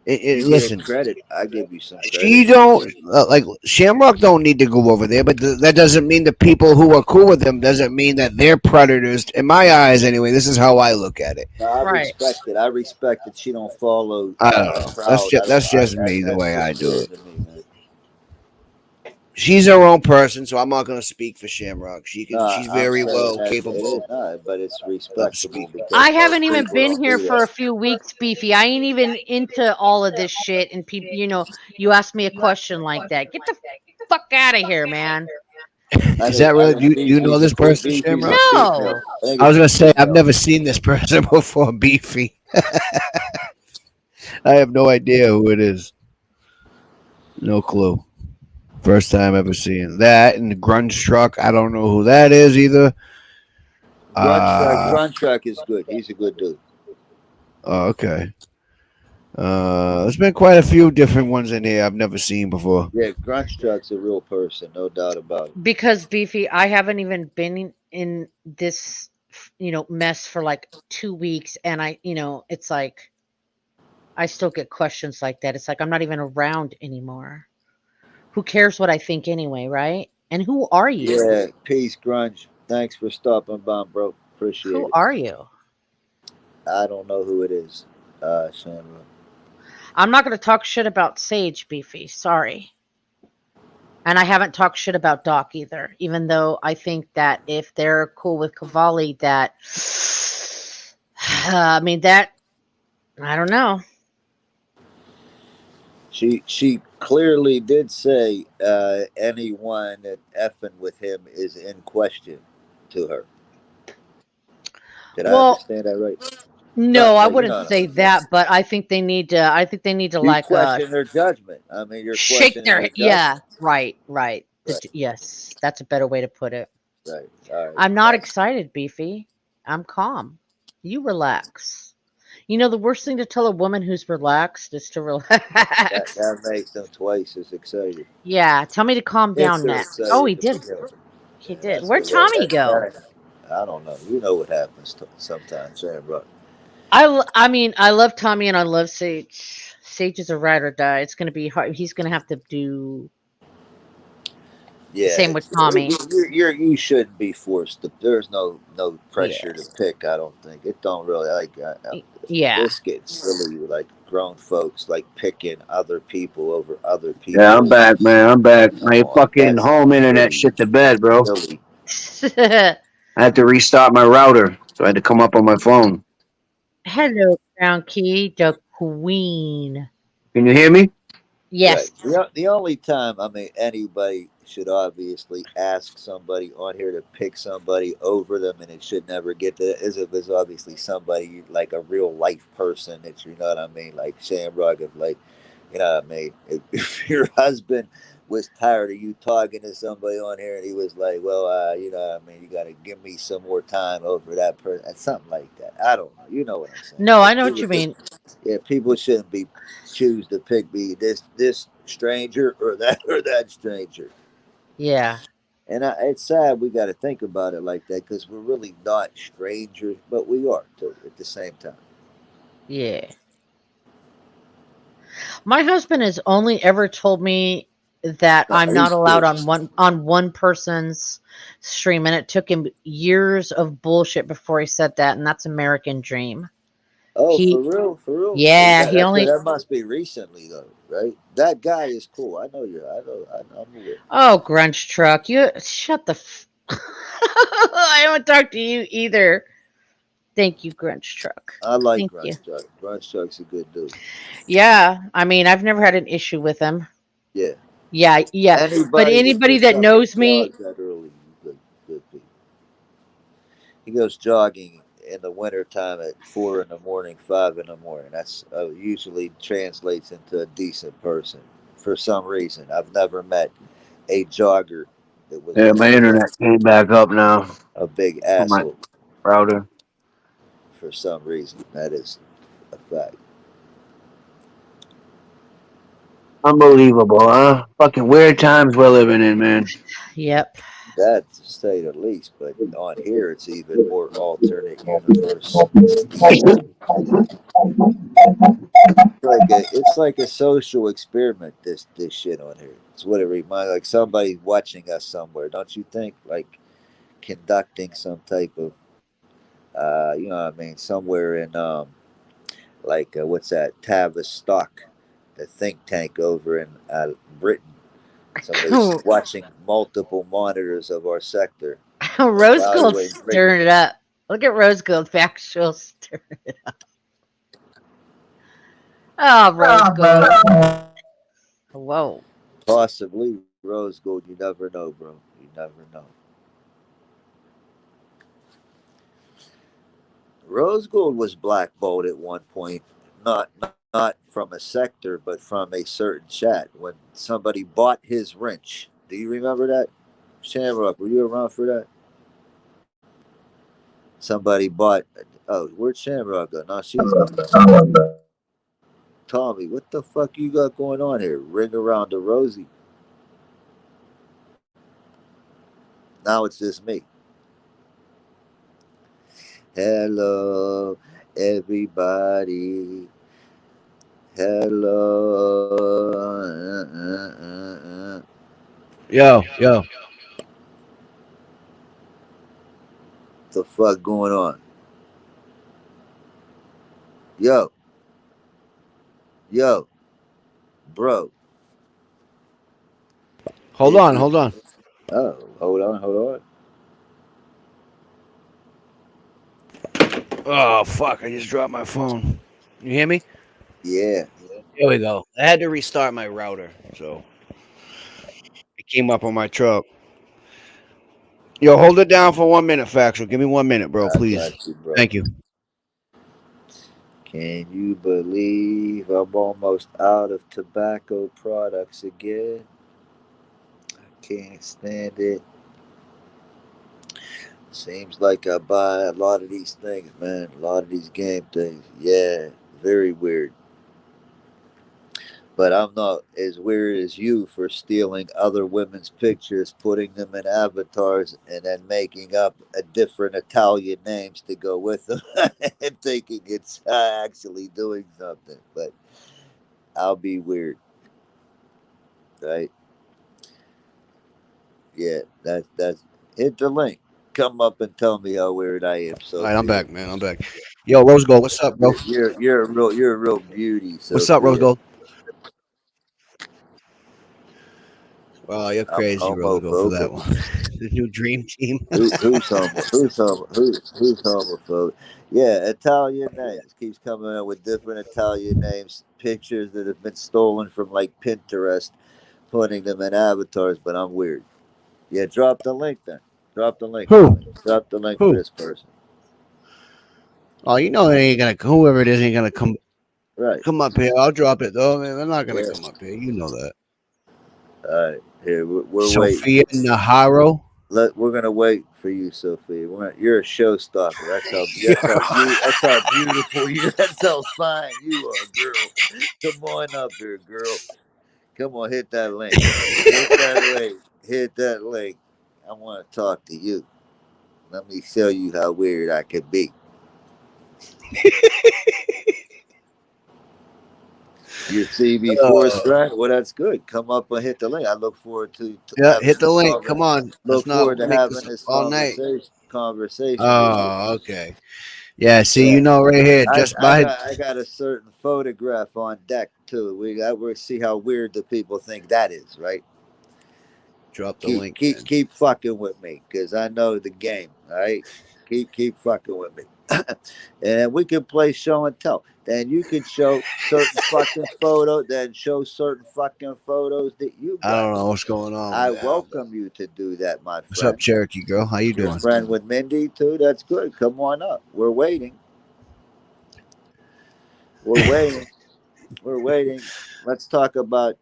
you get Listen. credit. I give you some credit. She don't like Shamrock. Don't need to go over there, but that doesn't mean the people who are cool with him doesn't mean that they're predators. In my eyes, anyway, this is how I look at it. No, I Right. respect it. I respect that she don't follow I don't the know. That's crowd. just I don't. that's just me the That's way I just do weird it. to me, man. She's her own person, so I'm not going to speak for Shamrock. She No, can. She's I'm very saying well that it is capable not, but it's of respectable speaking. because I most haven't even people been don't here do for that. a few weeks, Beefy. I ain't even into all of this shit. And people, you ask me a question like that. Get the fuck out of here, man. Is that I really? think Do you know this person, Beefy's a Shamrock? female. No. I think I was it's a going to say I've female. never seen this person before. Beefy. I have no idea who it is. No clue. First time ever seeing that. And the grunge truck. I don't know who that is either. Uh, Grunge Truck is good. He's a good dude. oh, okay. There's been quite a few different ones in here I've never seen before. Yeah, Grunge Truck's a real person, no doubt about it. Because Beefy, I haven't even been in this, mess for like 2 weeks. And it's like, I still get questions like that. It's like, I'm not even around anymore. Who cares what I think anyway, right? And who are you? Yeah, peace, Grunge. Thanks for stopping by, bro. Appreciate Who it. are you? I don't know who it is, Shamrock. I'm not going to talk shit about Sage, Beefy. Sorry. And I haven't talked shit about Doc either, even though I think that if they're cool with Cavalli, that, I mean, that, I don't know. She clearly did say anyone that effing with him is in question to her. Did I Well, understand that right? no, I But you wouldn't know, say that, but I think they need to you like question their judgment. I mean, you're shake questioning their their yeah, judgment. right, right. Right, Yes, that's a better way to put it. right. All right. I'm not Thanks. excited, Beefy. I'm calm. You relax. The worst thing to tell a woman who's relaxed is to relax. That makes them twice as excited. Yeah, tell me to calm If down they're next. Oh, he excited to did. begin with. He And did. that's the Where'd way Tommy go? I don't know. You know what happens sometimes, Shamrock. I mean, I love Tommy and I love Sage. Sage is a ride or die. It's gonna be hard. He's gonna have to do the Yeah, same with Tommy. you shouldn't be forced to. There's no pressure to Yes. pick. I don't think it don't really like. Yeah. This gets silly. Like grown folks like picking other people over other Yeah, I'm people. back, man. I'm back. Come My on, fucking home internet really shit to bed, bro. silly. I had to restart my router, so I had to come up on my phone. Hello, Crown Key, the Queen. Can you hear me? Yes. Right. The only time, I mean, anybody should obviously ask somebody on here to pick somebody over them, and it should never get to that, is if it's obviously somebody like a real life person that you know what I mean, like Shamrock, if like, you know what I mean, if your husband was tired of you talking to somebody on here and he was like, well, you know what I mean, you got to give me some more time over that person, something like that. I don't know. You know what I'm saying? No, I Like, know what you mean. yeah, people shouldn't be choose to pick me this stranger or that or that stranger. Yeah. And it's sad we got to think about it like that because we're really not strangers, but we are too at the same time. Yeah. My husband has only ever told me that No, I'm not he's allowed cool. on one person's stream, and it took him years of bullshit before he said that, and that's American Dream. Oh, for He real, for real. Yeah, he That only that must be recently though, right? That guy is cool. I know you. I'm aware. Oh, Grunch Truck, you shut the I don't talk to you either. Thank you, Grunch Truck. I like Thank you. Grunge Truck. Grunge Truck's a good dude. Yeah, I mean, I've never had an issue with him. Yeah. Yeah, yeah. But Anybody that anybody gets that up and knows me, jogs that early, good, good people. He goes jogging in the wintertime at 4 in the morning, 5 in the morning. That's usually translates into a decent person. For some reason, I've never met a jogger that was Yeah, my internet came back up now a big on my asshole. router. For some reason, that is a fact. Unbelievable, huh? Fucking weird times we're living in, man. yep. That to say the least. But on here, it's even more alternate universe. It's like a social experiment. This shit on here. It's what it reminds. Like somebody watching us somewhere. Don't you think? Like conducting some type of, you know what I mean, somewhere in like what's that, Tavistock, the think tank over in Britain. Somebody's watching multiple monitors of our sector, Rose Gold evaluating stirring it up. Look at Rose Gold factual stir. Oh, Rose Gold. Whoa. possibly rose gold. You never know, bro. You never know. Rose gold was blackballed at one point, not from a sector, but from a certain chat when somebody bought his wrench. Do you remember that? Shamrock, were you around for that? Somebody bought. Oh, where'd Shamrock go? No, she's gone. Tommy, what the fuck you got going on here? Ring around the rosy. Now it's just me. Hello, everybody. Hello. Yo. What the fuck going on? Yo, yo, bro. Hold If on, you, hold on. oh, hold on. Oh, fuck, I just dropped my phone. You hear me? Yeah, Here we go. I had to restart my router, so it came up on my truck. Yo, hold it down for 1 minute, Factual. Give me 1 minute, bro, I got please. you, bro. Thank you. Can you believe I'm almost out of tobacco products again? I can't stand it. Seems like I buy a lot of these things, man. A lot of these game things. Yeah, very weird. But I'm not as weird as you for stealing other women's pictures, putting them in avatars, and then making up a different Italian names to go with them and thinking it's actually doing something. But I'll be weird, right? Yeah, that's hit the link. Come up and tell me how weird I am, All right, I'm Sophia. back, man. I'm back. Yo, Rose Gold, what's up, bro? You're a real beauty, What's up, Rose Sophia. Gold? Oh, you're I'm crazy, Rose Gold, for that homophobic. one. The new dream team. Who's homophobe? Yeah, Italian names keeps coming up with different Italian names, pictures that have been stolen from like Pinterest, putting them in avatars. But I'm weird. Yeah, drop the link then. Drop the link for Who? me. Drop the link for Who? this person. Oh, you know they ain't gonna. Whoever it is ain't gonna Right. come up here. I'll drop it though. Man, they're not gonna Yeah. come up here. You know that. All right. Here we're waiting. Sophia Naharo. We're gonna wait for you, Sophia. You're a showstopper. That's how beautiful you. That's how fine you are, girl. Come on up here, girl. Come on, hit that link. Hit that link. Hit that link. I want to talk to you. Let me show you how weird I can be. You see me force Uh, right? Well, that's good. Come up and hit the link. I look forward to yeah, having hit the this link. Come on. Let's look not forward to make having this this all night. conversation with you. Oh, okay. Yeah, see, Yeah. you know, right here, just by I got a certain photograph on deck too. We see how weird the people think that is, right? drop the link, man. Keep fucking with me, cause I know the game. All right, keep fucking with me, and we can play show and tell. Then you can show certain fucking photos. Then show certain fucking photos that you I got. don't know what's going on I with Al, but welcome you to do that, my what's up, friend. Cherokee girl? How you You're doing? friend with Mindy too. That's good. Come on up. We're waiting. We're waiting. We're waiting. Let's talk about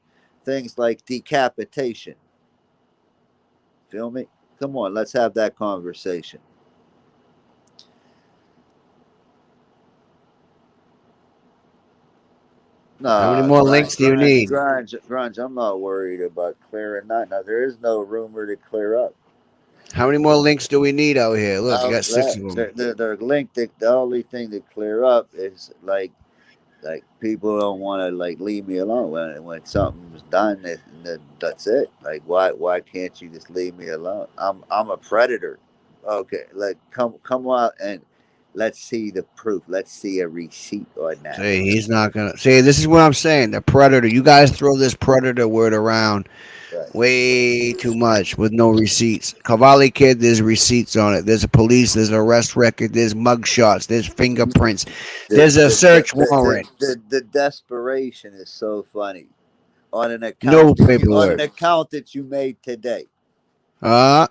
things like decapitation. Feel me? Come on, let's have that conversation. How many Nah, more links do you need? grunge. I'm not worried about clearing that. Now there is no rumor to clear up. How many more links do we need out here? Look, you got six of them. The link. The only thing to clear up is like people don't want to like leave me alone when something's done. That's it. Like why can't you just leave me alone? I'm a predator. Okay, like come out and let's see the proof. Let's see a receipt on that. See, he's not gonna see. This is what I'm saying. The predator. You guys throw this predator word around Right. way too much with no receipts. Cavalli kid, there's receipts on it. There's a police. There's an arrest record. There's mug shots. There's fingerprints. There's a search warrant. The desperation is so funny on an No account paperwork. that you made today.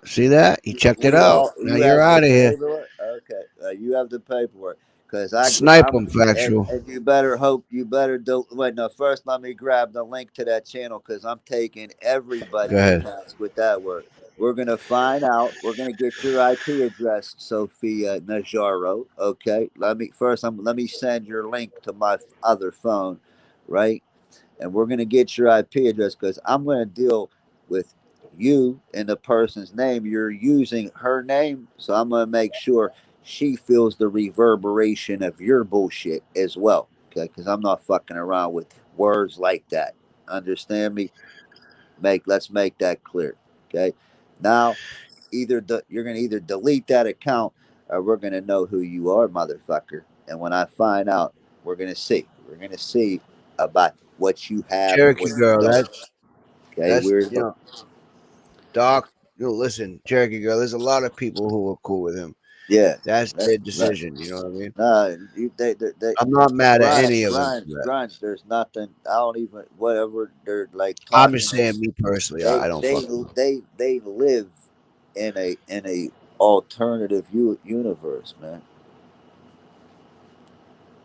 See that? He checked it We out. all Now you you're have the out of here. paperwork. Okay, you have the paperwork because Snipe I'm him, factual. and you better hope you better do. Wait, no. First, let me grab the link to that channel because I'm taking Go everybody to ahead. task with that word. We're gonna find out. We're gonna get your IP address, Sophia Najaro. Okay. Let me send your link to my other phone, right? And we're going to get your IP address because I'm going to deal with you in the person's name. You're using her name, so I'm going to make sure she feels the reverberation of your bullshit as well. Okay, because I'm not fucking around with words like that. Understand me? Let's make that clear. Okay, now you're going to either delete that account or we're going to know who you are, motherfucker. And when I find out, we're going to see. We're going to see about what you have and Cherokee what you girl. don't. Okay, That's weirdo. Doc. Listen, Cherokee girl. There's a lot of people who are cool with him. Yeah. That's That, their that, decision. You know what I mean? they I'm not mad at any of them for that. grind. There's nothing. I don't even whatever they're like I'm just talking saying, is. me personally, I don't fuck with them. They live in a alternative universe, man.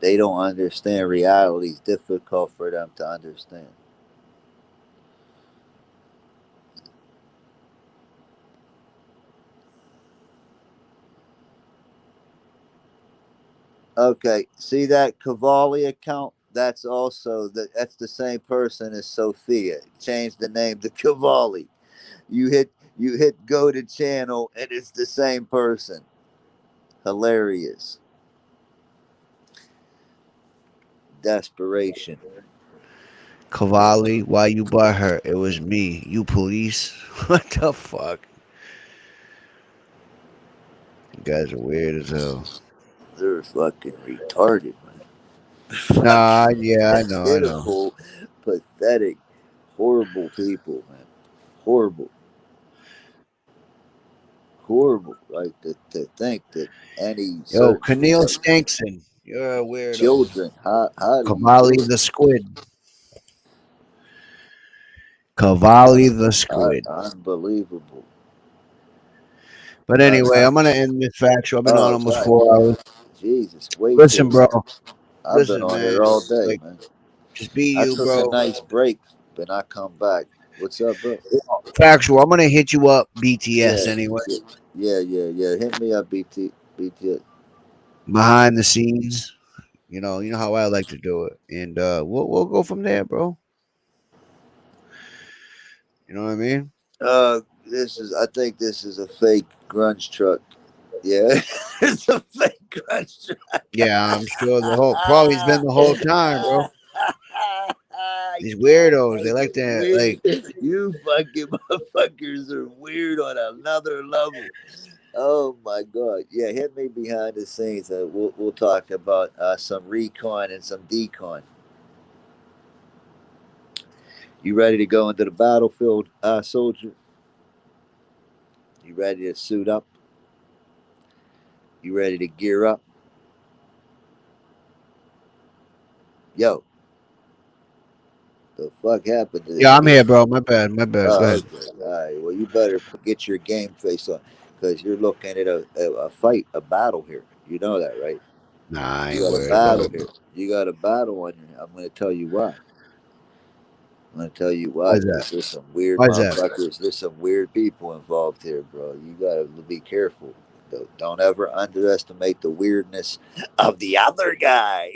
They don't understand reality. It's difficult for them to understand. Okay, see that Cavalli account? That's the same person as Sophia. Change the name to Cavalli. You hit go to channel and it's the same person. Hilarious. Desperation. Cavalli, why you butt her? It was me. You police? What the fuck? You guys are weird as hell. They're fucking retarded, man. Nah, Fucking yeah, I know. pitiful, pathetic, horrible people, man. Horrible. horrible, right? To think that any Yo, certain Keneal Stankson, you're a weirdo. children, how do you do Cavalli it? the squid. Cavalli the squid. Unbelievable. But Uh, anyway, uh, I'm gonna end this factual. I've been on oh almost God, 4 hours. Jesus, way too Listen, bro. long. I've been Listen, on man. here all day, Like, man. just be I you, took a bro. nice break, but I come back. What's up, bro? Factual. I'm gonna hit you up, BTS. Yeah, Anyway, yeah, yeah. Hit me up, BT. behind the scenes. You know how I like to do it, and we'll go from there, bro. You know what I mean? I think this is a fake grunge truck. Yeah, it's a fake grunge truck. Yeah, I'm sure the whole probably been the whole time, bro. These God, weirdos, they that's like to weird. like. You fucking motherfuckers are weird on another level. Oh my god! Yeah, hit me behind the scenes. We'll talk about some recon and some decon. You ready to go into the battlefield, soldier? You ready to suit up? You ready to gear up? Yo, the fuck happened to this Yeah, I'm dude? here, bro. My bad. My bad. Go Oh, ahead. okay. All right. Well, you better get your game face on because you're looking at a fight, a battle here. You know that, right? Nah, I You ain't got a worried about battle it. here. You got a battle on you. I'm going to tell you why. I'm going to tell you why Why's that? because there's some weird Why's that? motherfuckers. There's some weird people involved here, bro. You got to be careful. Don't ever underestimate the weirdness of the other guy.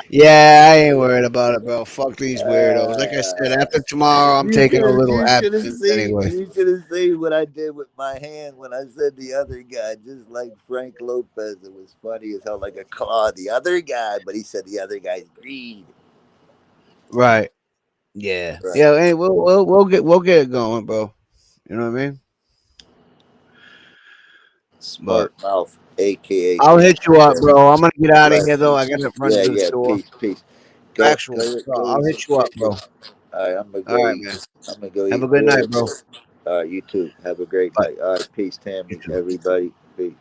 Yeah, I ain't worried about it, bro. Fuck these weirdos. Like I said, after tomorrow, I'm taking a little abstinence anyway. You should have seen what I did with my hand when I said the other guy, just like Frank Lopez. It was funny as hell, like a claw. The other guy, but he said the other guy's greed. Right. Yeah. Right. Yeah. Hey, we'll get it going, bro. You know what I mean? But Smart mouth, aka I'll hit you up, Terry. bro. I'm gonna get out of here though. I Blessings. gotta run Yeah, to the yeah. store. Peace. Factual. So Go I'll eat hit some you up, chicken. bro. All right, I'm gonna All go right, eat. man. I'm gonna go Have a eat good night, ribs. bro. All right, you too. Have a great Bye. night. All right, peace, You Tammy. too. Everybody, peace.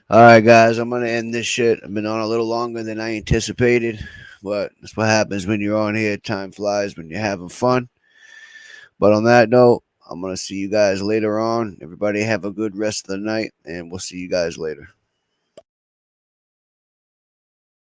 All right, guys. I'm gonna end this shit. I've been on a little longer than I anticipated, but that's what happens when you're on here. Time flies when you're having fun. But on that note, I'm gonna see you guys later on. Everybody have a good rest of the night, and we'll see you guys later.